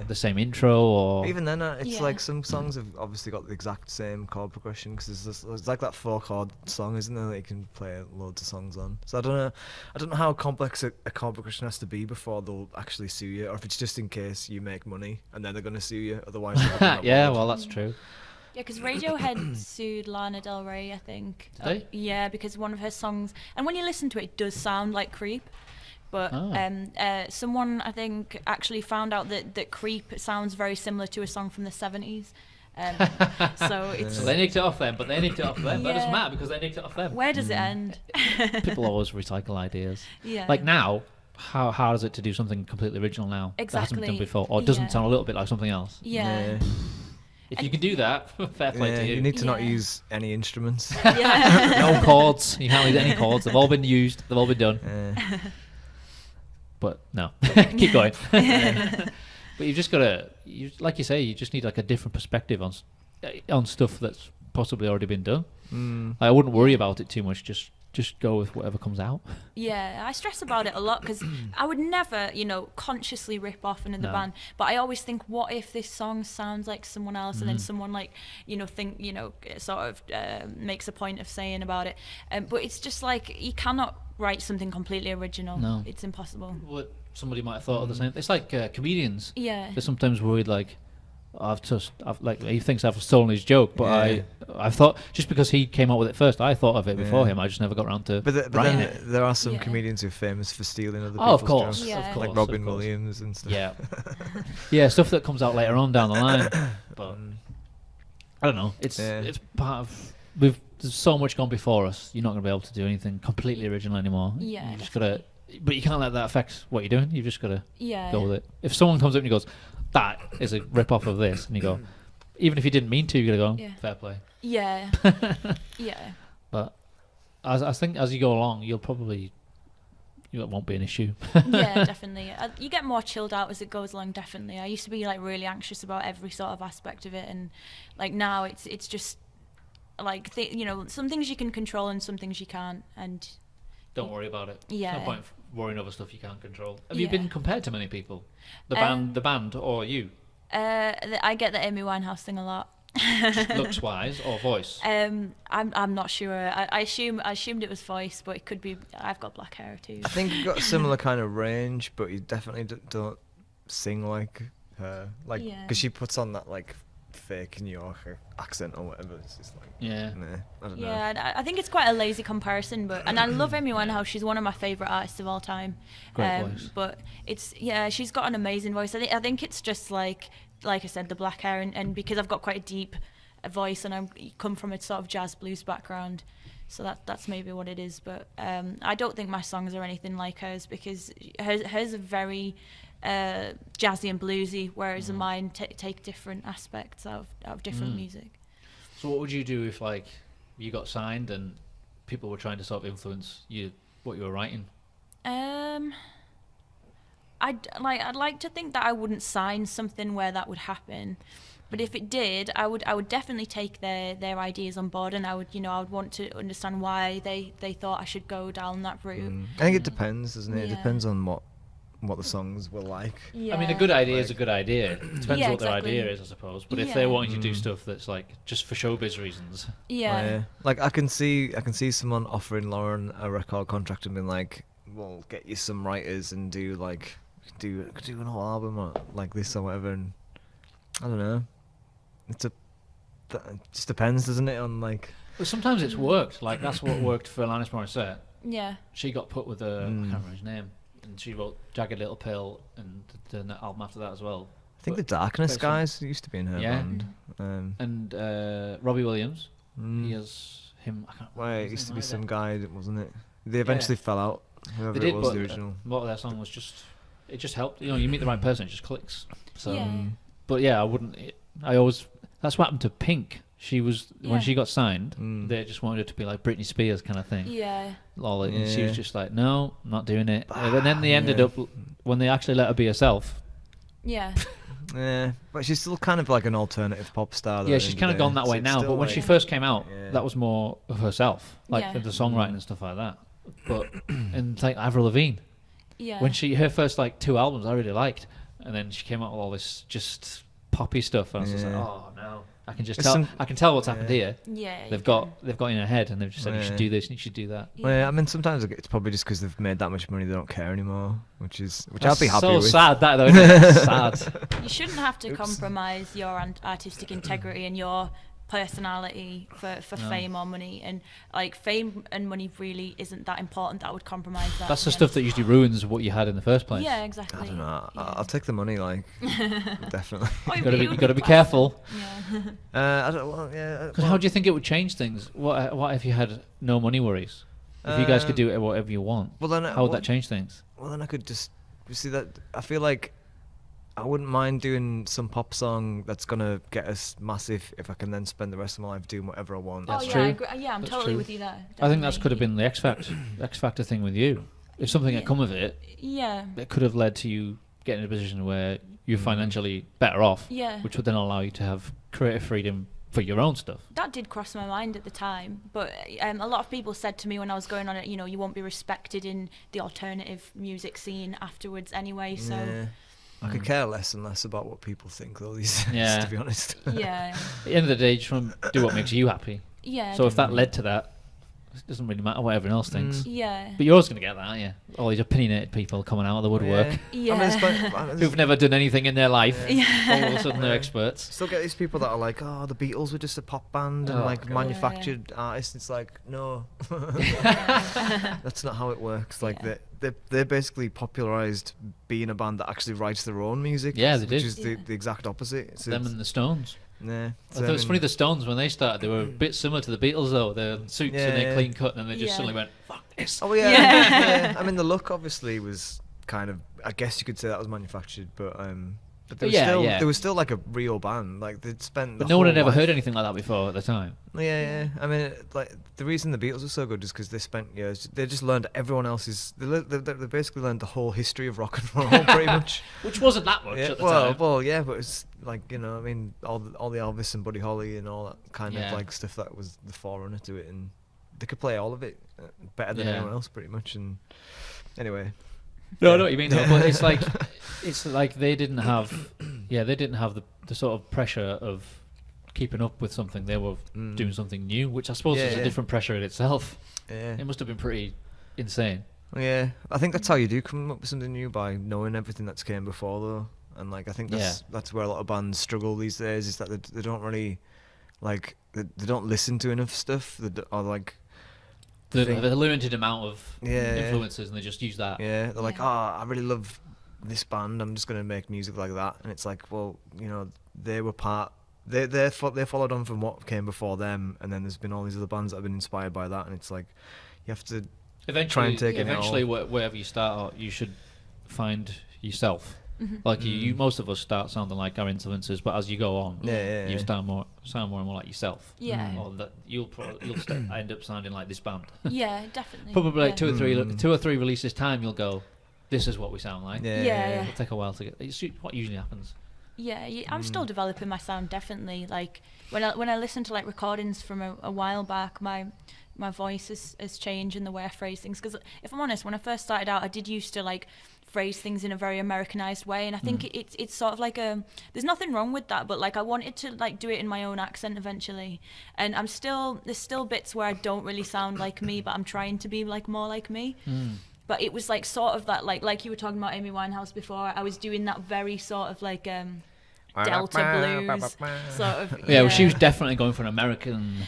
Speaker 1: the same intro or
Speaker 3: even then it's like some songs have obviously got the exact same chord progression because it's like that 4-chord song, isn't there, that you can play loads of songs on. So I don't know how complex a chord progression has to be before they'll actually sue you, or if it's just in case you make money and then they're going to sue you, otherwise
Speaker 1: yeah, well that's true.
Speaker 2: Yeah, because Radiohead sued Lana Del Rey, I think.
Speaker 1: Did they?
Speaker 2: Yeah, because one of her songs, and when you listen to it, it does sound like Creep. But someone, I think, actually found out that Creep sounds very similar to a song from the 70s. So it's.
Speaker 1: So they nicked it off them, but they nicked it off them. That doesn't matter because they nicked it off them.
Speaker 2: Where does it end?
Speaker 1: People always recycle ideas.
Speaker 2: Yeah.
Speaker 1: Like now, how hard is it to do something completely original now that hasn't been done before, or doesn't sound a little bit like something else?
Speaker 2: Yeah.
Speaker 1: If you can do that, fair play to you.
Speaker 3: You need to not use any instruments.
Speaker 1: No chords. You can't use any chords. They've all been used. They've all been done. But no, keep going. But you've just got to, like you say, you just need like a different perspective on stuff that's possibly already been done. I wouldn't worry about it too much. Just go with whatever comes out.
Speaker 2: Yeah, I stress about it a lot because I would never, consciously rip off another band. But I always think, what if this song sounds like someone else, and then someone sort of makes a point of saying about it. But it's just like you cannot write something completely original. No, it's impossible.
Speaker 1: What somebody might have thought of the same. It's like comedians.
Speaker 2: Yeah,
Speaker 1: they're sometimes worried like. He thinks I've stolen his joke, but I've thought just because he came up with it first, I thought of it before him. I just never got around to writing it.
Speaker 3: There are some comedians who are famous for stealing other people's
Speaker 1: of course,
Speaker 3: jokes,
Speaker 1: of course,
Speaker 3: like Robin Williams and stuff.
Speaker 1: Yeah, stuff that comes out later on down the line. But I don't know. It's part of there's so much gone before us. You're not going to be able to do anything completely original anymore.
Speaker 2: Yeah,
Speaker 1: you just gotta. But you can't let that affect what you're doing. You've just got to go with it. If someone comes up and he goes, that is a rip-off of this, and you go, even if you didn't mean to, you're going to go, fair play.
Speaker 2: Yeah. Yeah.
Speaker 1: But I think as you go along, it won't be an issue.
Speaker 2: Yeah, definitely. You get more chilled out as it goes along, definitely. I used to be like really anxious about every sort of aspect of it, and like now it's just like, some things you can control and some things you can't, and...
Speaker 1: Don't worry about it.
Speaker 2: Yeah.
Speaker 1: There's no point worrying over stuff you can't control. Have you been compared to many people? The band, or you?
Speaker 2: I get the Amy Winehouse thing a lot.
Speaker 1: Looks wise or voice?
Speaker 2: I'm not sure. I assumed it was voice, but it could be. I've got black hair too.
Speaker 3: I think you've got a similar kind of range, but you definitely don't sing like her. Like, because she puts on that like fake New York accent or whatever. It's just like I don't know.
Speaker 2: Yeah, I think it's quite a lazy comparison, and I love Amy Winehouse. She's one of my favorite artists of all time.
Speaker 1: Great voice.
Speaker 2: But she's got an amazing voice. I think it's just like I said, the black hair, and because I've got quite a deep voice and I come from a sort of jazz blues background, so that's maybe what it is. But I don't think my songs are anything like hers, because hers are very jazzy and bluesy, whereas mine take different aspects out of different music.
Speaker 1: So what would you do if like you got signed and people were trying to sort of influence what you were writing?
Speaker 2: I'd like to think that I wouldn't sign something where that would happen, but if it did, I would definitely take their ideas on board, and I would want to understand why they thought I should go down that route.
Speaker 3: I think it depends, doesn't it?
Speaker 2: Yeah.
Speaker 3: It depends on what the songs were like.
Speaker 2: Yeah.
Speaker 1: I mean, a good idea is a good idea. It depends
Speaker 2: Yeah,
Speaker 1: what their
Speaker 2: exactly.
Speaker 1: idea is, I suppose. But if
Speaker 2: Yeah.
Speaker 1: they're wanting to do stuff that's like just for showbiz reasons,
Speaker 2: Yeah.
Speaker 3: Like I can see someone offering Lauren a record contract and being like, "We'll get you some writers and do an whole album or like this or whatever." And I don't know. It just depends, doesn't it? On like.
Speaker 1: but sometimes it's worked. Like that's what worked for Alanis Morissette.
Speaker 2: Yeah.
Speaker 1: She got put with I can't remember his name, and she wrote "Jagged Little Pill" and did an album after that as well.
Speaker 3: I think
Speaker 1: But-
Speaker 3: the Darkness
Speaker 1: but
Speaker 3: guys used to be in her
Speaker 1: Yeah.
Speaker 3: band.
Speaker 1: And Robbie Williams,
Speaker 3: Mm.
Speaker 1: he has him. I can't
Speaker 3: Well,
Speaker 1: remember
Speaker 3: it
Speaker 1: his
Speaker 3: used to
Speaker 1: name
Speaker 3: be some
Speaker 1: either.
Speaker 3: guy, wasn't it? They eventually fell out. Whoever
Speaker 1: They did,
Speaker 3: it was,
Speaker 1: but
Speaker 3: the original.
Speaker 1: a lot of their song was just. It just helped. You meet the right person, it just clicks. So,
Speaker 2: Yeah.
Speaker 1: but yeah, I wouldn't. I always. That's what happened to Pink. She was
Speaker 2: Yeah.
Speaker 1: when she got signed.
Speaker 3: Mm.
Speaker 1: They just wanted it to be like Britney Spears kind of thing.
Speaker 2: Yeah.
Speaker 1: And she was
Speaker 3: Yeah.
Speaker 1: just like, no, I'm not doing it. And then they ended up when they actually let her be herself.
Speaker 2: Yeah.
Speaker 3: Yeah, but she's still kind of like an alternative pop star. Though,
Speaker 1: Yeah,
Speaker 3: at the
Speaker 1: she's
Speaker 3: end
Speaker 1: kind
Speaker 3: of
Speaker 1: of
Speaker 3: the
Speaker 1: gone
Speaker 3: day.
Speaker 1: that
Speaker 3: So
Speaker 1: way
Speaker 3: it's
Speaker 1: now.
Speaker 3: still
Speaker 1: But when she
Speaker 3: like-
Speaker 1: first came out,
Speaker 3: Yeah.
Speaker 1: that was more of herself, like
Speaker 2: Yeah.
Speaker 1: the songwriting and stuff like that. But and like Avril Lavigne,
Speaker 2: Yeah.
Speaker 1: when her first like 2 albums I really liked, and then she came out with all this just poppy stuff, and I was just like,
Speaker 3: Yeah.
Speaker 1: oh no, I can just
Speaker 3: It's
Speaker 1: tell.
Speaker 3: some-
Speaker 1: I can tell what's happened
Speaker 3: yeah.
Speaker 1: here.
Speaker 2: Yeah.
Speaker 1: They've got in her head, and they've just said you
Speaker 3: Yeah.
Speaker 1: should do this and you should do that.
Speaker 3: Well, yeah, I mean, sometimes it's probably just because they've made that much money they don't care anymore, which I'd be happy
Speaker 1: so
Speaker 3: with.
Speaker 1: sad that though. Isn't it? Sad.
Speaker 2: You shouldn't have to
Speaker 3: Oops.
Speaker 2: compromise your artistic integrity and your personality for
Speaker 1: No.
Speaker 2: fame or money, and like fame and money really isn't that important that I would compromise that.
Speaker 1: That's
Speaker 2: to
Speaker 1: the
Speaker 2: be
Speaker 1: stuff that
Speaker 2: honest.
Speaker 1: usually ruins what you had in the first place.
Speaker 2: Yeah, exactly.
Speaker 3: I don't know.
Speaker 2: Yeah.
Speaker 3: I'll take the money, like definitely.
Speaker 2: Oh,
Speaker 1: You gotta
Speaker 2: it would
Speaker 1: be
Speaker 2: class.
Speaker 1: careful.
Speaker 2: Yeah.
Speaker 3: I don't. Well, yeah.
Speaker 1: Because how do you think it would change things? What if you had no money worries? If you guys could do whatever you want,
Speaker 3: Well, then,
Speaker 1: how would that change things?
Speaker 3: Well, then I could just see that. I feel like I wouldn't mind doing some pop song that's gonna get us massive if I can then spend the rest of my life doing whatever I want.
Speaker 1: That's
Speaker 2: oh yeah,
Speaker 1: true.
Speaker 2: I agree. Yeah, I'm
Speaker 1: That's
Speaker 2: totally
Speaker 1: true.
Speaker 2: with you there.
Speaker 1: I think that's
Speaker 2: definitely.
Speaker 1: could have been the X Factor thing with you. If something had come of it,
Speaker 2: Yeah.
Speaker 1: it could have led to you getting in a position where you're financially better off,
Speaker 2: Yeah.
Speaker 1: which would then allow you to have creative freedom for your own stuff.
Speaker 2: That did cross my mind at the time, but a lot of people said to me when I was going on it, you won't be respected in the alternative music scene afterwards anyway. So
Speaker 3: Yeah. I could care less and less about what people think, though. These days,
Speaker 1: Yeah.
Speaker 3: to be honest.
Speaker 2: yeah,
Speaker 1: At the end of the day, you just want to do what makes you happy.
Speaker 2: yeah.
Speaker 1: So if that led to that, it doesn't really matter what everyone else thinks.
Speaker 2: yeah,
Speaker 1: But you're always going to get that, aren't you? All these opinionated people coming out of the woodwork
Speaker 2: yeah,
Speaker 3: I mean, it's
Speaker 1: who've never done anything in their life.
Speaker 2: Yeah.
Speaker 1: All of a sudden they're experts.
Speaker 3: Still get these people that are like, oh, the Beatles were just a pop band and
Speaker 1: Oh,
Speaker 3: like
Speaker 1: God.
Speaker 3: manufactured artists. It's like, no, that's not how it works. Like they basically popularized being a band that actually writes their own music.
Speaker 1: Yeah, they
Speaker 3: which
Speaker 1: did.
Speaker 3: is the exact opposite. It's,
Speaker 1: Them and the Stones.
Speaker 3: yeah,
Speaker 1: I thought it was funny, the Stones, when they started, they were a bit similar to the Beatles, though. Their suits and their
Speaker 3: Yeah.
Speaker 1: clean cut, and they just
Speaker 2: Yeah.
Speaker 1: suddenly went, fuck this.
Speaker 3: Oh yeah,
Speaker 2: Yeah.
Speaker 3: yeah. I mean, the look obviously was kind of. I guess you could say that was manufactured, but there was
Speaker 1: Yeah,
Speaker 3: still
Speaker 1: yeah.
Speaker 3: there was still like a real band. Like they'd spent.
Speaker 1: But
Speaker 3: the
Speaker 1: no one
Speaker 3: whole
Speaker 1: had ever
Speaker 3: life-
Speaker 1: heard anything like that before at the time.
Speaker 3: Yeah. I mean, like the reason the Beatles were so good is because they spent years. They just learned everyone else's. They basically learned the whole history of rock and roll, pretty much.
Speaker 1: Which wasn't that much
Speaker 3: Yeah,
Speaker 1: at the time.
Speaker 3: well, yeah, but it's like I mean, all the Elvis and Buddy Holly and all that kind
Speaker 1: Yeah.
Speaker 3: of like stuff that was the forerunner to it, and they could play all of it better than
Speaker 1: Yeah.
Speaker 3: anyone else, pretty much. And anyway,
Speaker 1: No, I know what you mean, though. But it's like they didn't have, the sort of pressure of keeping up with something. They were doing something new, which I suppose is a
Speaker 3: Yeah.
Speaker 1: different pressure in itself.
Speaker 3: yeah.
Speaker 1: It must have been pretty insane.
Speaker 3: Yeah, I think that's how you do come up with something new, by knowing everything that's came before, though. And like I think that's where a lot of bands struggle these days, is that they don't really like they don't listen to enough stuff, or like
Speaker 1: The
Speaker 3: think-
Speaker 1: limited amount of
Speaker 3: Yeah.
Speaker 1: influences, and they just use that.
Speaker 3: they're like,
Speaker 2: Yeah.
Speaker 3: I really love this band, I'm just gonna make music like that. And it's like, well, they were they followed on from what came before them, and then there's been all these other bands that have been inspired by that, and it's like you have to
Speaker 1: Eventually,
Speaker 3: try and take it all.
Speaker 1: wherever you start out, you should find yourself. Like you, most of us start sounding like our influences, but as you go on, you sound more and more like yourself.
Speaker 2: Yeah.
Speaker 1: Or that you'll end up sounding like this band.
Speaker 2: Yeah, definitely.
Speaker 1: Probably like two or three releases time, you'll go, this is what we sound like.
Speaker 2: Yeah.
Speaker 1: It'll take a while to get. It's what usually happens.
Speaker 2: Yeah, I'm still developing my sound, definitely. Like when I listen to like recordings from a while back, my voice has changed in the way I phrase things. Because if I'm honest, when I first started out, I did used to like phrase things in a very Americanized way, and I think it's sort of like there's nothing wrong with that, but like I wanted to like do it in my own accent eventually, and there's still bits where I don't really sound like me, but I'm trying to be like more like me. But it was like sort of that like you were talking about Amy Winehouse before, I was doing that very sort of like Delta blues sort of.
Speaker 1: Yeah, well, she was definitely going for an American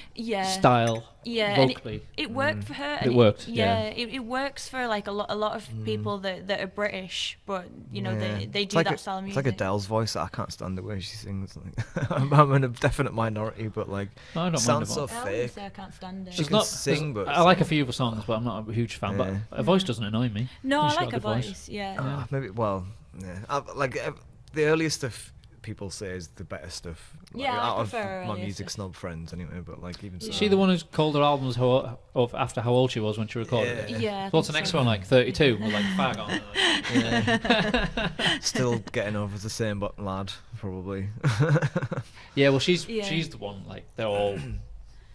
Speaker 1: style.
Speaker 2: Yeah,
Speaker 1: vocally.
Speaker 2: It worked for her.
Speaker 1: It worked.
Speaker 2: It works for like a lot of people that are British, but you know they do that style of music.
Speaker 3: It's like Adele's voice. I can't stand the way she sings. Like, I'm in a definite minority, but like
Speaker 1: I don't
Speaker 3: sounds so
Speaker 2: I
Speaker 3: fake.
Speaker 2: say I can't stand it.
Speaker 3: She can sing, but
Speaker 1: I like a few of her songs, but I'm not a huge fan. But her voice doesn't annoy me.
Speaker 2: No, I
Speaker 1: She's got
Speaker 2: like
Speaker 1: a
Speaker 2: her
Speaker 1: good
Speaker 2: voice. Yeah.
Speaker 3: Maybe. Well, like the earliest stuff people say is the better stuff. Like,
Speaker 2: Yeah, I
Speaker 3: out
Speaker 2: prefer
Speaker 3: of my
Speaker 2: earlier
Speaker 3: music
Speaker 2: stuff.
Speaker 3: snob friends anyway. But like even so.
Speaker 1: Is she the one who's called her albums after how old she was when she recorded it?
Speaker 2: Yeah.
Speaker 1: What's the next one like? 32. We're like fag on.
Speaker 3: Still getting over the same lad, probably.
Speaker 1: Yeah, well, she's the one. Like they're all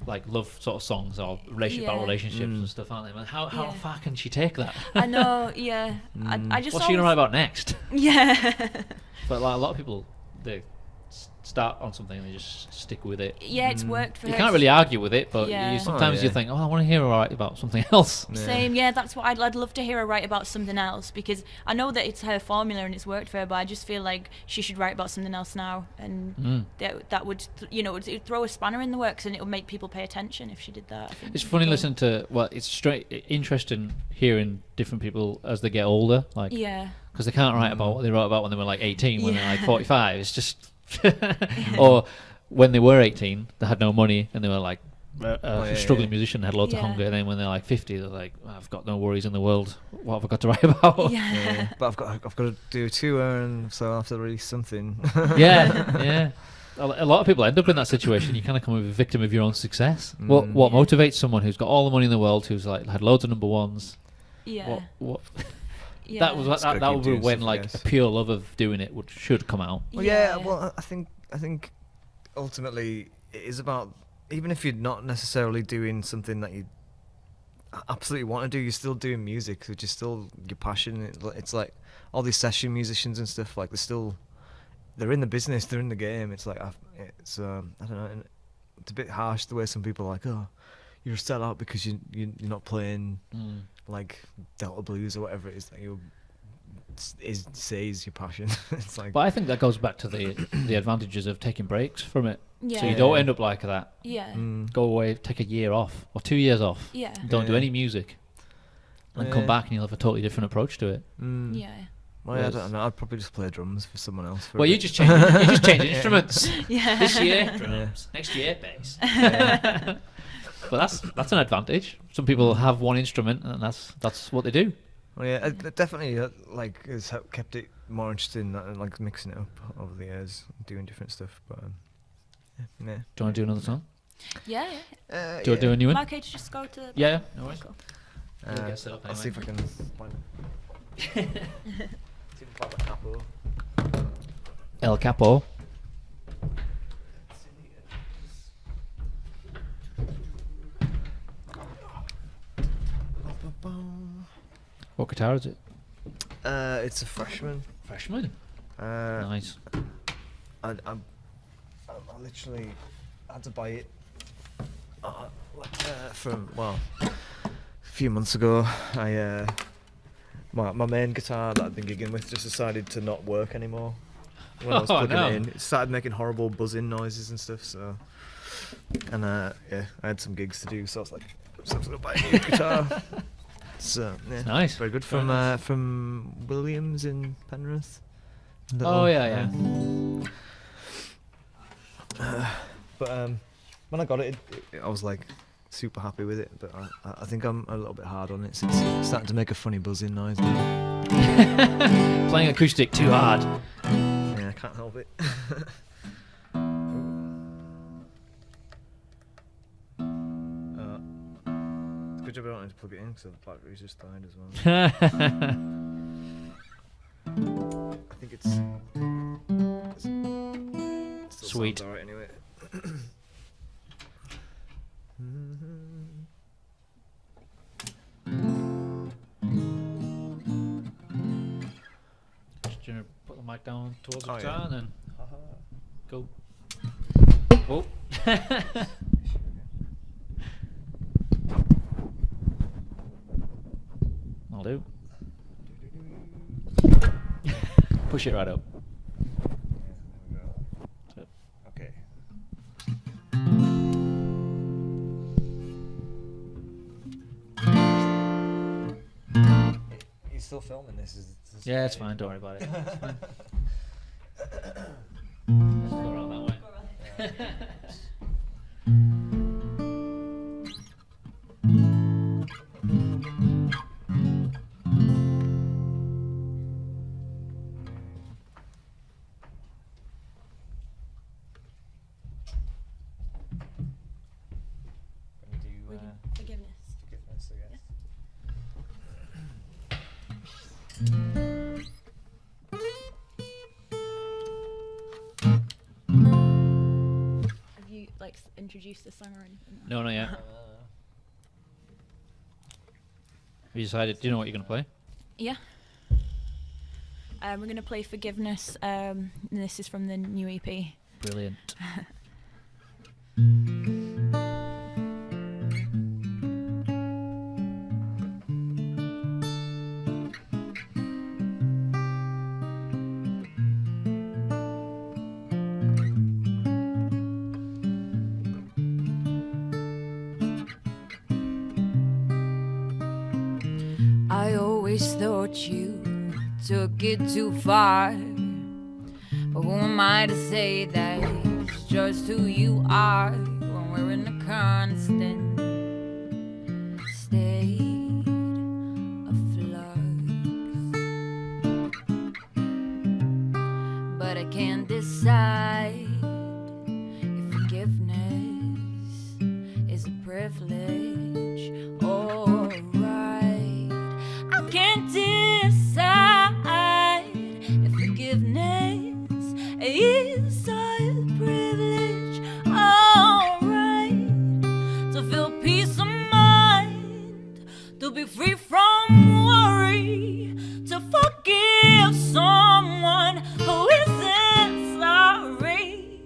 Speaker 1: like love sort of songs or about relationships and stuff, aren't they? Man, how far can she take that?
Speaker 2: I know. Yeah. I just.
Speaker 1: What's she gonna write about next?
Speaker 2: Yeah.
Speaker 1: But like a lot of people, they start on something and they just stick with it.
Speaker 2: Yeah, it's worked for her.
Speaker 1: You can't really argue with it, but
Speaker 2: Yeah.
Speaker 1: sometimes you think, I want to hear her write about something else.
Speaker 2: Same, yeah, that's what I'd love to hear her write about something else, because I know that it's her formula and it's worked for her, but I just feel like she should write about something else now, and that would, it would throw a spanner in the works, and it would make people pay attention if she did that. I think
Speaker 1: it's funny listening to, it's interesting hearing different people as they get older, like, because they can't write about what they wrote about when they were like 18, when they're like 45. It's just, or when they were 18, they had no money and they were like a struggling musician, had loads of hunger, and then when they're like 50, they're like, I've got no worries in the world. What have I got to write about?
Speaker 3: But I've got to do a tour, and so I have to release something.
Speaker 1: Yeah. A lot of people end up in that situation. You kind of become a victim of your own success. What motivates someone who's got all the money in the world, who's like had loads of number ones? What that was that would be when like a pure love of doing it should come out.
Speaker 3: Well, well, I think ultimately it is about, even if you're not necessarily doing something that you absolutely want to do, you're still doing music, which is still your passion. It's like all these session musicians and stuff, like they're in the business, they're in the game. It's like I don't know, it's a bit harsh the way some people are like, oh, you're a sellout because you're not playing like Delta Blues or whatever it is that you says your passion. It's like,
Speaker 1: but I think that goes back to the advantages of taking breaks from it.
Speaker 2: Yeah.
Speaker 1: So you don't end up like that.
Speaker 2: Yeah.
Speaker 1: Go away, take a year off or 2 years off.
Speaker 2: Yeah.
Speaker 1: Don't do any music, and come back and you'll have a totally different approach to it.
Speaker 2: Yeah.
Speaker 3: Well, I don't know. I'd probably just play drums for someone else.
Speaker 1: Well, you just change instruments.
Speaker 2: Yeah.
Speaker 1: This year drums, next year bass. But that's an advantage. Some people have one instrument, and that's what they do.
Speaker 3: Well, yeah, it definitely like has kept it more interesting, like mixing it up over the years, doing different stuff. But yeah.
Speaker 1: Do you want to do another song?
Speaker 2: Yeah.
Speaker 1: Do you want to do a new one?
Speaker 2: Mark, just go to.
Speaker 1: Yeah. No worries.
Speaker 2: Cool.
Speaker 3: I'll see if I can find it. See if I can find my capo.
Speaker 1: El Capo. What guitar is it?
Speaker 3: It's a Freshman.
Speaker 1: Freshman. Nice.
Speaker 3: I literally had to buy it from a few months ago. My main guitar that I've been gigging with just decided to not work anymore when I was plugging it in. It started making horrible buzzing noises and stuff. So, and I had some gigs to do, so I was like, I'm gonna buy a new guitar. So
Speaker 1: it's nice.
Speaker 3: Very good from Williams in Penrith.
Speaker 1: Oh yeah.
Speaker 3: But when I got it, I was like, super happy with it, but I think I'm a little bit hard on it. So it's starting to make a funny buzzing noise now.
Speaker 1: Playing acoustic too hard.
Speaker 3: Yeah, I can't help it. Good job I don't need to plug it in because the battery's just died as well. I think it still
Speaker 1: Sweet.
Speaker 3: sounds alright anyway.
Speaker 1: Just gonna put the mic down towards the
Speaker 3: Oh,
Speaker 1: guitar
Speaker 3: yeah.
Speaker 1: and then go. Oh. I'll do. Push it right up.
Speaker 3: Okay. You still filming this?
Speaker 1: Yeah, it's fine. Don't worry about it. It's fine. Let's go around that way.
Speaker 2: Forgiveness.
Speaker 3: Forgiveness, I guess.
Speaker 2: Have you like introduced the song or anything?
Speaker 1: No, not yet. Have you decided? Do you know what you're gonna play?
Speaker 2: Yeah. We're gonna play Forgiveness. And this is from the new EP.
Speaker 1: Brilliant.
Speaker 5: I always thought you took it too far, but who am I to say that it's just who you are when we're in a constant state of flux? But I can't decide if forgiveness is a privilege or right. I can't decide if forgiveness is a privilege or right. To feel peace of mind, to be free from worry, to forgive someone who isn't sorry.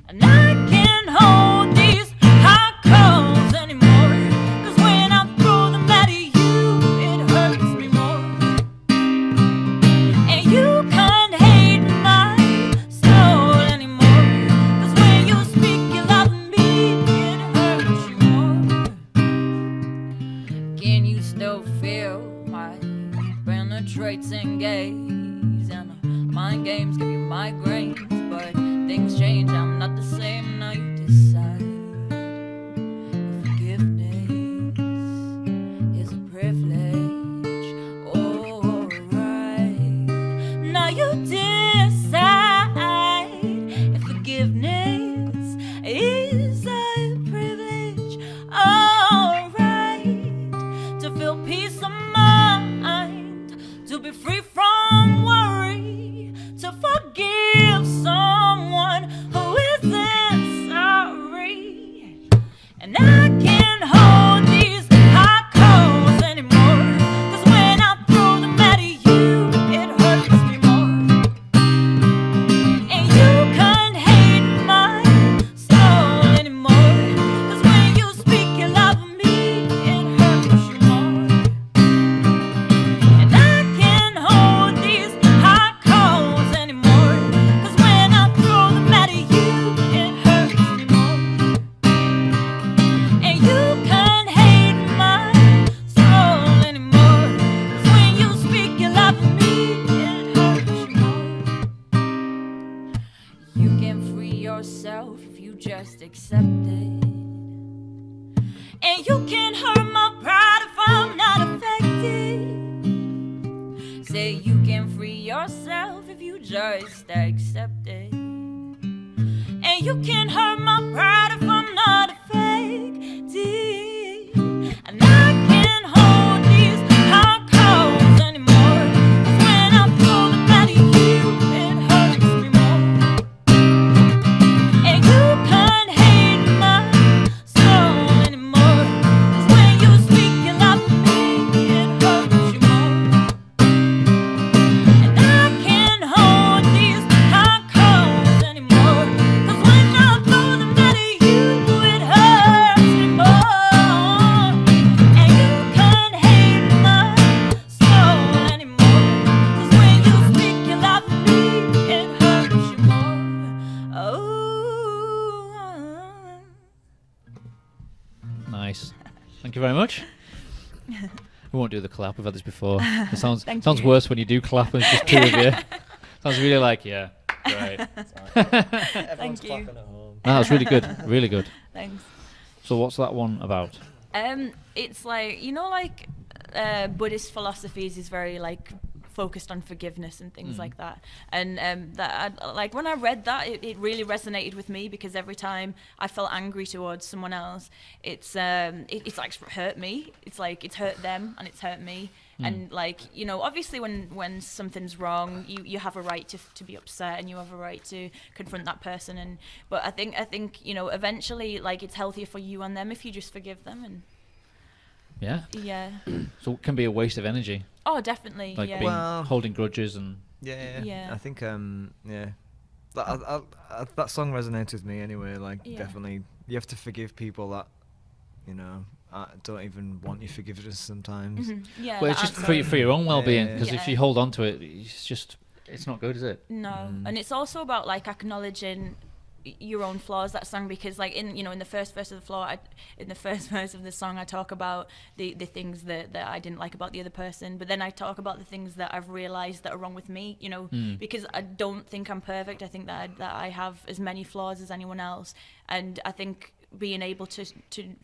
Speaker 5: And I can't hold these hot coals anymore, 'cause when I throw them at you, it hurts me more. And you can't hate my soul anymore, 'cause when you speak your love to me, it hurts you more. Can you still feel my penetrating gaze? And mind games give you migraines, but things change, I'm not the same. Now you decide if forgiveness is a privilege or right. Now you decide if forgiveness is a privilege or right. To feel peace of mind, to be free from worry, to forgive someone who isn't sorry. And I can't hold these hot coals anymore, 'cause when I throw them at you, it hurts me more. And you can't hate my soul anymore, 'cause when you speak your love of me, it hurts you more. And I can't hold these hot coals anymore, 'cause when I throw them at you, it hurts me more. And you can't hate my soul anymore, 'cause when you speak your love of me, it hurts you more. You can free yourself if you just accept it. just accept it. And you can't hurt my pride if I'm not a fake deep. And I can't hold these hot calls anymore. 'Cause when I throw them at you, it hurts me more. And you can't hate my soul anymore. 'Cause when you speak your love to me, it hurts you more. And I can't hold these hot calls anymore. 'Cause when I throw them at you, it hurts me more. And you can't hate my soul anymore. 'Cause when you speak your love to me, it hurts you more. Oh.
Speaker 1: Nice. Thank you very much. We won't do the clap. We've had this before. It sounds
Speaker 2: Thank
Speaker 1: sounds
Speaker 2: you.
Speaker 1: worse when you do clap and it's just two of you. Sounds really like, yeah, great.
Speaker 3: Everyone's
Speaker 2: you.
Speaker 3: clapping at home.
Speaker 1: No, that's really good. Really good.
Speaker 2: Thanks.
Speaker 1: So what's that one about?
Speaker 2: It's like, you know, like Buddhist philosophies is very like focused on forgiveness and things like that. And that like when I read that, it really resonated with me, because every time I felt angry towards someone else, it's like hurt me. It's like it's hurt them and it's hurt me. And like, you know, obviously when something's wrong, you have a right to be upset, and you have a right to confront that person. And but I think you know, eventually, like, it's healthier for you and them if you just forgive them. And
Speaker 1: Yeah. So it can be a waste of energy,
Speaker 2: oh, definitely.
Speaker 1: like
Speaker 2: Yeah.
Speaker 1: being
Speaker 3: Well-
Speaker 1: holding grudges and.
Speaker 2: Yeah.
Speaker 3: I think yeah. That song resonates with me anyway. Like,
Speaker 2: Yeah.
Speaker 3: definitely, you have to forgive people that, you know, don't even want your forgiveness sometimes.
Speaker 2: Yeah.
Speaker 1: Well, it's
Speaker 2: that
Speaker 1: just
Speaker 2: answer.
Speaker 1: for your own well-being,
Speaker 3: Yeah.
Speaker 1: because if
Speaker 2: Yeah.
Speaker 1: you hold on to it, it's not good, is it?
Speaker 2: No, and it's also about like acknowledging your own flaws. That song, because like in the first verse of the song, I talk about the things that I didn't like about the other person, but then I talk about the things that I've realized that are wrong with me. You know, because I don't think I'm perfect. I think that I have as many flaws as anyone else, and I think being able to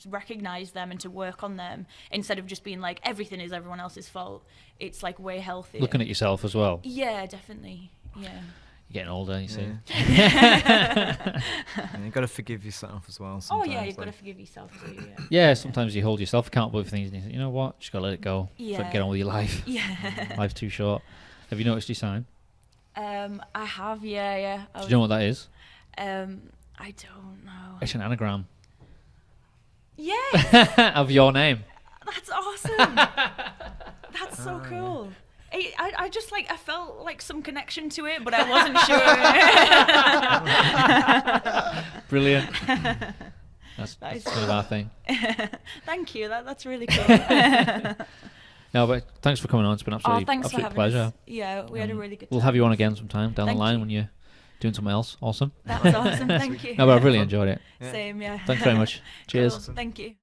Speaker 2: recognize them and to work on them instead of just being like everything is everyone else's fault, it's like way healthier.
Speaker 1: Looking at yourself as well.
Speaker 2: Yeah, definitely. Yeah.
Speaker 1: You're getting older, you see.
Speaker 3: And you got to forgive yourself as well.
Speaker 2: Oh
Speaker 3: Sometimes,
Speaker 2: yeah, you've got to
Speaker 3: like-
Speaker 2: forgive yourself too. Yeah.
Speaker 1: Yeah, sometimes you hold yourself accountable for things and you think, you know what, just gotta let it go. So
Speaker 2: Yeah.
Speaker 1: get on with your life.
Speaker 2: Yeah.
Speaker 1: Life's too short. Have you noticed your sign?
Speaker 2: I have. Yeah.
Speaker 1: Do you know what that is?
Speaker 2: I don't know.
Speaker 1: It's an anagram
Speaker 2: Yeah,
Speaker 1: of your name.
Speaker 2: that's awesome. That's so cool. I just like, I felt like some connection to it, but I wasn't sure.
Speaker 1: Brilliant. That's
Speaker 2: That is
Speaker 1: kind of our thing.
Speaker 2: Thank you. That's really cool.
Speaker 1: No, but thanks for coming on. It's been absolutely,
Speaker 2: Thanks for
Speaker 1: absolute
Speaker 2: having
Speaker 1: pleasure.
Speaker 2: us. Yeah, we had a really good time.
Speaker 1: We'll have you on again sometime down
Speaker 2: Thank
Speaker 1: the line
Speaker 2: you.
Speaker 1: when you're doing something else. Awesome.
Speaker 2: That's awesome. Thank you.
Speaker 1: No, but I've really enjoyed it.
Speaker 3: Yeah.
Speaker 2: Same, yeah.
Speaker 1: Thanks very much. Cheers.
Speaker 2: Cool. Thank you.